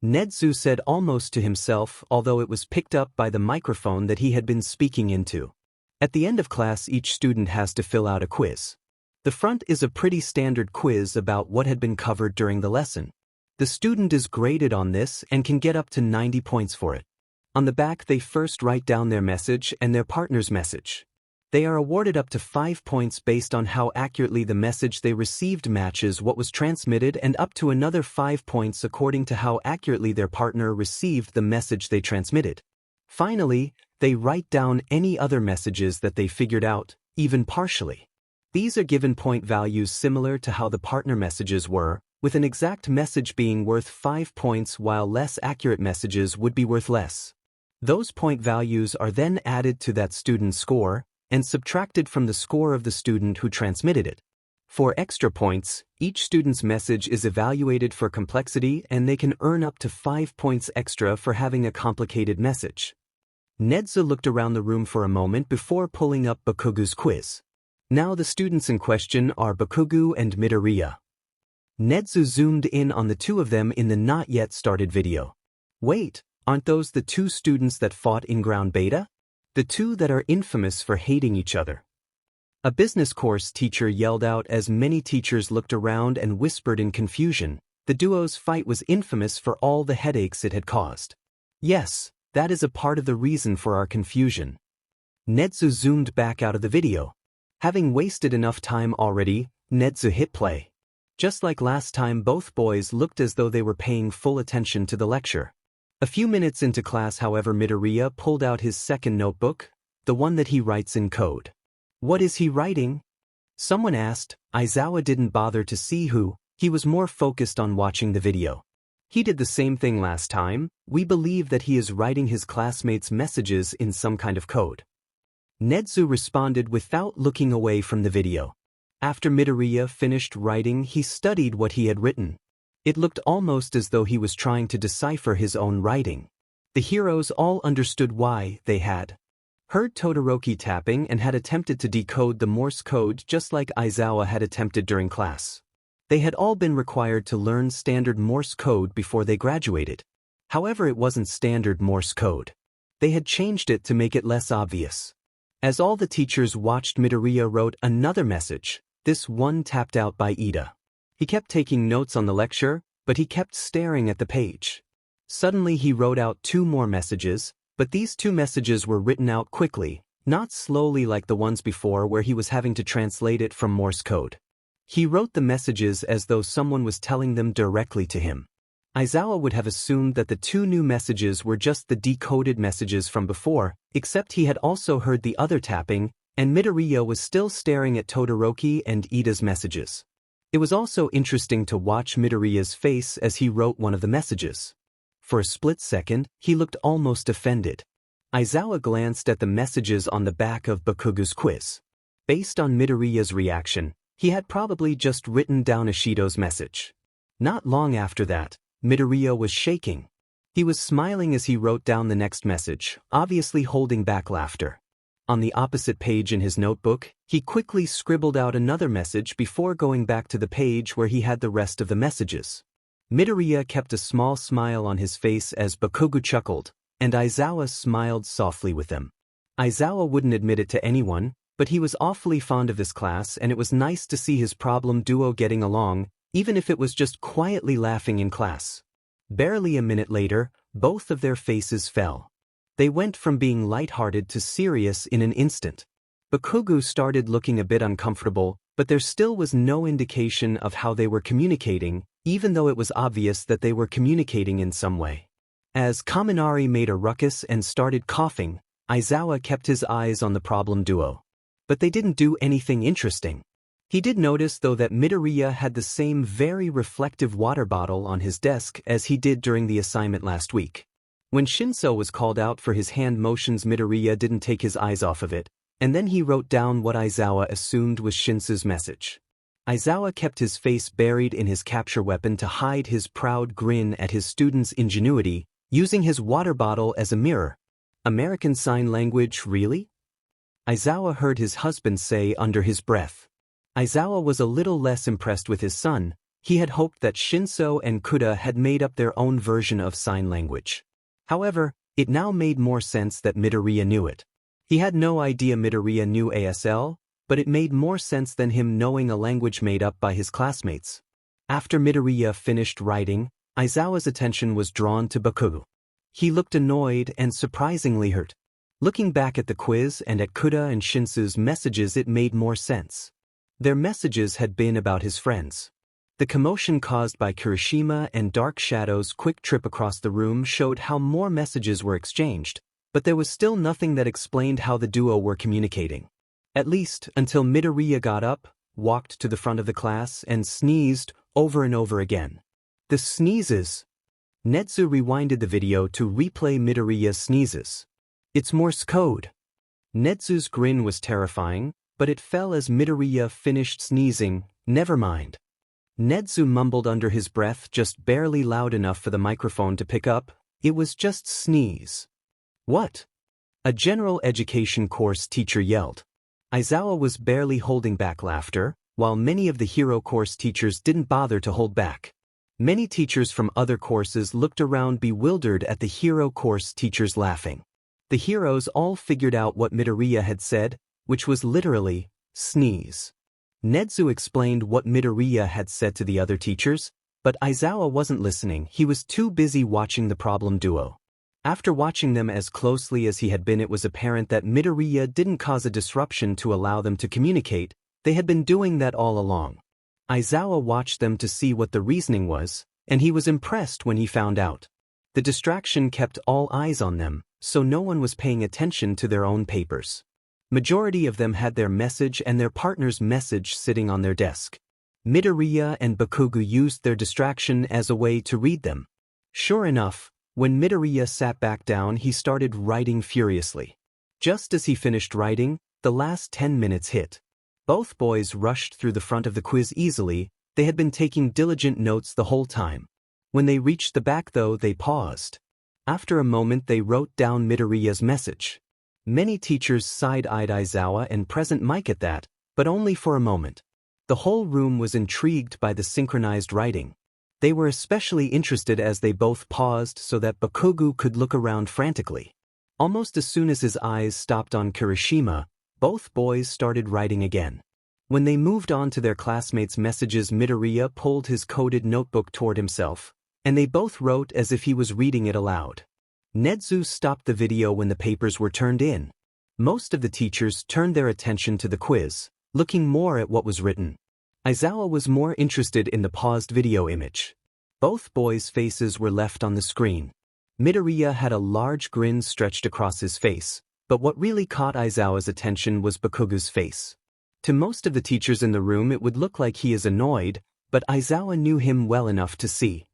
Nedzu said almost to himself, although it was picked up by the microphone that he had been speaking into. At the end of class, each student has to fill out a quiz. The front is a pretty standard quiz about what had been covered during the lesson. The student is graded on this and can get up to 90 points for it. On the back, they first write down their message and their partner's message. They are awarded up to 5 points based on how accurately the message they received matches what was transmitted, and up to another 5 points according to how accurately their partner received the message they transmitted. Finally, they write down any other messages that they figured out, even partially. These are given point values similar to how the partner messages were, with an exact message being worth 5 points while less accurate messages would be worth less. Those point values are then added to that student's score and subtracted from the score of the student who transmitted it. For extra points, each student's message is evaluated for complexity and they can earn up to 5 points extra for having a complicated message. Nedzu looked around the room for a moment before pulling up Bakugo's quiz. Now the students in question are Bakugo and Midoriya. Nedzu zoomed in on the two of them in the not yet started video. Wait, aren't those the two students that fought in Ground Beta? The two that are infamous for hating each other. A business course teacher yelled out as many teachers looked around and whispered in confusion. The duo's fight was infamous for all the headaches it had caused. Yes, that is a part of the reason for our confusion. Nedzu zoomed back out of the video. Having wasted enough time already, Nedzu hit play. Just like last time, both boys looked as though they were paying full attention to the lecture. A few minutes into class, however, Midoriya pulled out his second notebook, the one that he writes in code. What is he writing? Someone asked. Aizawa didn't bother to see who, he was more focused on watching the video. He did the same thing last time. We believe that he is writing his classmates' messages in some kind of code. Nedzu responded without looking away from the video. After Midoriya finished writing, he studied what he had written. It looked almost as though he was trying to decipher his own writing. The heroes all understood why they had heard Todoroki tapping and had attempted to decode the Morse code just like Aizawa had attempted during class. They had all been required to learn standard Morse code before they graduated. However, it wasn't standard Morse code. They had changed it to make it less obvious. As all the teachers watched, Midoriya wrote another message, this one tapped out by Ida. He kept taking notes on the lecture, but he kept staring at the page. Suddenly he wrote out 2 more messages, but these 2 messages were written out quickly, not slowly like the ones before where he was having to translate it from Morse code. He wrote the messages as though someone was telling them directly to him. Aizawa would have assumed that the 2 new messages were just the decoded messages from before, except he had also heard the other tapping, and Midoriya was still staring at Todoroki and Ida's messages. It was also interesting to watch Midoriya's face as he wrote one of the messages. For a split second, he looked almost offended. Aizawa glanced at the messages on the back of Bakugo's quiz. Based on Midoriya's reaction, he had probably just written down Ishido's message. Not long after that, Midoriya was shaking. He was smiling as he wrote down the next message, obviously holding back laughter. On the opposite page in his notebook, he quickly scribbled out another message before going back to the page where he had the rest of the messages. Midoriya kept a small smile on his face as Bakugo chuckled, and Aizawa smiled softly with them. Aizawa wouldn't admit it to anyone, but he was awfully fond of this class, and it was nice to see his problem duo getting along, even if it was just quietly laughing in class. Barely a minute later, both of their faces fell. They went from being lighthearted to serious in an instant. Bakugo started looking a bit uncomfortable, but there still was no indication of how they were communicating, even though it was obvious that they were communicating in some way. As Kaminari made a ruckus and started coughing, Aizawa kept his eyes on the problem duo. But they didn't do anything interesting. He did notice though that Midoriya had the same very reflective water bottle on his desk as he did during the assignment last week. When Shinso was called out for his hand motions, Midoriya didn't take his eyes off of it, and then he wrote down what Aizawa assumed was Shinso's message. Aizawa kept his face buried in his capture weapon to hide his proud grin at his student's ingenuity, using his water bottle as a mirror. American Sign Language, really? Aizawa heard his husband say under his breath. Aizawa was a little less impressed with his son. He had hoped that Shinso and Kuda had made up their own version of sign language. However, it now made more sense that Midoriya knew it. He had no idea Midoriya knew ASL, but it made more sense than him knowing a language made up by his classmates. After Midoriya finished writing, Aizawa's attention was drawn to Bakugo. He looked annoyed and surprisingly hurt. Looking back at the quiz and at Kuda and Shinso's messages, it made more sense. Their messages had been about his friends. The commotion caused by Kirishima and Dark Shadow's quick trip across the room showed how more messages were exchanged, but there was still nothing that explained how the duo were communicating. At least until Midoriya got up, walked to the front of the class, and sneezed over and over again. The sneezes. Netsu rewinded the video to replay Midoriya's sneezes. It's Morse code. Netsu's grin was terrifying, but it fell as Midoriya finished sneezing. Never mind. Netsu mumbled under his breath, just barely loud enough for the microphone to pick up. It was just sneeze. What? A general education course teacher yelled. Aizawa was barely holding back laughter, while many of the hero course teachers didn't bother to hold back. Many teachers from other courses looked around bewildered at the hero course teachers laughing. The heroes all figured out what Midoriya had said, which was literally, sneeze. Netsu explained what Midoriya had said to the other teachers, but Aizawa wasn't listening. He was too busy watching the problem duo. After watching them as closely as he had been, it was apparent that Midoriya didn't cause a disruption to allow them to communicate. They had been doing that all along. Aizawa watched them to see what the reasoning was, and he was impressed when he found out. The distraction kept all eyes on them, so no one was paying attention to their own papers. Majority of them had their message and their partner's message sitting on their desk. Midoriya and Bakugo used their distraction as a way to read them. Sure enough, when Midoriya sat back down, he started writing furiously. Just as he finished writing, the last 10 minutes hit. Both boys rushed through the front of the quiz easily. They had been taking diligent notes the whole time. When they reached the back though, they paused. After a moment they wrote down Midoriya's message. Many teachers side-eyed Aizawa and present Mike at that, but only for a moment. The whole room was intrigued by the synchronized writing. They were especially interested as they both paused so that Bakugo could look around frantically. Almost as soon as his eyes stopped on Kirishima, both boys started writing again. When they moved on to their classmates' messages, Midoriya pulled his coded notebook toward himself, and they both wrote as if he was reading it aloud. Netsu stopped the video when the papers were turned in. Most of the teachers turned their attention to the quiz, looking more at what was written. Aizawa was more interested in the paused video image. Both boys' faces were left on the screen. Midoriya had a large grin stretched across his face, but what really caught Aizawa's attention was Bakugo's face. To most of the teachers in the room it would look like he is annoyed, but Aizawa knew him well enough to see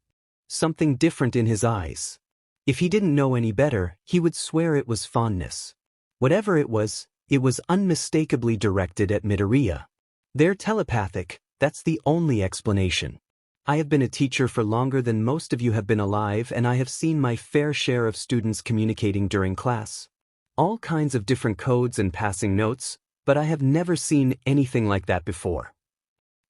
something different in his eyes. If he didn't know any better, he would swear it was fondness. Whatever it was, It was unmistakably directed at Midoriya. They're telepathic, that's the only explanation. I have been a teacher for longer than most of you have been alive, and I have seen my fair share of students communicating during class. All kinds of different codes and passing notes, but I have never seen anything like that before.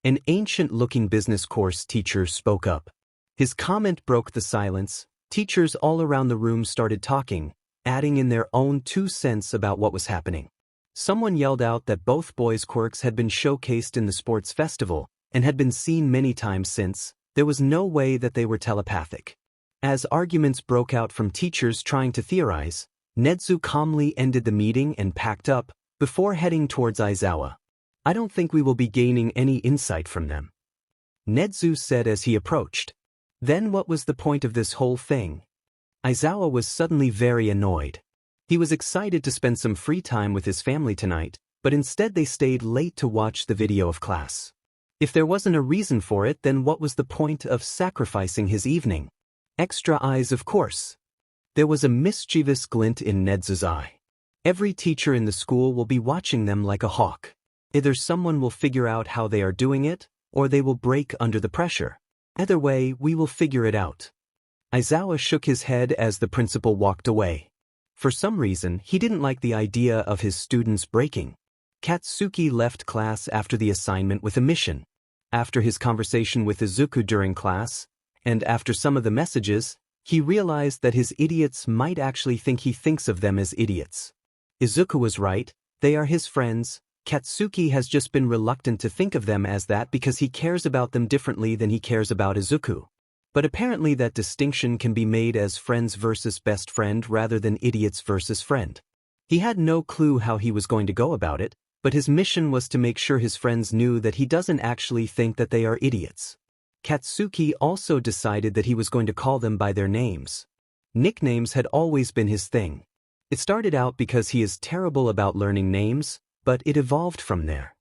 An ancient-looking business course teacher spoke up. His comment broke the silence. Teachers all around the room started talking, adding in their own 2 cents about what was happening. Someone yelled out that both boys' quirks had been showcased in the sports festival, and had been seen many times since. There was no way that they were telepathic. As arguments broke out from teachers trying to theorize, Nezu calmly ended the meeting and packed up, before heading towards Aizawa. I don't think we will be gaining any insight from them, Nezu said as he approached. Then what was the point of this whole thing? Aizawa was suddenly very annoyed. He was excited to spend some free time with his family tonight, but instead they stayed late to watch the video of class. If there wasn't a reason for it, then what was the point of sacrificing his evening? Extra eyes, of course. There was a mischievous glint in Nezu's eye. Every teacher in the school will be watching them like a hawk. Either someone will figure out how they are doing it, or they will break under the pressure. Either way, we will figure it out. Aizawa shook his head as the principal walked away. For some reason, he didn't like the idea of his students breaking. Katsuki left class after the assignment with a mission. After his conversation with Izuku during class, and after some of the messages, he realized that his idiots might actually think he thinks of them as idiots. Izuku was right, they are his friends. Katsuki has just been reluctant to think of them as that because he cares about them differently than he cares about Izuku. But apparently that distinction can be made as friends versus best friend rather than idiots versus friend. He had no clue how he was going to go about it, but his mission was to make sure his friends knew that he doesn't actually think that they are idiots. Katsuki also decided that he was going to call them by their names. Nicknames had always been his thing. It started out because he is terrible about learning names, but it evolved from there.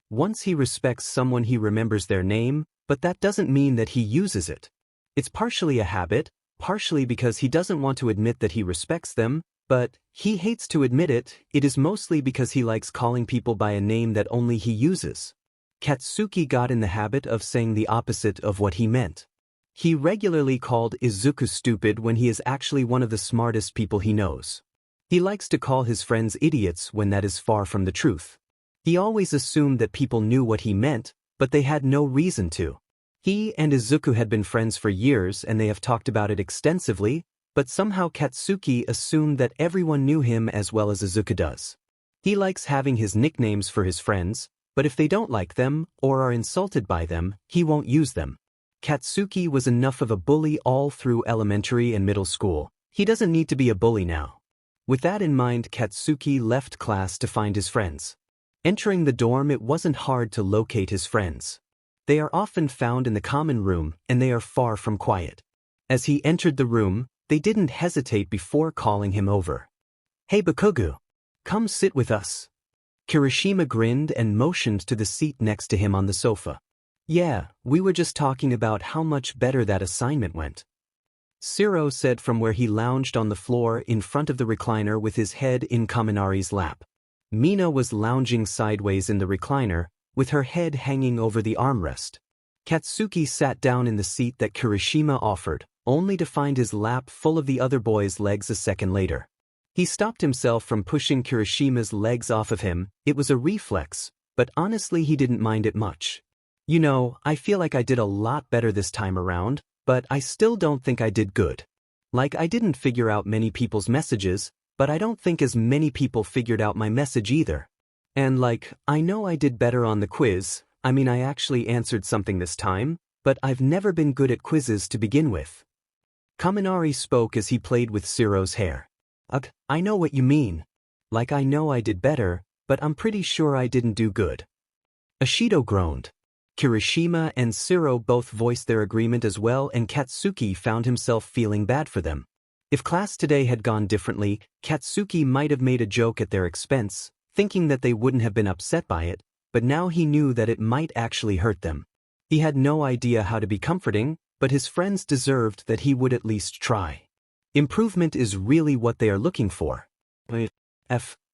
Once he respects someone, he remembers their name, but that doesn't mean that he uses it. It's partially a habit, partially because he doesn't want to admit that he respects them, but he hates to admit it. It is mostly because he likes calling people by a name that only he uses. Katsuki got in the habit of saying the opposite of what he meant. He regularly called Izuku stupid when he is actually one of the smartest people he knows. He likes to call his friends idiots when that is far from the truth. He always assumed that people knew what he meant, but they had no reason to. He and Izuku had been friends for years and they have talked about it extensively, but somehow Katsuki assumed that everyone knew him as well as Izuku does. He likes having his nicknames for his friends, but if they don't like them or are insulted by them, he won't use them. Katsuki was enough of a bully all through elementary and middle school. He doesn't need to be a bully now. With that in mind, Katsuki left class to find his friends. Entering the dorm, it wasn't hard to locate his friends. They are often found in the common room, and they are far from quiet. As he entered the room, they didn't hesitate before calling him over. "Hey Bakugo, come sit with us." Kirishima grinned and motioned to the seat next to him on the sofa. "Yeah, we were just talking about how much better that assignment went," Shiro said from where he lounged on the floor in front of the recliner with his head in Kaminari's lap. Mina was lounging sideways in the recliner, with her head hanging over the armrest. Katsuki sat down in the seat that Kirishima offered, only to find his lap full of the other boy's legs a second later. He stopped himself from pushing Kirishima's legs off of him. It was a reflex, but honestly he didn't mind it much. "You know, I feel like I did a lot better this time around, but I still don't think I did good. Like, I didn't figure out many people's messages, but I don't think as many people figured out my message either. And like, I know I did better on the quiz. I mean, I actually answered something this time, but I've never been good at quizzes to begin with." Kaminari spoke as he played with Shiro's hair. "Ugh, I know what you mean. Like, I know I did better, but I'm pretty sure I didn't do good." Ashido groaned. Kirishima and Shiro both voiced their agreement as well, and Katsuki found himself feeling bad for them. If class today had gone differently, Katsuki might have made a joke at their expense, thinking that they wouldn't have been upset by it, but now he knew that it might actually hurt them. He had no idea how to be comforting, but his friends deserved that he would at least try. Improvement is really what they are looking for.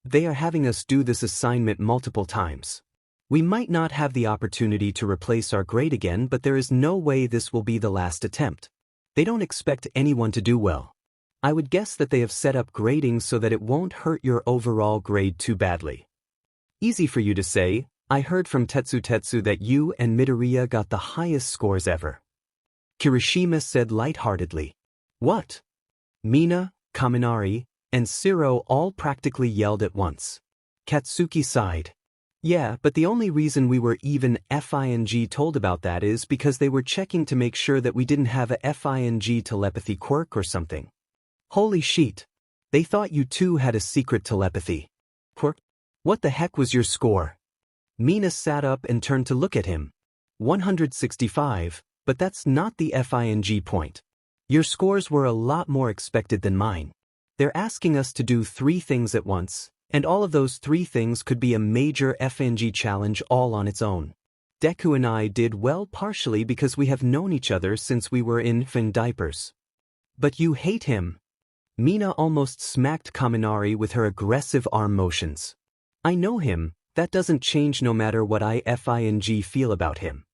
They are having us do this assignment multiple times. We might not have the opportunity to replace our grade again, but there is no way this will be the last attempt. They don't expect anyone to do well. I would guess that they have set up grading so that it won't hurt your overall grade too badly. Easy for you to say. I heard from Tetsu that you and Midoriya got the highest scores ever. Kirishima said lightheartedly. What? Mina, Kaminari, and Shiro all practically yelled at once. Katsuki sighed. Yeah, but the only reason we were even FING told about that is because they were checking to make sure that we didn't have a FING telepathy quirk or something. Holy shit. They thought you two had a secret telepathy quirk? What the heck was your score? Mina sat up and turned to look at him. 165, but that's not the FING point. Your scores were a lot more expected than mine. They're asking us to do 3 things at once, and all of those 3 things could be a major FNG challenge all on its own. Deku and I did well partially because we have known each other since we were in infant diapers. But you hate him. Mina almost smacked Kaminari with her aggressive arm motions. I know him, that doesn't change no matter what I FING feel about him.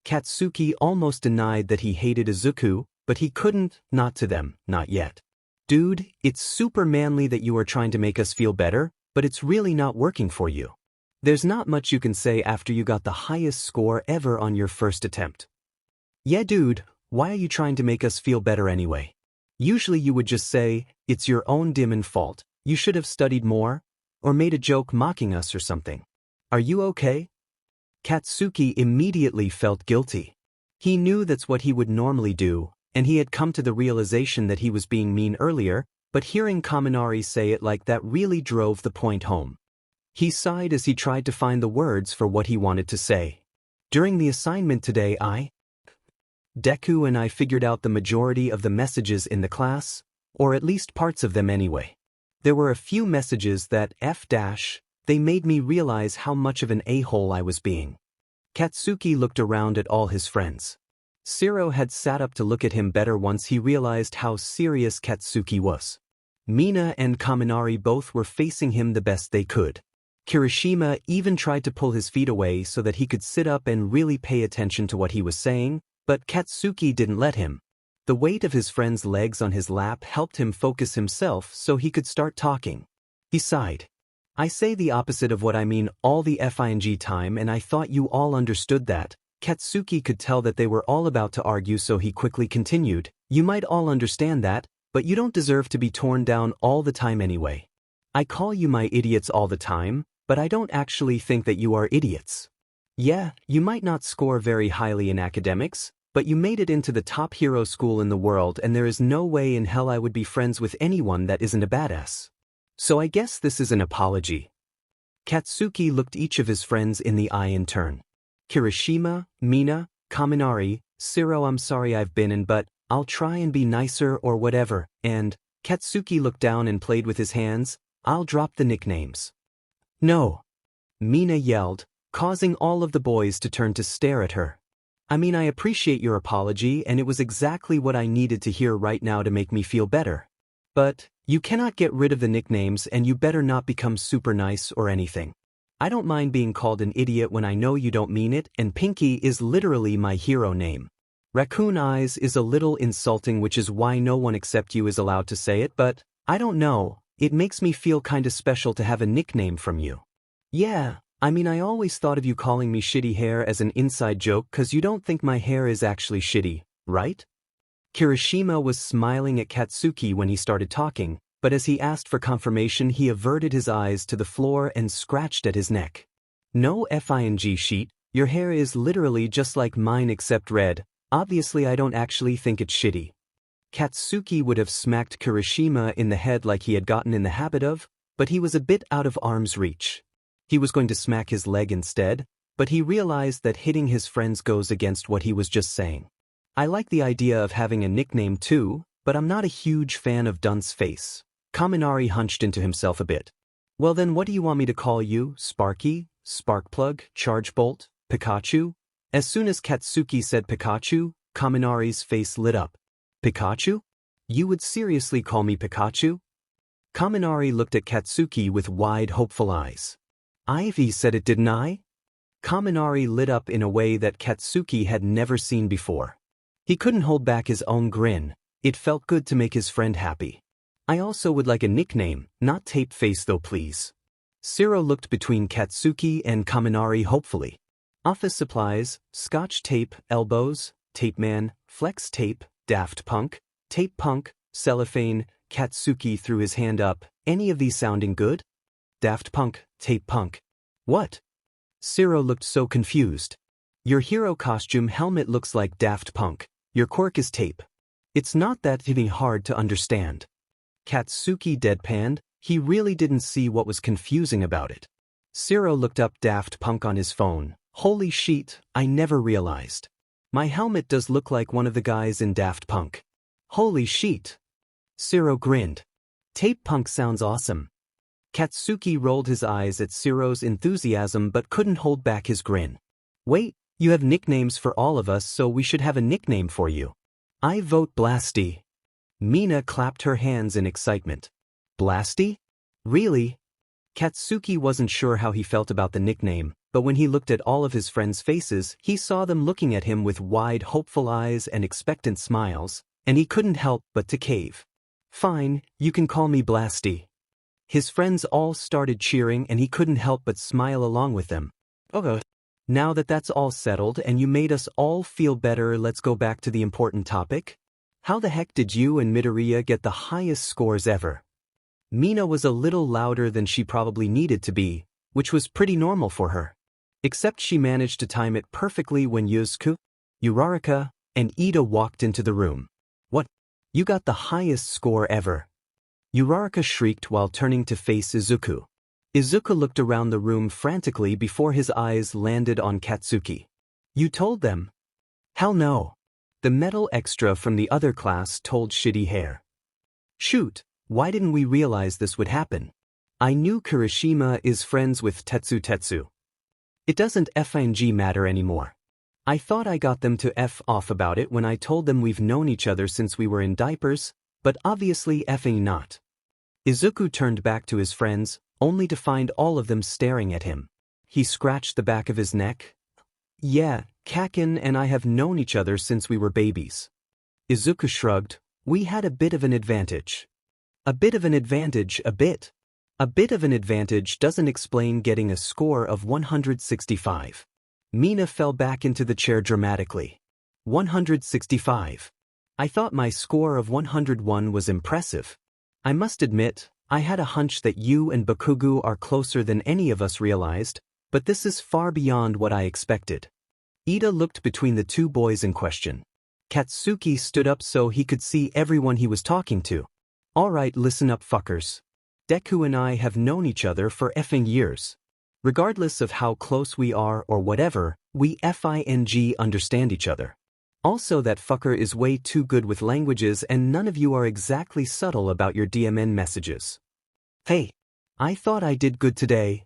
Katsuki almost denied that he hated Izuku, but he couldn't, not to them, not yet. Dude, it's super manly that you are trying to make us feel better, but it's really not working for you. There's not much you can say after you got the highest score ever on your first attempt. Yeah dude, why are you trying to make us feel better anyway? Usually you would just say, it's your own demon fault, you should have studied more, or made a joke mocking us or something. Are you okay? Katsuki immediately felt guilty. He knew that's what he would normally do, and he had come to the realization that he was being mean earlier, but hearing Kaminari say it like that really drove the point home. He sighed as he tried to find the words for what he wanted to say. During the assignment today Deku and I figured out the majority of the messages in the class, or at least parts of them anyway. There were a few messages that they made me realize how much of an a-hole I was being. Katsuki looked around at all his friends. Shiro had sat up to look at him better once he realized how serious Katsuki was. Mina and Kaminari both were facing him the best they could. Kirishima even tried to pull his feet away so that he could sit up and really pay attention to what he was saying, but Katsuki didn't let him. The weight of his friend's legs on his lap helped him focus himself so he could start talking. He sighed. I say the opposite of what I mean all the FING time, and I thought you all understood that. Katsuki could tell that they were all about to argue, so he quickly continued. You might all understand that, but you don't deserve to be torn down all the time anyway. I call you my idiots all the time, but I don't actually think that you are idiots. Yeah, you might not score very highly in academics, but you made it into the top hero school in the world, and there is no way in hell I would be friends with anyone that isn't a badass. So I guess this is an apology. Katsuki looked each of his friends in the eye in turn. Kirishima, Mina, Kaminari, Shiro, I'm sorry I've been in, but I'll try and be nicer or whatever, and Katsuki looked down and played with his hands. I'll drop the nicknames. No. Mina yelled, causing all of the boys to turn to stare at her. I mean, I appreciate your apology, and it was exactly what I needed to hear right now to make me feel better. But you cannot get rid of the nicknames, and you better not become super nice or anything. I don't mind being called an idiot when I know you don't mean it, and Pinky is literally my hero name. Raccoon Eyes is a little insulting, which is why no one except you is allowed to say it, but I don't know, it makes me feel kinda special to have a nickname from you. Yeah, I mean, I always thought of you calling me Shitty Hair as an inside joke, 'cause you don't think my hair is actually shitty, right? Kirishima was smiling at Katsuki when he started talking, but as he asked for confirmation he averted his eyes to the floor and scratched at his neck. No FING sheet, your hair is literally just like mine except red. Obviously I don't actually think it's shitty. Katsuki would have smacked Kirishima in the head like he had gotten in the habit of, but he was a bit out of arm's reach. He was going to smack his leg instead, but he realized that hitting his friends goes against what he was just saying. I like the idea of having a nickname too, but I'm not a huge fan of Dunce Face. Kaminari hunched into himself a bit. Well then what do you want me to call you? Sparky? Sparkplug? Chargebolt? Pikachu? As soon as Katsuki said Pikachu, Kaminari's face lit up. Pikachu? You would seriously call me Pikachu? Kaminari looked at Katsuki with wide, hopeful eyes. Ivy said it, didn't I? Kaminari lit up in a way that Katsuki had never seen before. He couldn't hold back his own grin. It felt good to make his friend happy. I also would like a nickname, not Tape Face though, please. Shiro looked between Katsuki and Kaminari hopefully. Office supplies, Scotch tape, elbows, Tape Man, Flex Tape, Daft Punk, Tape Punk, Cellophane. Katsuki threw his hand up. Any of these sounding good? Daft Punk, Tape Punk. What? Shiro looked so confused. Your hero costume helmet looks like Daft Punk. Your quirk is tape. It's not that hard to understand. Katsuki deadpanned. He really didn't see what was confusing about it. Shiro looked up Daft Punk on his phone. Holy shit, I never realized. My helmet does look like one of the guys in Daft Punk. Holy shit. Shiro grinned. Tape Punk sounds awesome. Katsuki rolled his eyes at Shiro's enthusiasm but couldn't hold back his grin. Wait, you have nicknames for all of us, so we should have a nickname for you. I vote Blasty. Mina clapped her hands in excitement. Blasty? Really? Katsuki wasn't sure how he felt about the nickname, but when he looked at all of his friends' faces, he saw them looking at him with wide, hopeful eyes and expectant smiles, and he couldn't help but to cave. Fine, you can call me Blasty. His friends all started cheering and he couldn't help but smile along with them. Okay. Now that that's all settled and you made us all feel better, let's go back to the important topic. How the heck did you and Midoriya get the highest scores ever? Mina was a little louder than she probably needed to be, which was pretty normal for her. Except she managed to time it perfectly when Yuzuku, Uraraka, and Ida walked into the room. What? You got the highest score ever. Uraraka shrieked while turning to face Izuku. Izuku looked around the room frantically before his eyes landed on Katsuki. You told them? Hell no. The metal extra from the other class told Shitty Hair. Shoot, why didn't we realize this would happen? I knew Kirishima is friends with Tetsu. It doesn't FNG matter anymore. I thought I got them to F off about it when I told them we've known each other since we were in diapers, but obviously effing not. Izuku turned back to his friends, only to find all of them staring at him. He scratched the back of his neck. Yeah, Kakin and I have known each other since we were babies. Izuku shrugged. We had a bit of an advantage. A bit of an advantage, a bit. A bit of an advantage doesn't explain getting a score of 165. Mina fell back into the chair dramatically. 165. I thought my score of 101 was impressive. I must admit, I had a hunch that you and Bakugo are closer than any of us realized, but this is far beyond what I expected. Ida looked between the two boys in question. Katsuki stood up so he could see everyone he was talking to. Alright, listen up fuckers. Deku and I have known each other for effing years. Regardless of how close we are or whatever, we FING understand each other. Also, that fucker is way too good with languages and none of you are exactly subtle about your DMN messages. Hey, I thought I did good today.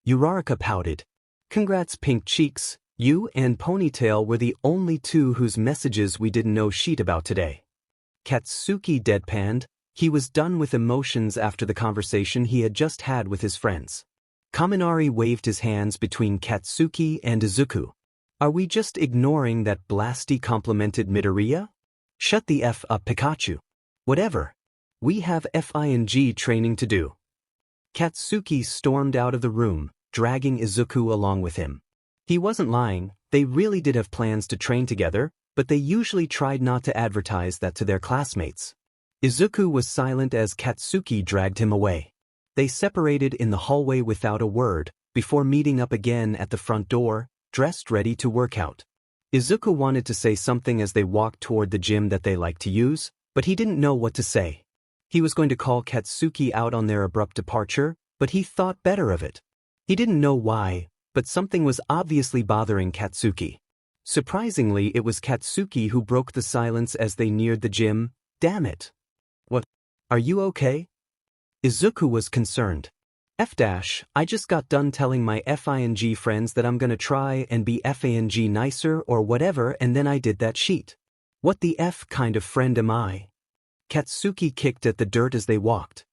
Uraraka pouted. Congrats, Pink Cheeks, you and Ponytail were the only two whose messages we didn't know shit about today. Katsuki deadpanned. He was done with emotions after the conversation he had just had with his friends. Kaminari waved his hands between Katsuki and Izuku. Are we just ignoring that Blasty complimented Midoriya? Shut the F up, Pikachu. Whatever. We have FING training to do. Katsuki stormed out of the room, dragging Izuku along with him. He wasn't lying, they really did have plans to train together, but they usually tried not to advertise that to their classmates. Izuku was silent as Katsuki dragged him away. They separated in the hallway without a word, before meeting up again at the front door, dressed ready to work out. Izuku wanted to say something as they walked toward the gym that they liked to use, but he didn't know what to say. He was going to call Katsuki out on their abrupt departure, but he thought better of it. He didn't know why, but something was obviously bothering Katsuki. Surprisingly, it was Katsuki who broke the silence as they neared the gym. Damn it. What? Are you okay? Izuku was concerned. I just got done telling my FING friends that I'm gonna try and be FANG nicer or whatever, and then I did that sheet. What the F kind of friend am I? Katsuki kicked at the dirt as they walked.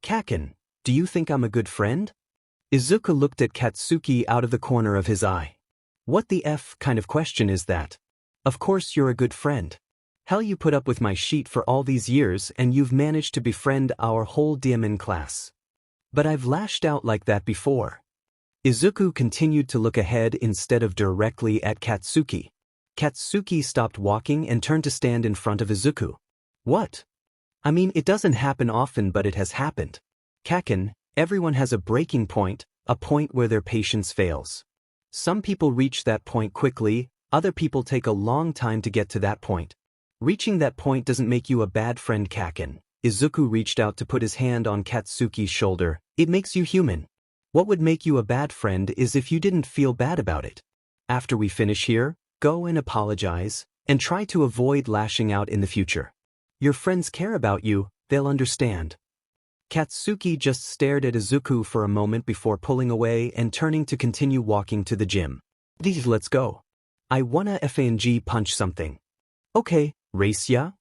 Kaken, do you think I'm a good friend? Izuku looked at Katsuki out of the corner of his eye. What the F kind of question is that? Of course you're a good friend. Hell, you put up with my shit for all these years and you've managed to befriend our whole DMN class. But I've lashed out like that before. Izuku continued to look ahead instead of directly at Katsuki. Katsuki stopped walking and turned to stand in front of Izuku. What? I mean, it doesn't happen often, but it has happened. Kaken, everyone has a breaking point, a point where their patience fails. Some people reach that point quickly, other people take a long time to get to that point. Reaching that point doesn't make you a bad friend, Kaken. Izuku reached out to put his hand on Katsuki's shoulder. It makes you human. What would make you a bad friend is if you didn't feel bad about it. After we finish here, go and apologize, and try to avoid lashing out in the future. Your friends care about you, they'll understand. Katsuki just stared at Izuku for a moment before pulling away and turning to continue walking to the gym. Let's go. I wanna FNG punch something. Okay, race ya?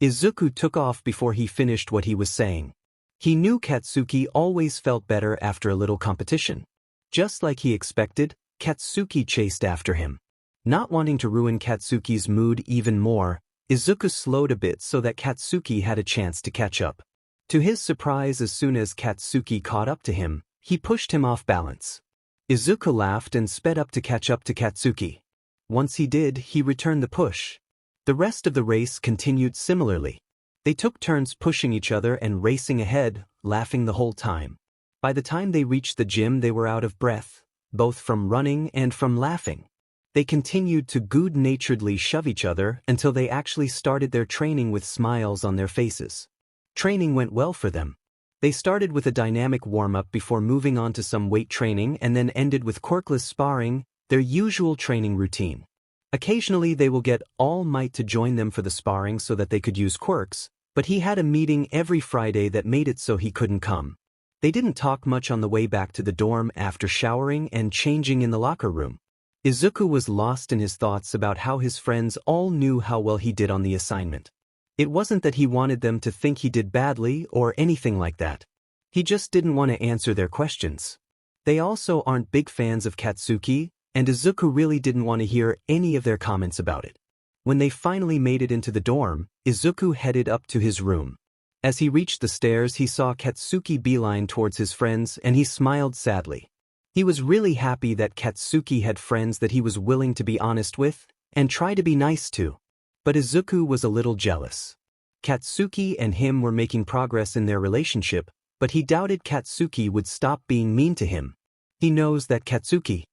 Izuku took off before he finished what he was saying. He knew Katsuki always felt better after a little competition. Just like he expected, Katsuki chased after him. Not wanting to ruin Katsuki's mood even more, Izuku slowed a bit so that Katsuki had a chance to catch up. To his surprise, as soon as Katsuki caught up to him, he pushed him off balance. Izuku laughed and sped up to catch up to Katsuki. Once he did, he returned the push. The rest of the race continued similarly. They took turns pushing each other and racing ahead, laughing the whole time. By the time they reached the gym, they were out of breath, both from running and from laughing. They continued to good-naturedly shove each other until they actually started their training with smiles on their faces. Training went well for them. They started with a dynamic warm-up before moving on to some weight training and then ended with quirkless sparring, their usual training routine. Occasionally they will get All Might to join them for the sparring so that they could use quirks, but he had a meeting every Friday that made it so he couldn't come. They didn't talk much on the way back to the dorm after showering and changing in the locker room. Izuku was lost in his thoughts about how his friends all knew how well he did on the assignment. It wasn't that he wanted them to think he did badly or anything like that. He just didn't want to answer their questions. They also aren't big fans of Katsuki, and Izuku really didn't want to hear any of their comments about it. When they finally made it into the dorm, Izuku headed up to his room. As he reached the stairs, he saw Katsuki beeline towards his friends and he smiled sadly. He was really happy that Katsuki had friends that he was willing to be honest with and try to be nice to. But Izuku was a little jealous. Katsuki and him were making progress in their relationship, but he doubted Katsuki would stop being mean to him. He knows that Katsuki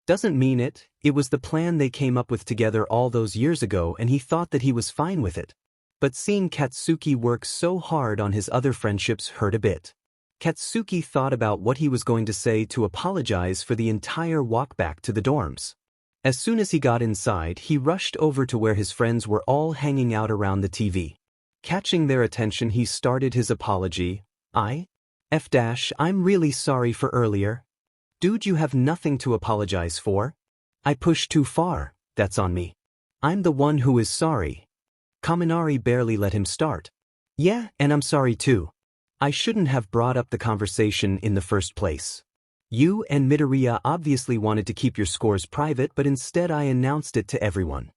doesn't mean it. It was the plan they came up with together all those years ago and he thought that he was fine with it. But seeing Katsuki work so hard on his other friendships hurt a bit. Katsuki thought about what he was going to say to apologize for the entire walk back to the dorms. As soon as he got inside, he rushed over to where his friends were all hanging out around the TV. Catching their attention, he started his apology. I'm really sorry for earlier. Dude, you have nothing to apologize for. I pushed too far, that's on me. I'm the one who is sorry. Kaminari barely let him start. Yeah, and I'm sorry too. I shouldn't have brought up the conversation in the first place. You and Midoriya obviously wanted to keep your scores private, but instead I announced it to everyone.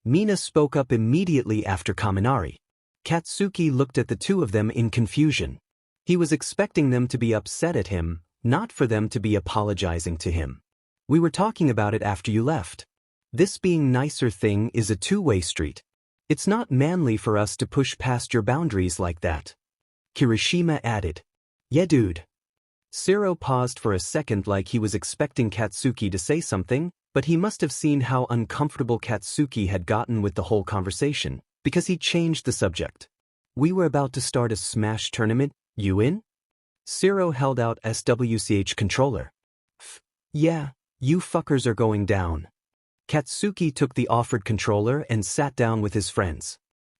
Mina spoke up immediately after Kaminari. Katsuki looked at the two of them in confusion. He was expecting them to be upset at him, not for them to be apologizing to him. We were talking about it after you left. This being nicer thing is a two-way street. It's not manly for us to push past your boundaries like that. Kirishima added. Yeah, dude. Sero paused for a second like he was expecting Katsuki to say something, but he must have seen how uncomfortable Katsuki had gotten with the whole conversation, because he changed the subject. We were about to start a Smash tournament, you in? Sero held out SWCH controller. Yeah, you fuckers are going down. Katsuki took the offered controller and sat down with his friends.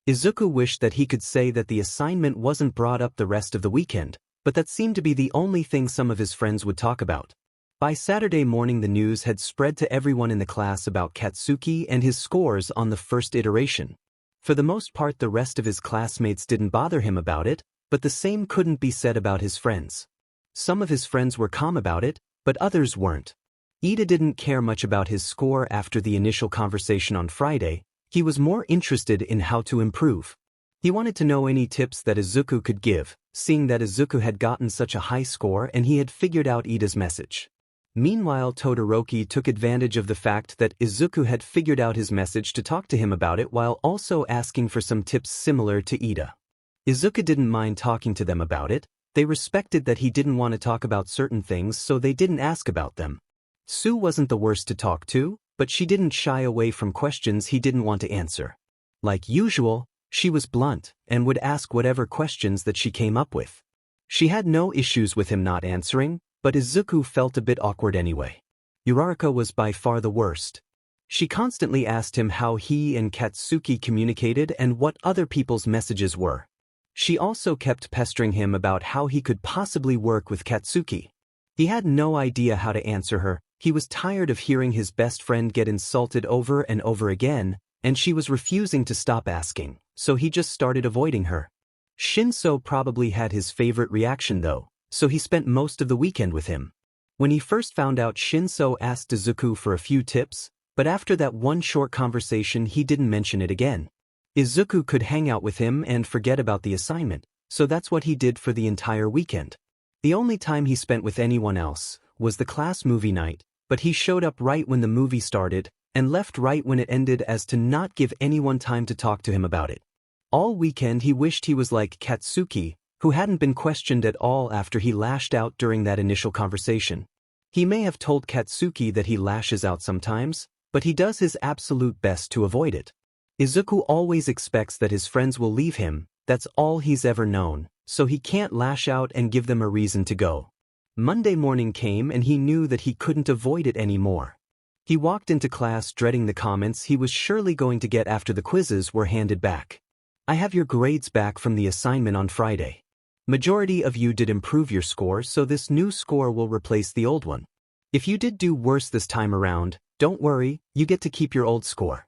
Izuku wished that he could say that the assignment wasn't brought up the rest of the weekend, but that seemed to be the only thing some of his friends would talk about. By Saturday morning, the news had spread to everyone in the class about Katsuki and his scores on the first iteration. For the most part, the rest of his classmates didn't bother him about it, But the same couldn't be said about his friends. Some of his friends were calm about it, but others weren't. Ida didn't care much about his score after the initial conversation on Friday. He was more interested in how to improve. He wanted to know any tips that Izuku could give, seeing that Izuku had gotten such a high score and he had figured out Ida's message. Meanwhile, Todoroki took advantage of the fact that Izuku had figured out his message to talk to him about it while also asking for some tips similar to Ida. Izuku didn't mind talking to them about it. They respected that he didn't want to talk about certain things, so they didn't ask about them. Sue wasn't the worst to talk to, but she didn't shy away from questions he didn't want to answer. Like usual, she was blunt and would ask whatever questions that she came up with. She had no issues with him not answering, but Izuku felt a bit awkward anyway. Uraraka was by far the worst. She constantly asked him how he and Katsuki communicated and what other people's messages were. She also kept pestering him about how he could possibly work with Katsuki. He had no idea how to answer her. He was tired of hearing his best friend get insulted over and over again, and she was refusing to stop asking, so he just started avoiding her. Shinso probably had his favorite reaction though, so he spent most of the weekend with him. When he first found out, Shinso asked Izuku for a few tips, but after that one short conversation he didn't mention it again. Izuku could hang out with him and forget about the assignment, so that's what he did for the entire weekend. The only time he spent with anyone else was the class movie night, but he showed up right when the movie started and left right when it ended as to not give anyone time to talk to him about it. All weekend he wished he was like Katsuki, who hadn't been questioned at all after he lashed out during that initial conversation. He may have told Katsuki that he lashes out sometimes, but he does his absolute best to avoid it. Izuku always expects that his friends will leave him, that's all he's ever known, so he can't lash out and give them a reason to go. Monday morning came and he knew that he couldn't avoid it anymore. He walked into class dreading the comments he was surely going to get after the quizzes were handed back. I have your grades back from the assignment on Friday. Majority of you did improve your score, so this new score will replace the old one. If you did do worse this time around, don't worry, you get to keep your old score.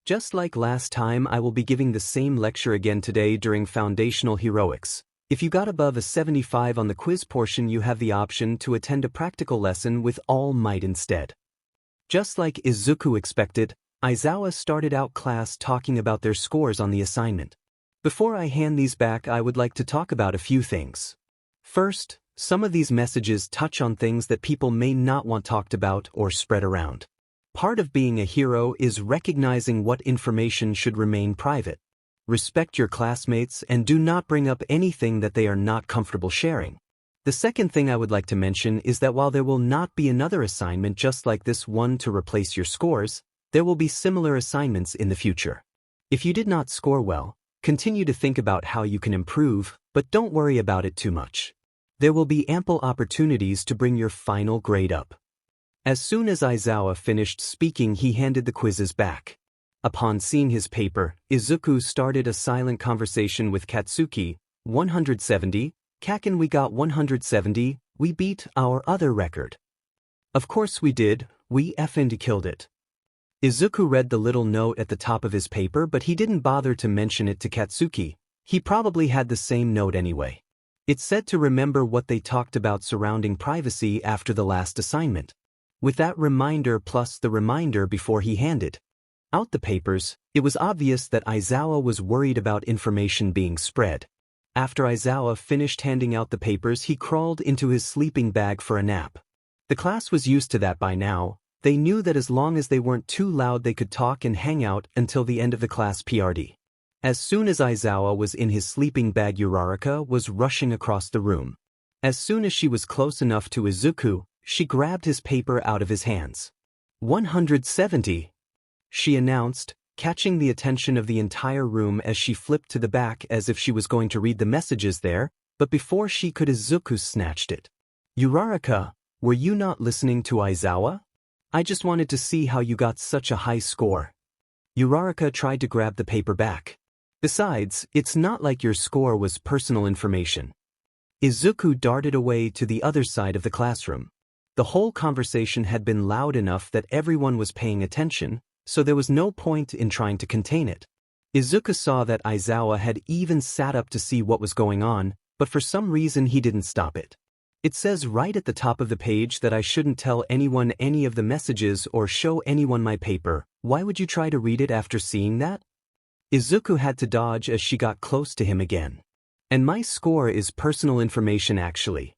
Just like last time, I will be giving the same lecture again today during Foundational Heroics. If you got above a 75 on the quiz portion, you have the option to attend a practical lesson with All Might instead. Just like Izuku expected, Aizawa started out class talking about their scores on the assignment. Before I hand these back, I would like to talk about a few things. First, some of these messages touch on things that people may not want talked about or spread around. Part of being a hero is recognizing what information should remain private. Respect your classmates and do not bring up anything that they are not comfortable sharing. The second thing I would like to mention is that while there will not be another assignment just like this one to replace your scores, there will be similar assignments in the future. If you did not score well, continue to think about how you can improve, but don't worry about it too much. There will be ample opportunities to bring your final grade up. As soon as Aizawa finished speaking, he handed the quizzes back. Upon seeing his paper, Izuku started a silent conversation with Katsuki. 170, Kaken, we got 170, we beat our other record. Of course we did, we effing killed it. Izuku read the little note at the top of his paper, but he didn't bother to mention it to Katsuki. He probably had the same note anyway. It said to remember what they talked about surrounding privacy after the last assignment. With that reminder plus the reminder before he handed out the papers, it was obvious that Aizawa was worried about information being spread. After Aizawa finished handing out the papers, he crawled into his sleeping bag for a nap. The class was used to that by now. They knew that as long as they weren't too loud, they could talk and hang out until the end of the class PRD. As soon as Aizawa was in his sleeping bag, Uraraka was rushing across the room. As soon as she was close enough to Izuku, she grabbed his paper out of his hands. 170, she announced, catching the attention of the entire room as she flipped to the back as if she was going to read the messages there, but before she could, Izuku snatched it. Uraraka, were you not listening to Aizawa? I just wanted to see how you got such a high score. Uraraka tried to grab the paper back. Besides, it's not like your score was personal information. Izuku darted away to the other side of the classroom. The whole conversation had been loud enough that everyone was paying attention, so there was no point in trying to contain it. Izuku saw that Aizawa had even sat up to see what was going on, but for some reason he didn't stop it. It says right at the top of the page that I shouldn't tell anyone any of the messages or show anyone my paper. Why would you try to read it after seeing that? Izuku had to dodge as she got close to him again. And my score is personal information actually.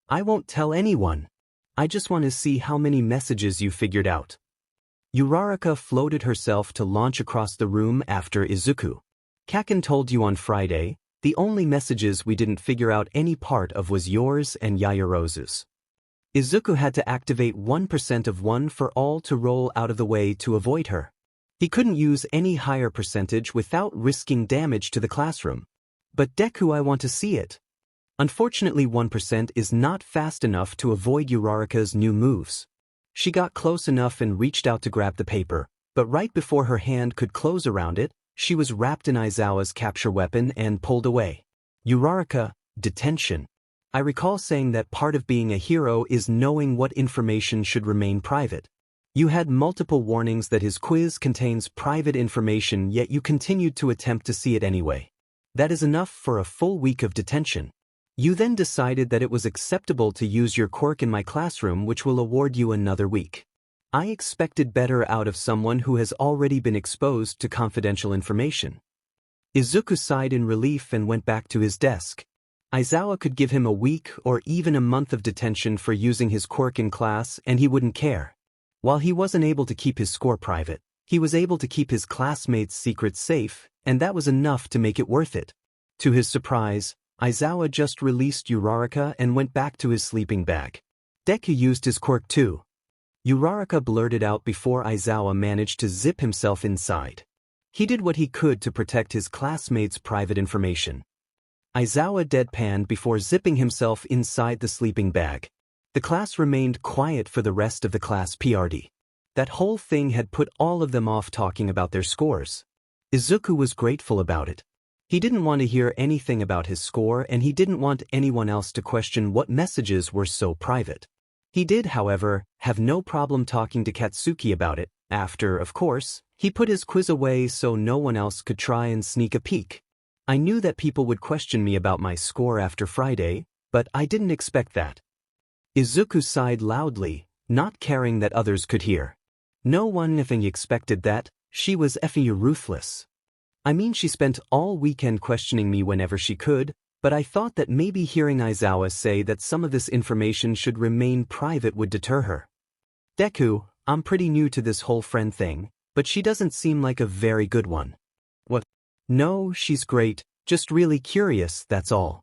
I won't tell anyone. I just want to see how many messages you figured out. Uraraka floated herself to launch across the room after Izuku. Kaken told you on Friday, the only messages we didn't figure out any part of was yours and Yayarozu's. Izuku had to activate 1% of 1 for all to roll out of the way to avoid her. He couldn't use any higher percentage without risking damage to the classroom. But Deku, I want to see it. Unfortunately 1% is not fast enough to avoid Uraraka's new moves. She got close enough and reached out to grab the paper, but right before her hand could close around it, she was wrapped in Aizawa's capture weapon and pulled away. Uraraka, detention. I recall saying that part of being a hero is knowing what information should remain private. You had multiple warnings that his quiz contains private information, yet you continued to attempt to see it anyway. That is enough for a full week of detention. You then decided that it was acceptable to use your quirk in my classroom, which will award you another week. I expected better out of someone who has already been exposed to confidential information. Izuku sighed in relief and went back to his desk. Aizawa could give him a week or even a month of detention for using his quirk in class and he wouldn't care. While he wasn't able to keep his score private, he was able to keep his classmates' secrets safe, and that was enough to make it worth it. To his surprise, Aizawa just released Uraraka and went back to his sleeping bag. Deku used his quirk too. Uraraka blurted out before Aizawa managed to zip himself inside. He did what he could to protect his classmates' private information. Aizawa deadpanned before zipping himself inside the sleeping bag. The class remained quiet for the rest of the class PRD. That whole thing had put all of them off talking about their scores. Izuku was grateful about it. He didn't want to hear anything about his score and he didn't want anyone else to question what messages were so private. He did, however, have no problem talking to Katsuki about it, after, of course, he put his quiz away so no one else could try and sneak a peek. I knew that people would question me about my score after Friday, but I didn't expect that. Izuku sighed loudly, not caring that others could hear. No one effing expected that. She was effing ruthless. I mean, she spent all weekend questioning me whenever she could, but I thought that maybe hearing Aizawa say that some of this information should remain private would deter her. Deku, I'm pretty new to this whole friend thing, but she doesn't seem like a very good one. What? No, she's great, just really curious, that's all.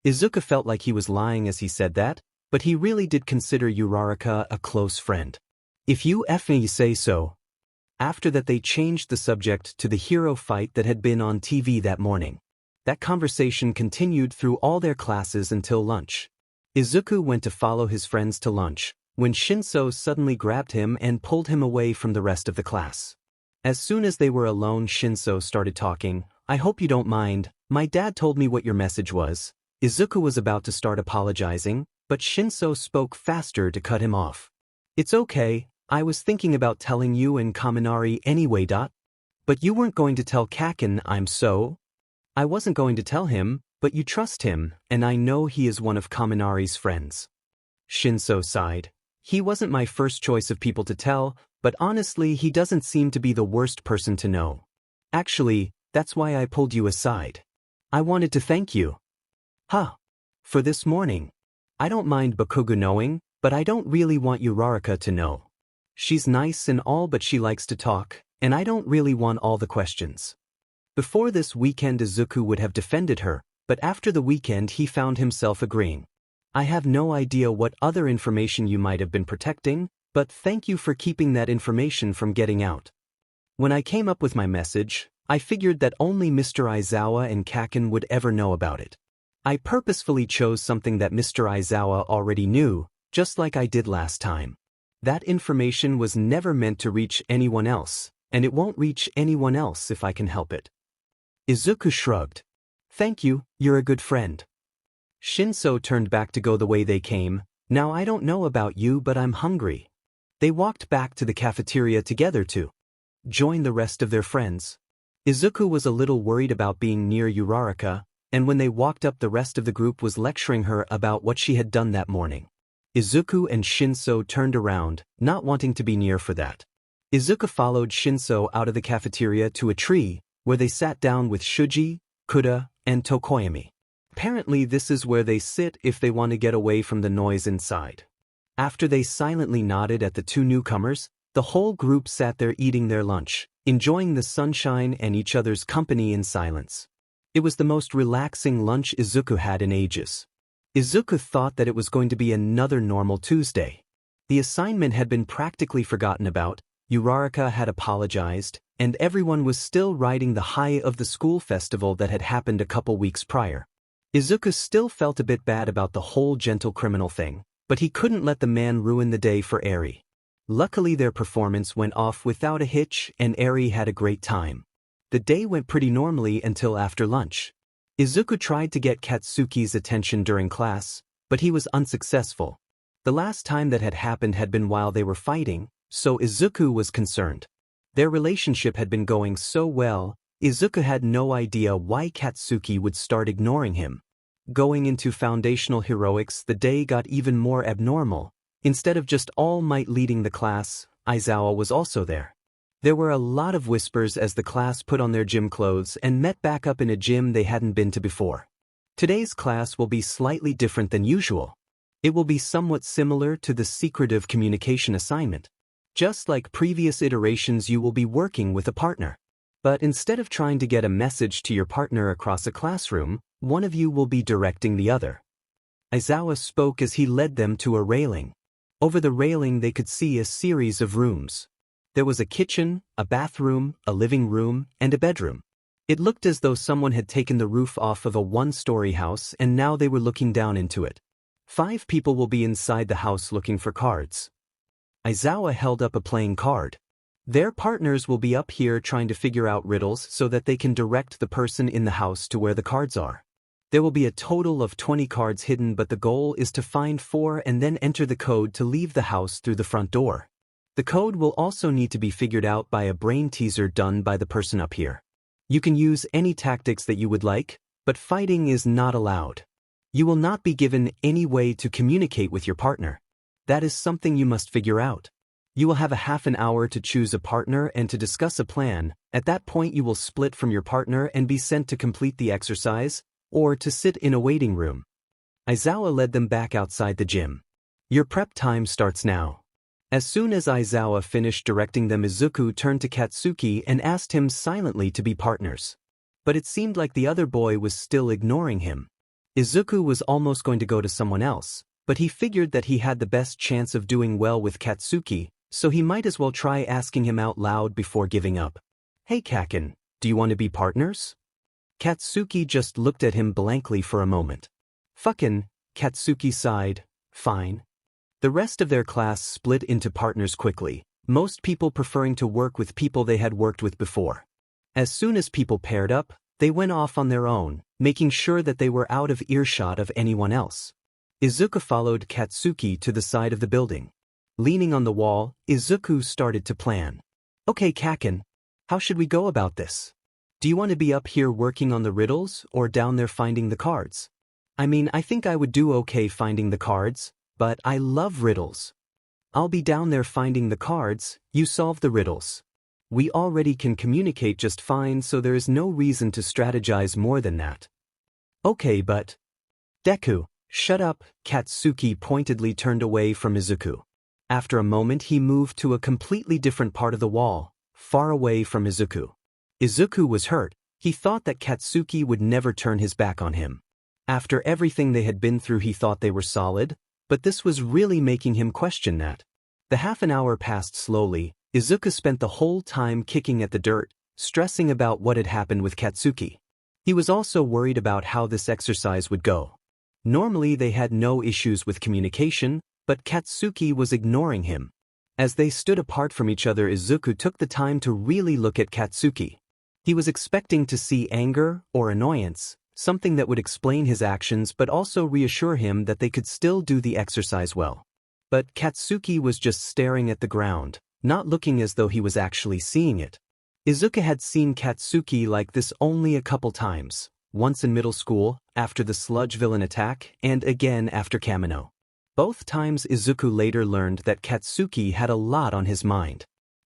Izuku felt like he was lying as he said that, but he really did consider Uraraka a close friend. If you effing say so. After that they changed the subject to the hero fight that had been on TV that morning. That conversation continued through all their classes until lunch. Izuku went to follow his friends to lunch, when Shinso suddenly grabbed him and pulled him away from the rest of the class. As soon as they were alone, Shinso started talking. I hope you don't mind, my dad told me what your message was. Izuku was about to start apologizing, but Shinso spoke faster to cut him off. It's okay, I was thinking about telling you and Kaminari anyway. But you weren't going to tell Kaken, I'm so? I wasn't going to tell him, but you trust him, and I know he is one of Kaminari's friends. Shinso sighed. He wasn't my first choice of people to tell, but honestly he doesn't seem to be the worst person to know. Actually, that's why I pulled you aside. I wanted to thank you. For this morning. I don't mind Bakugo knowing, but I don't really want Uraraka to know. She's nice and all, but she likes to talk, and I don't really want all the questions. Before this weekend Izuku would have defended her, but after the weekend he found himself agreeing. I have no idea what other information you might have been protecting, but thank you for keeping that information from getting out. When I came up with my message, I figured that only Mr. Aizawa and Kaken would ever know about it. I purposefully chose something that Mr. Aizawa already knew, just like I did last time. That information was never meant to reach anyone else, and it won't reach anyone else if I can help it. Izuku shrugged. Thank you, you're a good friend. Shinso turned back to go the way they came. Now I don't know about you, but I'm hungry. They walked back to the cafeteria together to join the rest of their friends. Izuku was a little worried about being near Uraraka, and when they walked up the rest of the group was lecturing her about what she had done that morning. Izuku and Shinso turned around, not wanting to be near for that. Izuku followed Shinso out of the cafeteria to a tree, where they sat down with Shuji, Kuda, and Tokoyami. Apparently this is where they sit if they want to get away from the noise inside. After they silently nodded at the two newcomers, the whole group sat there eating their lunch, enjoying the sunshine and each other's company in silence. It was the most relaxing lunch Izuku had in ages. Izuku thought that it was going to be another normal Tuesday. The assignment had been practically forgotten about, Uraraka had apologized, and everyone was still riding the high of the school festival that had happened a couple weeks prior. Izuku still felt a bit bad about the whole gentle criminal thing, but he couldn't let the man ruin the day for Eri. Luckily their performance went off without a hitch and Eri had a great time. The day went pretty normally until after lunch. Izuku tried to get Katsuki's attention during class, but he was unsuccessful. The last time that had happened had been while they were fighting, so Izuku was concerned. Their relationship had been going so well, Izuku had no idea why Katsuki would start ignoring him. Going into foundational heroics, the day got even more abnormal. Instead of just All Might leading the class, Aizawa was also there. There were a lot of whispers as the class put on their gym clothes and met back up in a gym they hadn't been to before. Today's class will be slightly different than usual. It will be somewhat similar to the secretive communication assignment. Just like previous iterations, you will be working with a partner. But instead of trying to get a message to your partner across a classroom, one of you will be directing the other. Aizawa spoke as he led them to a railing. Over the railing they could see a series of rooms. There was a kitchen, a bathroom, a living room, and a bedroom. It looked as though someone had taken the roof off of a one-story house and now they were looking down into it. 5 people will be inside the house looking for cards. Aizawa held up a playing card. Their partners will be up here trying to figure out riddles so that they can direct the person in the house to where the cards are. There will be a total of 20 cards hidden, but the goal is to find 4 and then enter the code to leave the house through the front door. The code will also need to be figured out by a brain teaser done by the person up here. You can use any tactics that you would like, but fighting is not allowed. You will not be given any way to communicate with your partner. That is something you must figure out. You will have a half an hour to choose a partner and to discuss a plan. At that point you will split from your partner and be sent to complete the exercise, or to sit in a waiting room. Aizawa led them back outside the gym. Your prep time starts now. As soon as Aizawa finished directing them, Izuku turned to Katsuki and asked him silently to be partners. But it seemed like the other boy was still ignoring him. Izuku was almost going to go to someone else, but he figured that he had the best chance of doing well with Katsuki, so he might as well try asking him out loud before giving up. Hey Kaken, do you want to be partners? Katsuki just looked at him blankly for a moment. Fuckin', Katsuki sighed, fine. The rest of their class split into partners quickly, most people preferring to work with people they had worked with before. As soon as people paired up, they went off on their own, making sure that they were out of earshot of anyone else. Izuku followed Katsuki to the side of the building. Leaning on the wall, Izuku started to plan. Okay Kaken, how should we go about this? Do you want to be up here working on the riddles or down there finding the cards? I mean, I think I would do okay finding the cards, but I love riddles. I'll be down there finding the cards, you solve the riddles. We already can communicate just fine, so there is no reason to strategize more than that. Okay, but... Deku, shut up, Katsuki pointedly turned away from Izuku. After a moment he moved to a completely different part of the wall, far away from Izuku. Izuku was hurt. He thought that Katsuki would never turn his back on him. After everything they had been through he thought they were solid, but this was really making him question that. The half an hour passed slowly. Izuku spent the whole time kicking at the dirt, stressing about what had happened with Katsuki. He was also worried about how this exercise would go. Normally they had no issues with communication, but Katsuki was ignoring him. As they stood apart from each other, Izuku took the time to really look at Katsuki. He was expecting to see anger or annoyance, something that would explain his actions but also reassure him that they could still do the exercise well. But Katsuki was just staring at the ground, not looking as though he was actually seeing it. Izuku had seen Katsuki like this only a couple times. once in middle school, after the sludge villain attack, and again after Kamino. Both times Izuku later learned that Katsuki had a lot on his mind.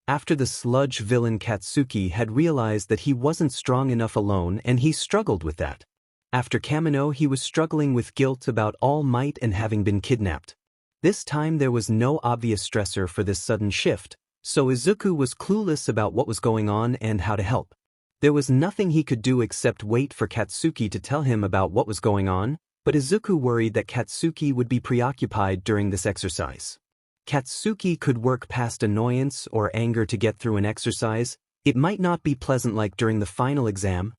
After the sludge villain, Katsuki had realized that he wasn't strong enough alone, and he struggled with that. After Kamino, he was struggling with guilt about All Might and having been kidnapped. This time there was no obvious stressor for this sudden shift, so Izuku was clueless about what was going on and how to help. There was nothing he could do except wait for Katsuki to tell him about what was going on, but Izuku worried that Katsuki would be preoccupied during this exercise. Katsuki could work past annoyance or anger to get through an exercise. It might not be pleasant like during the final exam,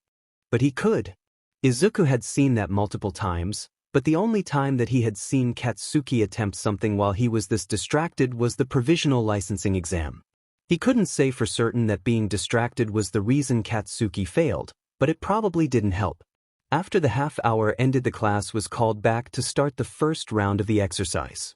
but he could. Izuku had seen that multiple times, but the only time that he had seen Katsuki attempt something while he was this distracted was the provisional licensing exam. He couldn't say for certain that being distracted was the reason Katsuki failed, but it probably didn't help. After the half hour ended, the class was called back to start the first round of the exercise.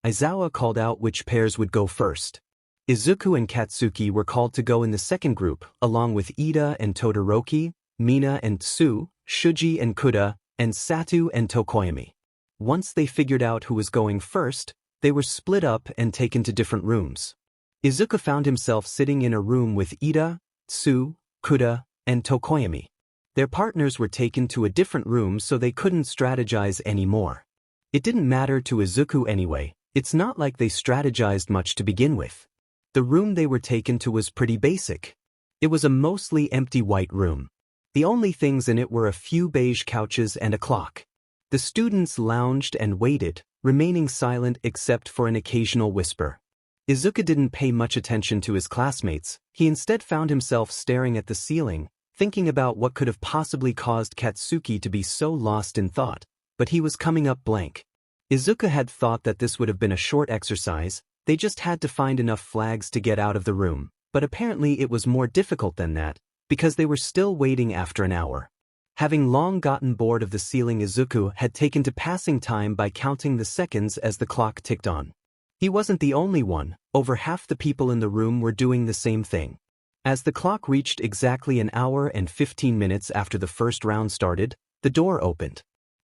Aizawa called out which pairs would go first. Izuku and Katsuki were called to go in the second group, along with Ida and Todoroki, Mina and Tsu, Shuji and Kuda, and Satu and Tokoyami. Once they figured out who was going first, they were split up and taken to different rooms. Izuku found himself sitting in a room with Ida, Tsu, Kuda, and Tokoyami. Their partners were taken to a different room so they couldn't strategize anymore. It didn't matter to Izuku anyway. It's not like they strategized much to begin with. The room they were taken to was pretty basic. It was a mostly empty white room. The only things in it were a few beige couches and a clock. The students lounged and waited, remaining silent except for an occasional whisper. Izuku didn't pay much attention to his classmates. He instead found himself staring at the ceiling, thinking about what could have possibly caused Katsuki to be so lost in thought, but he was coming up blank. Izuku had thought that this would have been a short exercise. They just had to find enough flags to get out of the room, but apparently it was more difficult than that, because they were still waiting after an hour. Having long gotten bored of the ceiling, Izuku had taken to passing time by counting the seconds as the clock ticked on. He wasn't the only one. Over half the people in the room were doing the same thing. As the clock reached exactly an hour and 15 minutes after the first round started, the door opened.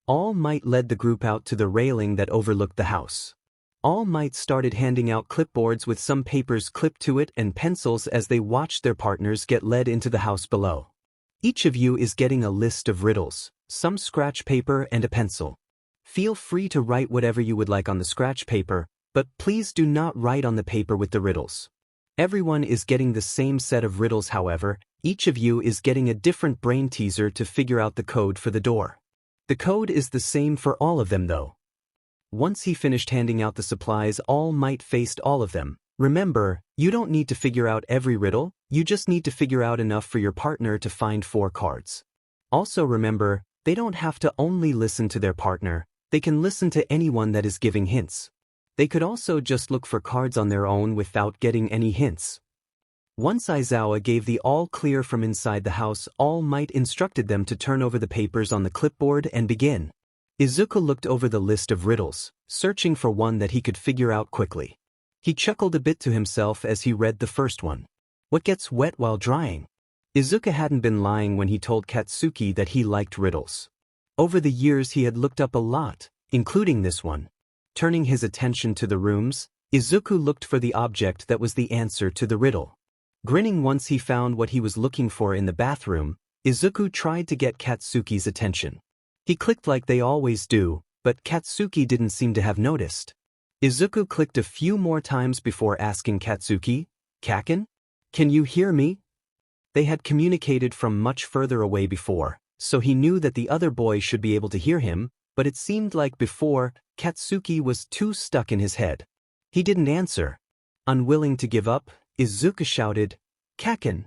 All Might led the group out to the railing that overlooked the house. All Might started handing out clipboards with some papers clipped to it and pencils as they watched their partners get led into the house below. Each of you is getting a list of riddles, some scratch paper and a pencil. Feel free to write whatever you would like on the scratch paper, but please do not write on the paper with the riddles. Everyone is getting the same set of riddles, however. Each of you is getting a different brain teaser to figure out the code for the door. The code is the same for all of them though. Once he finished handing out the supplies, All Might faced all of them. Remember, you don't need to figure out every riddle, you just need to figure out enough for your partner to find 4 cards. Also remember, they don't have to only listen to their partner, they can listen to anyone that is giving hints. They could also just look for cards on their own without getting any hints. Once Aizawa gave the all clear from inside the house, All Might instructed them to turn over the papers on the clipboard and begin. Izuku looked over the list of riddles, searching for one that he could figure out quickly. He chuckled a bit to himself as he read the first one. What gets wet while drying? Izuku hadn't been lying when he told Katsuki that he liked riddles. Over the years he had looked up a lot, including this one. Turning his attention to the rooms, Izuku looked for the object that was the answer to the riddle. Grinning once he found what he was looking for in the bathroom, Izuku tried to get Katsuki's attention. He clicked like they always do, but Katsuki didn't seem to have noticed. Izuku clicked a few more times before asking Katsuki, "Kaken? Can you hear me?" They had communicated from much further away before, so he knew that the other boy should be able to hear him, but it seemed like before, Katsuki was too stuck in his head. He didn't answer. Unwilling to give up, Izuku shouted, "Kaken!"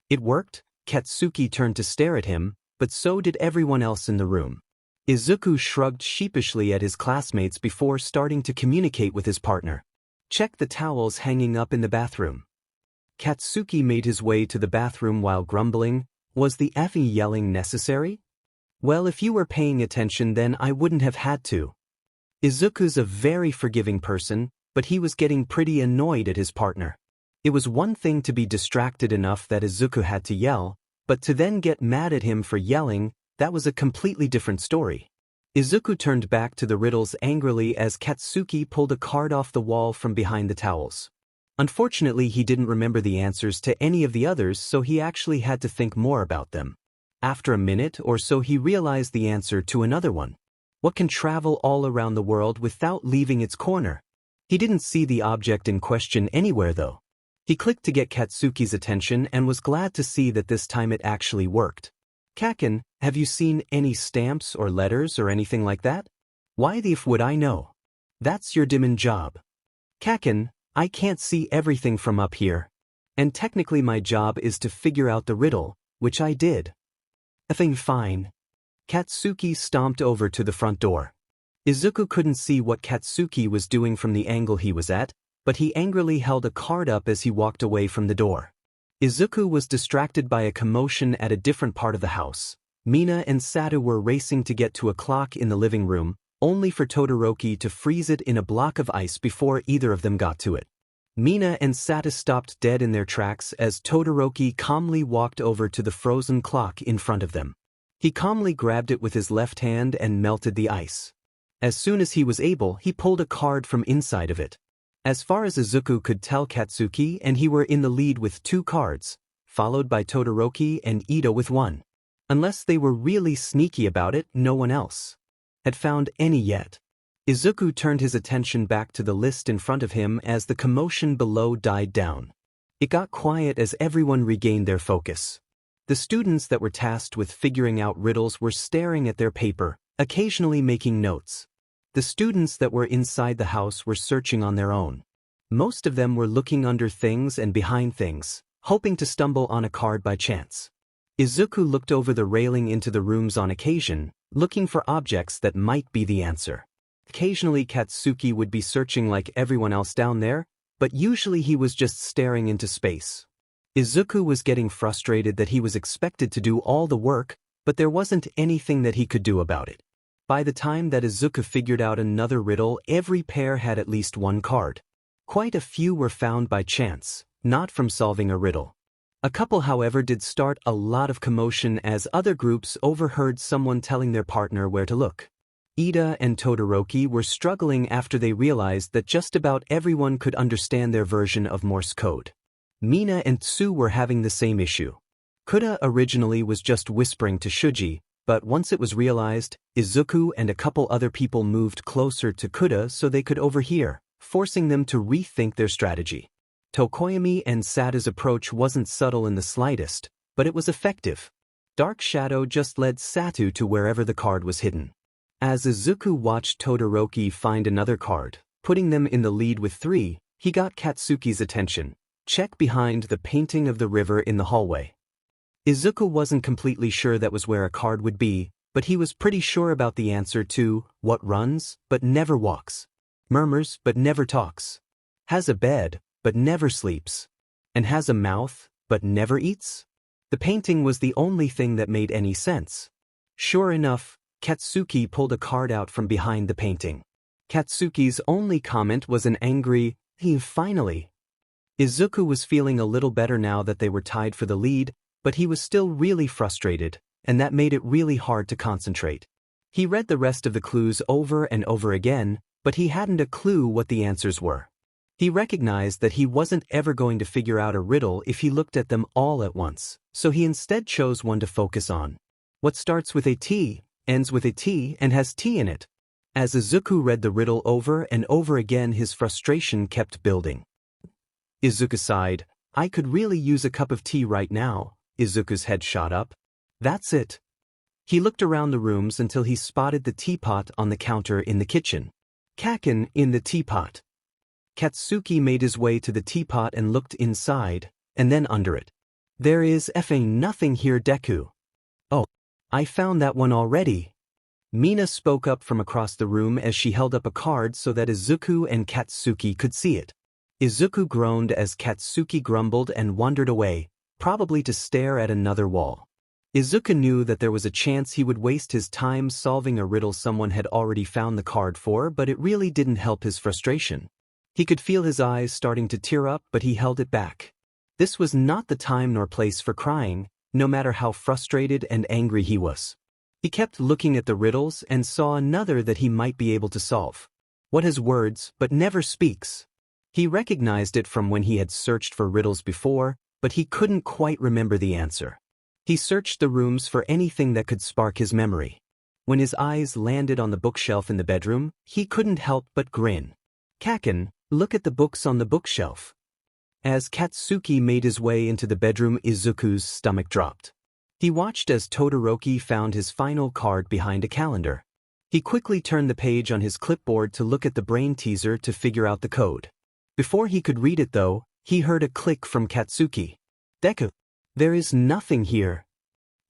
It worked. Katsuki turned to stare at him, but so did everyone else in the room. Izuku shrugged sheepishly at his classmates before starting to communicate with his partner. "Check the towels hanging up in the bathroom." Katsuki made his way to the bathroom while grumbling. Was the effing yelling necessary? Well, if you were paying attention then I wouldn't have had to. Izuku's a very forgiving person, but he was getting pretty annoyed at his partner. It was one thing to be distracted enough that Izuku had to yell, but to then get mad at him for yelling, that was a completely different story. Izuku turned back to the riddles angrily as Katsuki pulled a card off the wall from behind the towels. Unfortunately, he didn't remember the answers to any of the others, so he actually had to think more about them. After a minute or so, he realized the answer to another one. What can travel all around the world without leaving its corner? He didn't see the object in question anywhere though. He clicked to get Katsuki's attention and was glad to see that this time it actually worked. Kaken, have you seen any stamps or letters or anything like that? Why the f would I know? That's your demon job. Kaken, I can't see everything from up here. And technically my job is to figure out the riddle, which I did. Effing fine. Katsuki stomped over to the front door. Izuku couldn't see what Katsuki was doing from the angle he was at, but he angrily held a card up as he walked away from the door. Izuku was distracted by a commotion at a different part of the house. Mina and Satu were racing to get to a clock in the living room, only for Todoroki to freeze it in a block of ice before either of them got to it. Mina and Satu stopped dead in their tracks as Todoroki calmly walked over to the frozen clock in front of them. He calmly grabbed it with his left hand and melted the ice. As soon as he was able, he pulled a card from inside of it. As far as Izuku could tell, Katsuki and he were in the lead with 2 cards, followed by Todoroki and Ito with 1. Unless they were really sneaky about it, no one else had found any yet. Izuku turned his attention back to the list in front of him as the commotion below died down. It got quiet as everyone regained their focus. The students that were tasked with figuring out riddles were staring at their paper, occasionally making notes. The students that were inside the house were searching on their own. Most of them were looking under things and behind things, hoping to stumble on a card by chance. Izuku looked over the railing into the rooms on occasion, looking for objects that might be the answer. Occasionally Katsuki would be searching like everyone else down there, but usually he was just staring into space. Izuku was getting frustrated that he was expected to do all the work, but there wasn't anything that he could do about it. By the time that Izuku figured out another riddle, every pair had at least 1 card. Quite a few were found by chance, not from solving a riddle. A couple, however, did start a lot of commotion as other groups overheard someone telling their partner where to look. Ida and Todoroki were struggling after they realized that just about everyone could understand their version of Morse code. Mina and Tsu were having the same issue. Kuda originally was just whispering to Shuji, but once it was realized, Izuku and a couple other people moved closer to Kuda so they could overhear, forcing them to rethink their strategy. Tokoyami and Satu's approach wasn't subtle in the slightest, but it was effective. Dark Shadow just led Satu to wherever the card was hidden. As Izuku watched Todoroki find another card, putting them in the lead with 3, he got Katsuki's attention. Check behind the painting of the river in the hallway. Izuku wasn't completely sure that was where a card would be, but he was pretty sure about the answer to what runs but never walks, murmurs but never talks, has a bed but never sleeps, and has a mouth but never eats. The painting was the only thing that made any sense. Sure enough, Katsuki pulled a card out from behind the painting. Katsuki's only comment was an angry, finally. Izuku was feeling a little better now that they were tied for the lead, but he was still really frustrated, and that made it really hard to concentrate. He read the rest of the clues over and over again, but he hadn't a clue what the answers were. He recognized that he wasn't ever going to figure out a riddle if he looked at them all at once, so he instead chose one to focus on. What starts with a T, ends with a T, and has T in it? As Izuku read the riddle over and over again, his frustration kept building. Izuku sighed. I could really use a cup of tea right now. Izuku's head shot up. That's it. He looked around the rooms until he spotted the teapot on the counter in the kitchen. Kaken in the teapot. Katsuki made his way to the teapot and looked inside, and then under it. There is effing nothing here, Deku. Oh, I found that one already. Mina spoke up from across the room as she held up a card so that Izuku and Katsuki could see it. Izuku groaned as Katsuki grumbled and wandered away, probably to stare at another wall. Izuku knew that there was a chance he would waste his time solving a riddle someone had already found the card for, but it really didn't help his frustration. He could feel his eyes starting to tear up, but he held it back. This was not the time nor place for crying, no matter how frustrated and angry he was. He kept looking at the riddles and saw another that he might be able to solve. What has words but never speaks? He recognized it from when he had searched for riddles before, but he couldn't quite remember the answer. He searched the rooms for anything that could spark his memory. When his eyes landed on the bookshelf in the bedroom, he couldn't help but grin. "Kaken, look at the books on the bookshelf." As Katsuki made his way into the bedroom, Izuku's stomach dropped. He watched as Todoroki found his final card behind a calendar. He quickly turned the page on his clipboard to look at the brain teaser to figure out the code. Before he could read it though, he heard a click from Katsuki. "Deku, there is nothing here."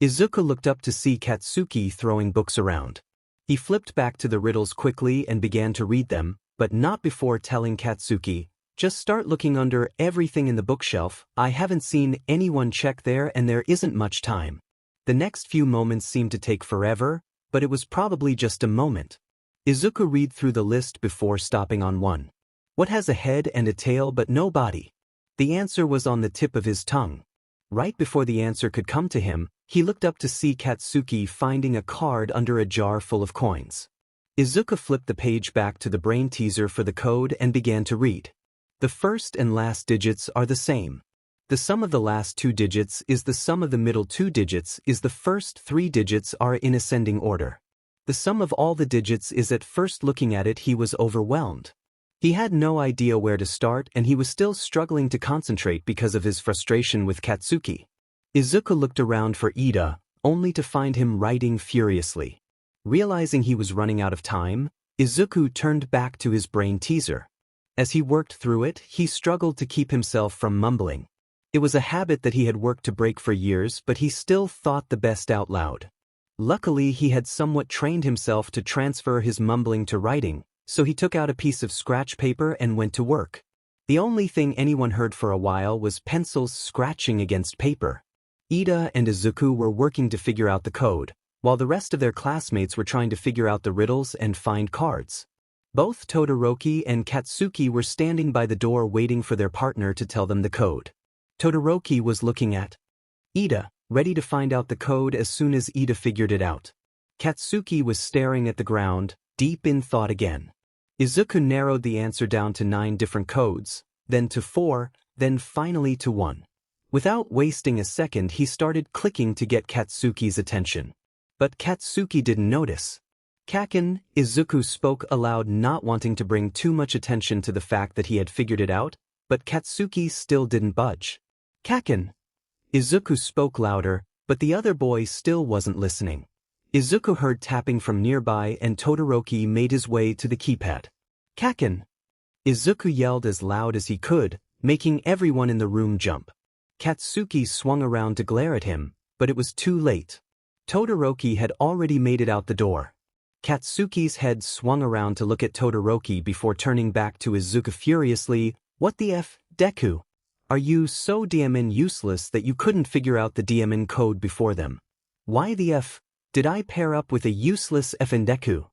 Izuku looked up to see Katsuki throwing books around. He flipped back to the riddles quickly and began to read them, but not before telling Katsuki, "Just start looking under everything in the bookshelf. I haven't seen anyone check there and there isn't much time." The next few moments seemed to take forever, but it was probably just a moment. Izuku read through the list before stopping on one. What has a head and a tail but no body? The answer was on the tip of his tongue. Right before the answer could come to him, he looked up to see Katsuki finding a card under a jar full of coins. Izuku flipped the page back to the brain teaser for the code and began to read. The first and last digits are the same. The sum of the last two digits is the sum of the middle two digits is the first three digits are in ascending order. The sum of all the digits is. At first looking at it he was overwhelmed. He had no idea where to start and he was still struggling to concentrate because of his frustration with Katsuki. Izuku looked around for Ida, only to find him writing furiously. Realizing he was running out of time, Izuku turned back to his brain teaser. As he worked through it, he struggled to keep himself from mumbling. It was a habit that he had worked to break for years, but he still thought the best out loud. Luckily, he had somewhat trained himself to transfer his mumbling to writing, so he took out a piece of scratch paper and went to work. The only thing anyone heard for a while was pencils scratching against paper. Ida and Izuku were working to figure out the code, while the rest of their classmates were trying to figure out the riddles and find cards. Both Todoroki and Katsuki were standing by the door waiting for their partner to tell them the code. Todoroki was looking at Ida, ready to find out the code as soon as Ida figured it out. Katsuki was staring at the ground, deep in thought again. Izuku narrowed the answer down to 9 different codes, then to 4, then finally to 1. Without wasting a second he started clicking to get Katsuki's attention. But Katsuki didn't notice. "Kaken," Izuku spoke aloud, not wanting to bring too much attention to the fact that he had figured it out, but Katsuki still didn't budge. "Kaken." Izuku spoke louder, but the other boy still wasn't listening. Izuku heard tapping from nearby and Todoroki made his way to the keypad. "Kaken!" Izuku yelled as loud as he could, making everyone in the room jump. Katsuki swung around to glare at him, but it was too late. Todoroki had already made it out the door. Katsuki's head swung around to look at Todoroki before turning back to Izuku furiously. "What the F, Deku? Are you so DMN useless that you couldn't figure out the DMN code before them? Why the F did I pair up with a useless effin' Deku?"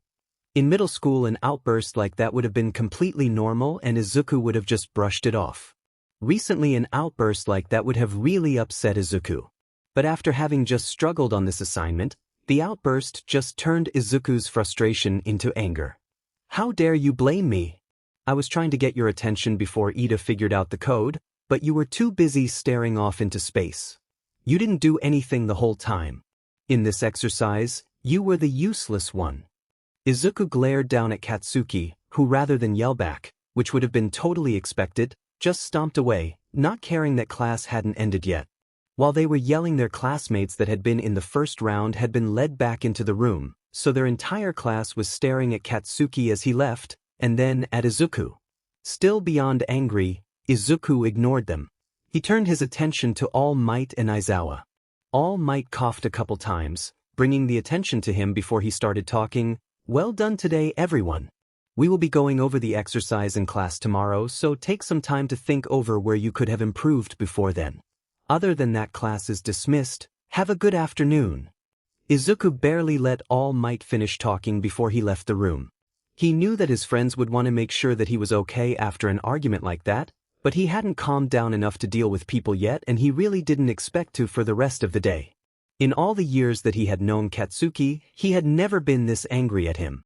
In middle school an outburst like that would have been completely normal and Izuku would have just brushed it off. Recently an outburst like that would have really upset Izuku. But after having just struggled on this assignment, the outburst just turned Izuku's frustration into anger. "How dare you blame me? I was trying to get your attention before Ida figured out the code, but you were too busy staring off into space. You didn't do anything the whole time. In this exercise, you were the useless one." Izuku glared down at Katsuki, who rather than yell back, which would have been totally expected, just stomped away, not caring that class hadn't ended yet. While they were yelling, their classmates that had been in the first round had been led back into the room, so their entire class was staring at Katsuki as he left, and then at Izuku. Still beyond angry, Izuku ignored them. He turned his attention to All Might and Aizawa. All Might coughed a couple times, bringing the attention to him before he started talking. "Well done today, everyone. We will be going over the exercise in class tomorrow, so take some time to think over where you could have improved before then. Other than that, class is dismissed. Have a good afternoon." Izuku barely let All Might finish talking before he left the room. He knew that his friends would want to make sure that he was okay after an argument like that, but he hadn't calmed down enough to deal with people yet and he really didn't expect to for the rest of the day. In all the years that he had known Katsuki, he had never been this angry at him.